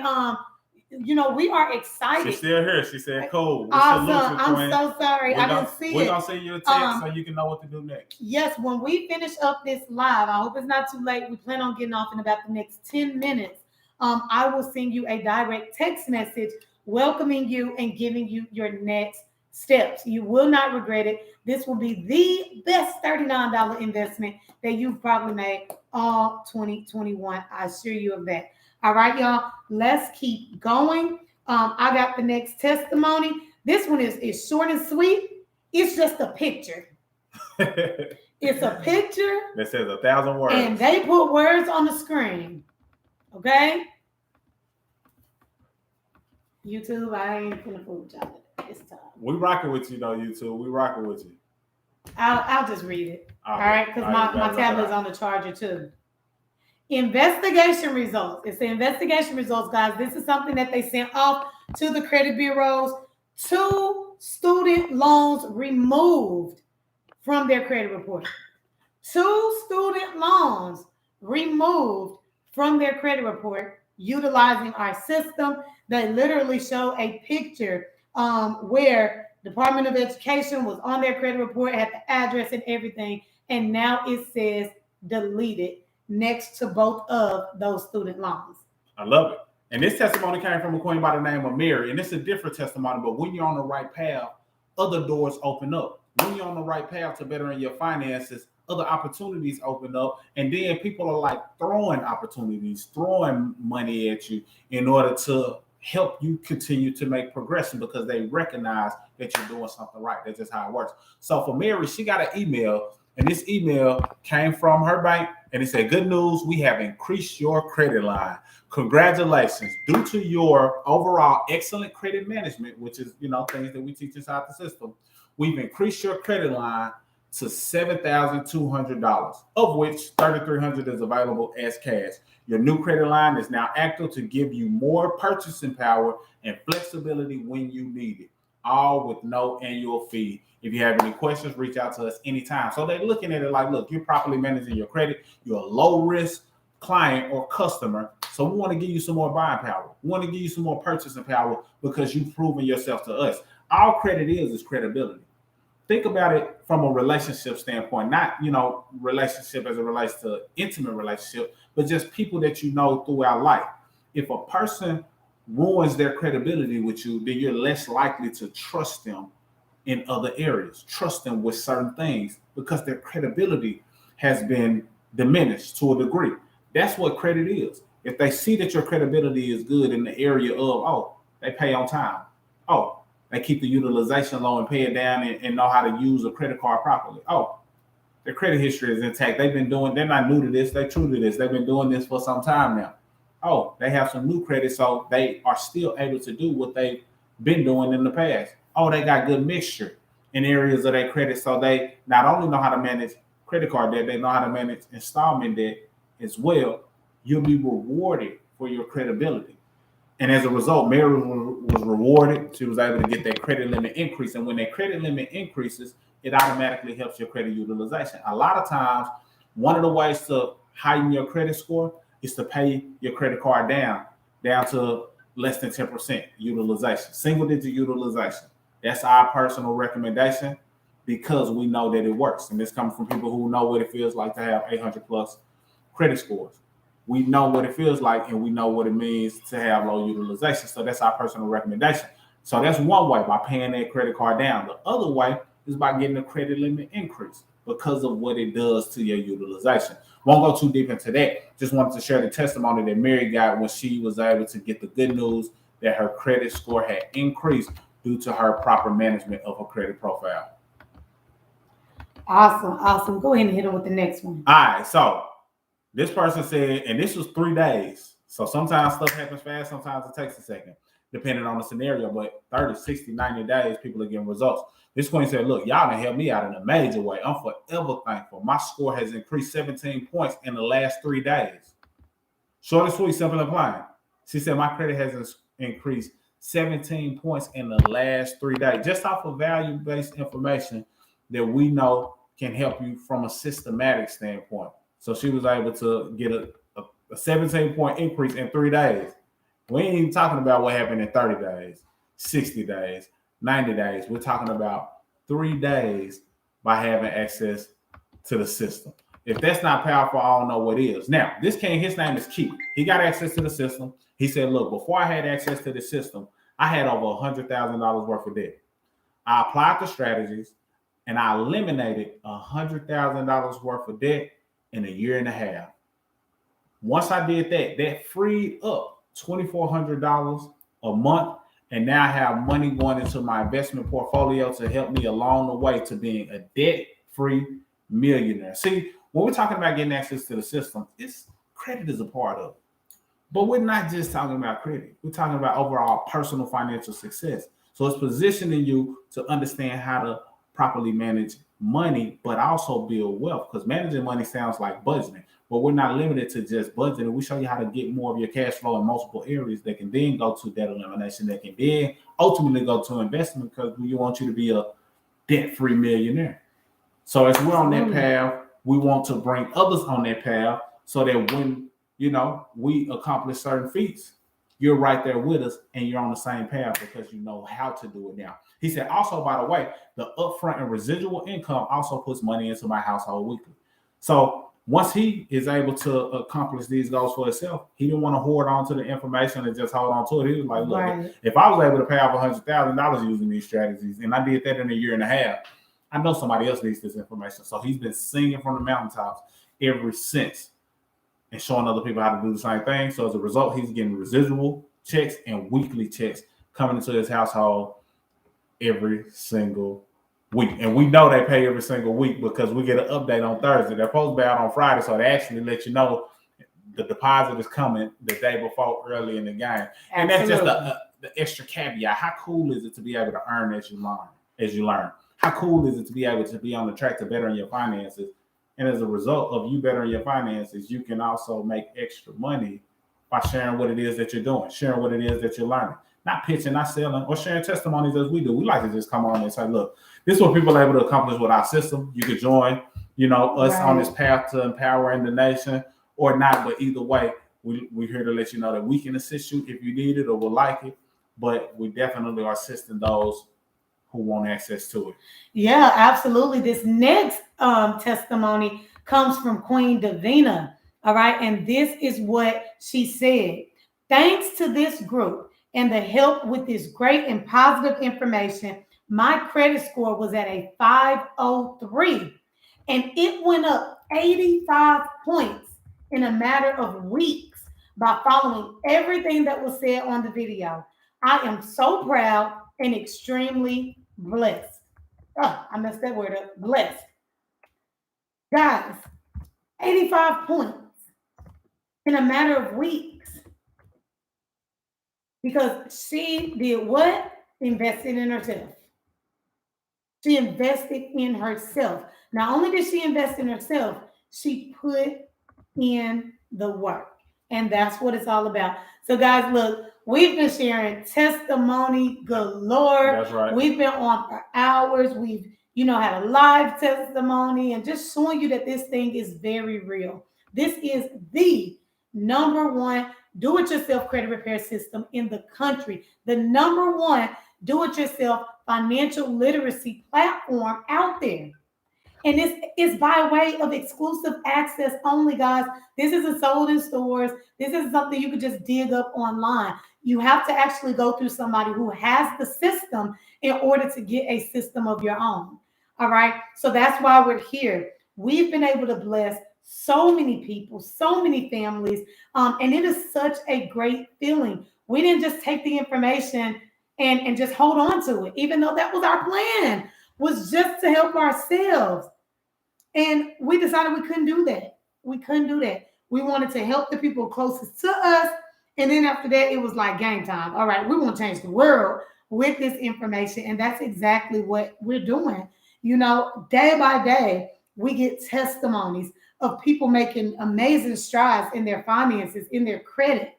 Speaker 1: we are excited.
Speaker 2: She's still here. She said, cool.
Speaker 1: Awesome. I'm so sorry. I didn't see it.
Speaker 2: We're going to send you a text so you can know what to do next.
Speaker 1: Yes, when we finish up this live, I hope it's not too late. We plan on getting off in about the next 10 minutes. I will send you a direct text message welcoming you and giving you your next steps. You will not regret it. This will be the best $39 investment that you've probably made all 2021. I assure you of that. All right, y'all, let's keep going. I got the next testimony. This one is short and sweet. It's just a picture. It's a picture
Speaker 2: that says 1,000 words.
Speaker 1: And they put words on the screen. Okay? YouTube, I ain't gonna fool y'all this time.
Speaker 2: We rocking with you though, YouTube. We rocking with you.
Speaker 1: I'll just read it. All right, because my tablet's on the charger too. Investigation results. It's the investigation results, guys. This is something that they sent off to the credit bureaus. 2 student loans removed from their credit report. 2 student loans removed from their credit report utilizing our system. They literally show a picture where Department of Education was on their credit report, had the address and everything, and now it says deleted next to both of those student loans.
Speaker 2: I love it. And this testimony came from a queen by the name of Mary. And it's a different testimony, but when you're on the right path, other doors open up. When you're on the right path to bettering your finances, other opportunities open up. And then people are like throwing opportunities, throwing money at you in order to help you continue to make progression because they recognize that you're doing something right. That's just how it works. So for Mary, she got an email. And this email came from her bank, and it said, good news, we have increased your credit line. Congratulations. Due to your overall excellent credit management, which is, things that we teach inside the system, we've increased your credit line to $7,200, of which $3,300 is available as cash. Your new credit line is now active to give you more purchasing power and flexibility when you need it, all with no annual fee. If you have any questions, reach out to us anytime. So they're looking at it like, look, you're properly managing your credit. You're a low-risk client or customer. So we want to give you some more buying power. We want to give you some more purchasing power because you've proven yourself to us. All credit is credibility. Think about it from a relationship standpoint, not, relationship as it relates to intimate relationship, but just people that you know throughout life. If a person ruins their credibility with you, then you're less likely to trust them in other areas, trust them with certain things because their credibility has been diminished to a degree. That's what credit is. If they see that your credibility is good in the area of, they pay on time. They keep the utilization low and pay it down and know how to use a credit card properly. Their credit history is intact. They're not new to this. They're true to this. They've been doing this for some time now. They have some new credit, so they are still able to do what they've been doing in the past. They got good mixture in areas of their credit. So they not only know how to manage credit card debt, they know how to manage installment debt as well. You'll be rewarded for your credibility. And as a result, Mary was rewarded. She was able to get that credit limit increase. And when that credit limit increases, it automatically helps your credit utilization. A lot of times, one of the ways to heighten your credit score is to pay your credit card down to less than 10% utilization, single digit utilization. That's our personal recommendation because we know that it works. And this comes from people who know what it feels like to have 800 plus credit scores. We know what it feels like and we know what it means to have low utilization. So that's our personal recommendation. So that's one way, by paying that credit card down. The other way is by getting a credit limit increase because of what it does to your utilization. Won't go too deep into that. Just wanted to share the testimony that Mary got when she was able to get the good news that her credit score had increased due to her proper management of her credit profile.
Speaker 1: Awesome. Go ahead and hit them with the next one.
Speaker 2: All right, so this person said, and this was 3 days. So sometimes stuff happens fast, sometimes it takes a second, depending on the scenario. But 30, 60, 90 days, people are getting results. This queen said, look, y'all done helped me out in a major way. I'm forever thankful. My score has increased 17 points in the last 3 days. Short and sweet, simple and plain. She said, my credit has increased 17 points in the last 3 days, just off of value-based information that we know can help you from a systematic standpoint. So she was able to get a 17-point increase in 3 days. We ain't even talking about what happened in 30 days, 60 days, 90 days. We're talking about 3 days by having access to the system. If that's not powerful, I don't know what is. Now, this king, his name is Keith. He got access to the system. He said, look, before I had access to the system, I had over $100,000 worth of debt. I applied the strategies and I eliminated $100,000 worth of debt in a year and a half. Once I did that, that freed up $2,400 a month. And now I have money going into my investment portfolio to help me along the way to being a debt-free millionaire. See, when we're talking about getting access to the system, credit is a part of it. But we're not just talking about credit. We're talking about overall personal financial success. So it's positioning you to understand how to properly manage money, but also build wealth, because managing money sounds like budgeting, but we're not limited to just budgeting. We show you how to get more of your cash flow in multiple areas that can then go to debt elimination, that can then ultimately go to investment, because we want you to be a debt-free millionaire. So as we're on that path, we want to bring others on that path so that when, we accomplish certain feats, you're right there with us and you're on the same path because you know how to do it now. He said, also, by the way, the upfront and residual income also puts money into my household weekly. So once he is able to accomplish these goals for himself, he didn't want to hoard onto the information and just hold on to it. He was like, look, if I was able to pay off $100,000 using these strategies, and I did that in a year and a half, I know somebody else needs this information. So he's been singing from the mountaintops ever since and showing other people how to do the same thing. So as a result, he's getting residual checks and weekly checks coming into his household every single week. And we know they pay every single week because we get an update on Thursday. They're supposed to be out on Friday, so they actually let you know the deposit is coming the day before early in the game. And that's just the extra caveat. How cool is it to be able to earn as you learn? How cool is it to be able to be on the track to bettering your finances? And as a result of you bettering your finances, you can also make extra money by sharing what it is that you're doing, sharing what it is that you're learning. Not pitching, not selling, or sharing testimonies as we do. We like to just come on and say, look, this is what people are able to accomplish with our system. You could join, us on this path to empowering the nation or not. But either way, we're here to let you know that we can assist you if you need it or would like it. But we definitely are assisting those who want access to it.
Speaker 1: Yeah, absolutely. This next testimony comes from Queen Davina. All right. And this is what she said. Thanks to this group and the help with this great and positive information, my credit score was at a 503 and it went up 85 points in a matter of weeks by following everything that was said on the video. I am so proud and extremely blessed. Oh, I messed that word up. Blessed. Guys, 85 points in a matter of weeks. Because she did what? Invested in herself. She invested in herself. Not only did she invest in herself, she put in the work. And that's what it's all about. So guys, look, We've been sharing testimony galore.
Speaker 2: That's right.
Speaker 1: We've been on for hours. We've, had a live testimony and just showing you that this thing is very real. This is the number one do-it-yourself credit repair system in the country. The number one do-it-yourself financial literacy platform out there. And this is by way of exclusive access only, guys. This isn't sold in stores. This isn't something you could just dig up online. You have to actually go through somebody who has the system in order to get a system of your own. All right. So that's why we're here. We've been able to bless so many people, so many families. And it is such a great feeling. We didn't just take the information and just hold on to it, even though that was our plan, was just to help ourselves. And we decided we couldn't do that. We couldn't do that. We wanted to help the people closest to us. And then after that, it was like game time. All right, we want to change the world with this information. And that's exactly what we're doing. Day by day, we get testimonies of people making amazing strides in their finances, in their credit.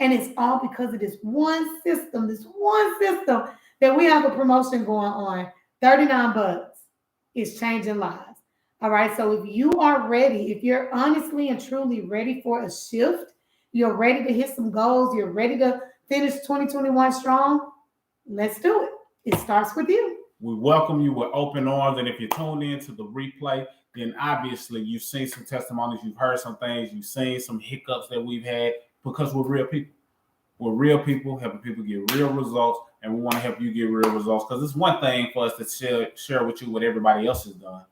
Speaker 1: And it's all because of this one system that we have a promotion going on. $39 is changing lives. All right. So if you are ready, if you're honestly and truly ready for a shift, you're ready to hit some goals, you're ready to finish 2021 strong, let's do it. It starts with you.
Speaker 2: We welcome you with open arms. And if you're tuned in to the replay, then obviously you've seen some testimonies, you've heard some things, you've seen some hiccups that we've had, because we're real people. We're real people, helping people get real results, and we want to help you get real results, because it's one thing for us to share with you what everybody else has done.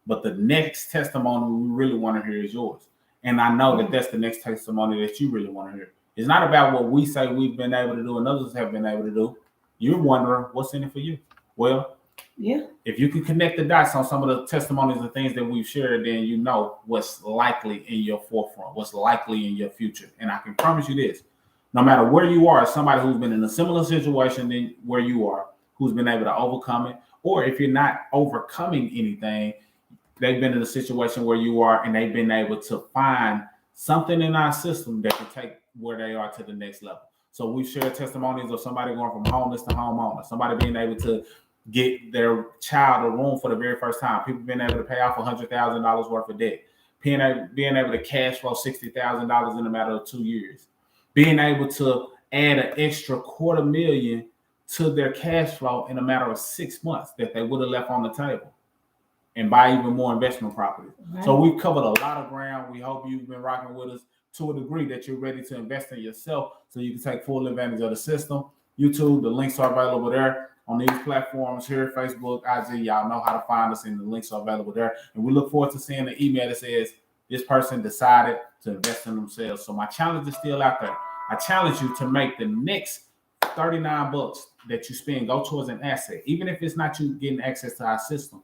Speaker 2: But the next testimony we really want to hear is yours. And I know that that's the next testimony that you really want to hear. It's not about what we say we've been able to do and others have been able to do. You're wondering what's in it for you. Well,
Speaker 1: yeah.
Speaker 2: If you can connect the dots on some of the testimonies and things that we've shared, then you know what's likely in your forefront, what's likely in your future. And I can promise you this, no matter where you are, somebody who's been in a similar situation than where you are, who's been able to overcome it, or if you're not overcoming anything, they've been in a situation where you are, and they've been able to find something in our system that can take where they are to the next level. So we've shared testimonies of somebody going from homeless to homeowner, somebody being able to get their child a room for the very first time, people being able to pay off $100,000 worth of debt, being able to cash flow $60,000 in a matter of 2 years, being able to add an extra $250,000 to their cash flow in a matter of 6 months that they would have left on the table, and buy even more investment properties. Right. So we've covered a lot of ground. We hope you've been rocking with us to a degree that you're ready to invest in yourself so you can take full advantage of the system. YouTube, the links are available there on these platforms here, Facebook, IG. Y'all know how to find us, and the links are available there. And we look forward to seeing the email that says this person decided to invest in themselves. So my challenge is still out there. I challenge you to make the next $39 that you spend go towards an asset, even if it's not you getting access to our system.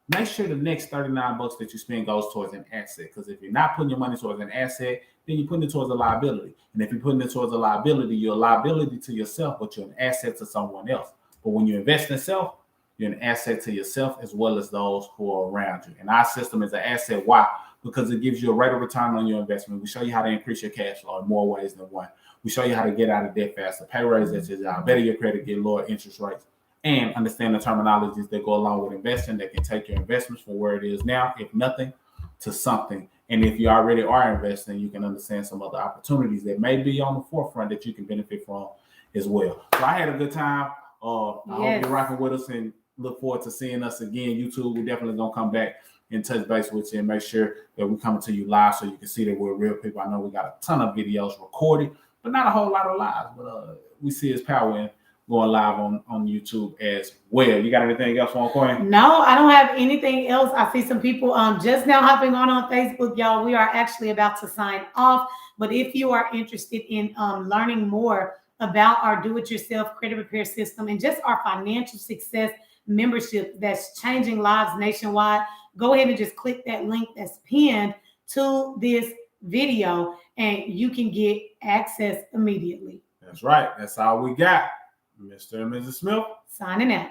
Speaker 2: Make sure the next $39 that you spend goes towards an asset. Because if you're not putting your money towards an asset, then you're putting it towards a liability. And if you're putting it towards a liability, you're a liability to yourself, but you're an asset to someone else. But when you invest in self, you're an asset to yourself as well as those who are around you. And our system is an asset. Why? Because it gives you a rate of return on your investment. We show you how to increase your cash flow in more ways than one. We show you how to get out of debt faster, pay raises at your job, better your credit, get lower interest rates, and understand the terminologies that go along with investing that can take your investments from where it is now, if nothing, to something. And if you already are investing, you can understand some other opportunities that may be on the forefront that you can benefit from as well. So I had a good time. I hope you're rocking with us, and look forward to seeing us again. YouTube, we're definitely going to come back and touch base with you and make sure that we're coming to you live so you can see that we're real people. I know we got a ton of videos recorded, but not a whole lot of lives. But we see his power in going live on YouTube as well. You got anything else on, Queen?
Speaker 1: No, I don't have anything else. I see some people just now hopping on Facebook, y'all. We are actually about to sign off. But if you are interested in learning more about our do-it-yourself credit repair system and just our financial success membership that's changing lives nationwide, go ahead and just click that link that's pinned to this video, and you can get access immediately.
Speaker 2: That's right. That's all we got. Mr. and Mrs. Smith
Speaker 1: signing out.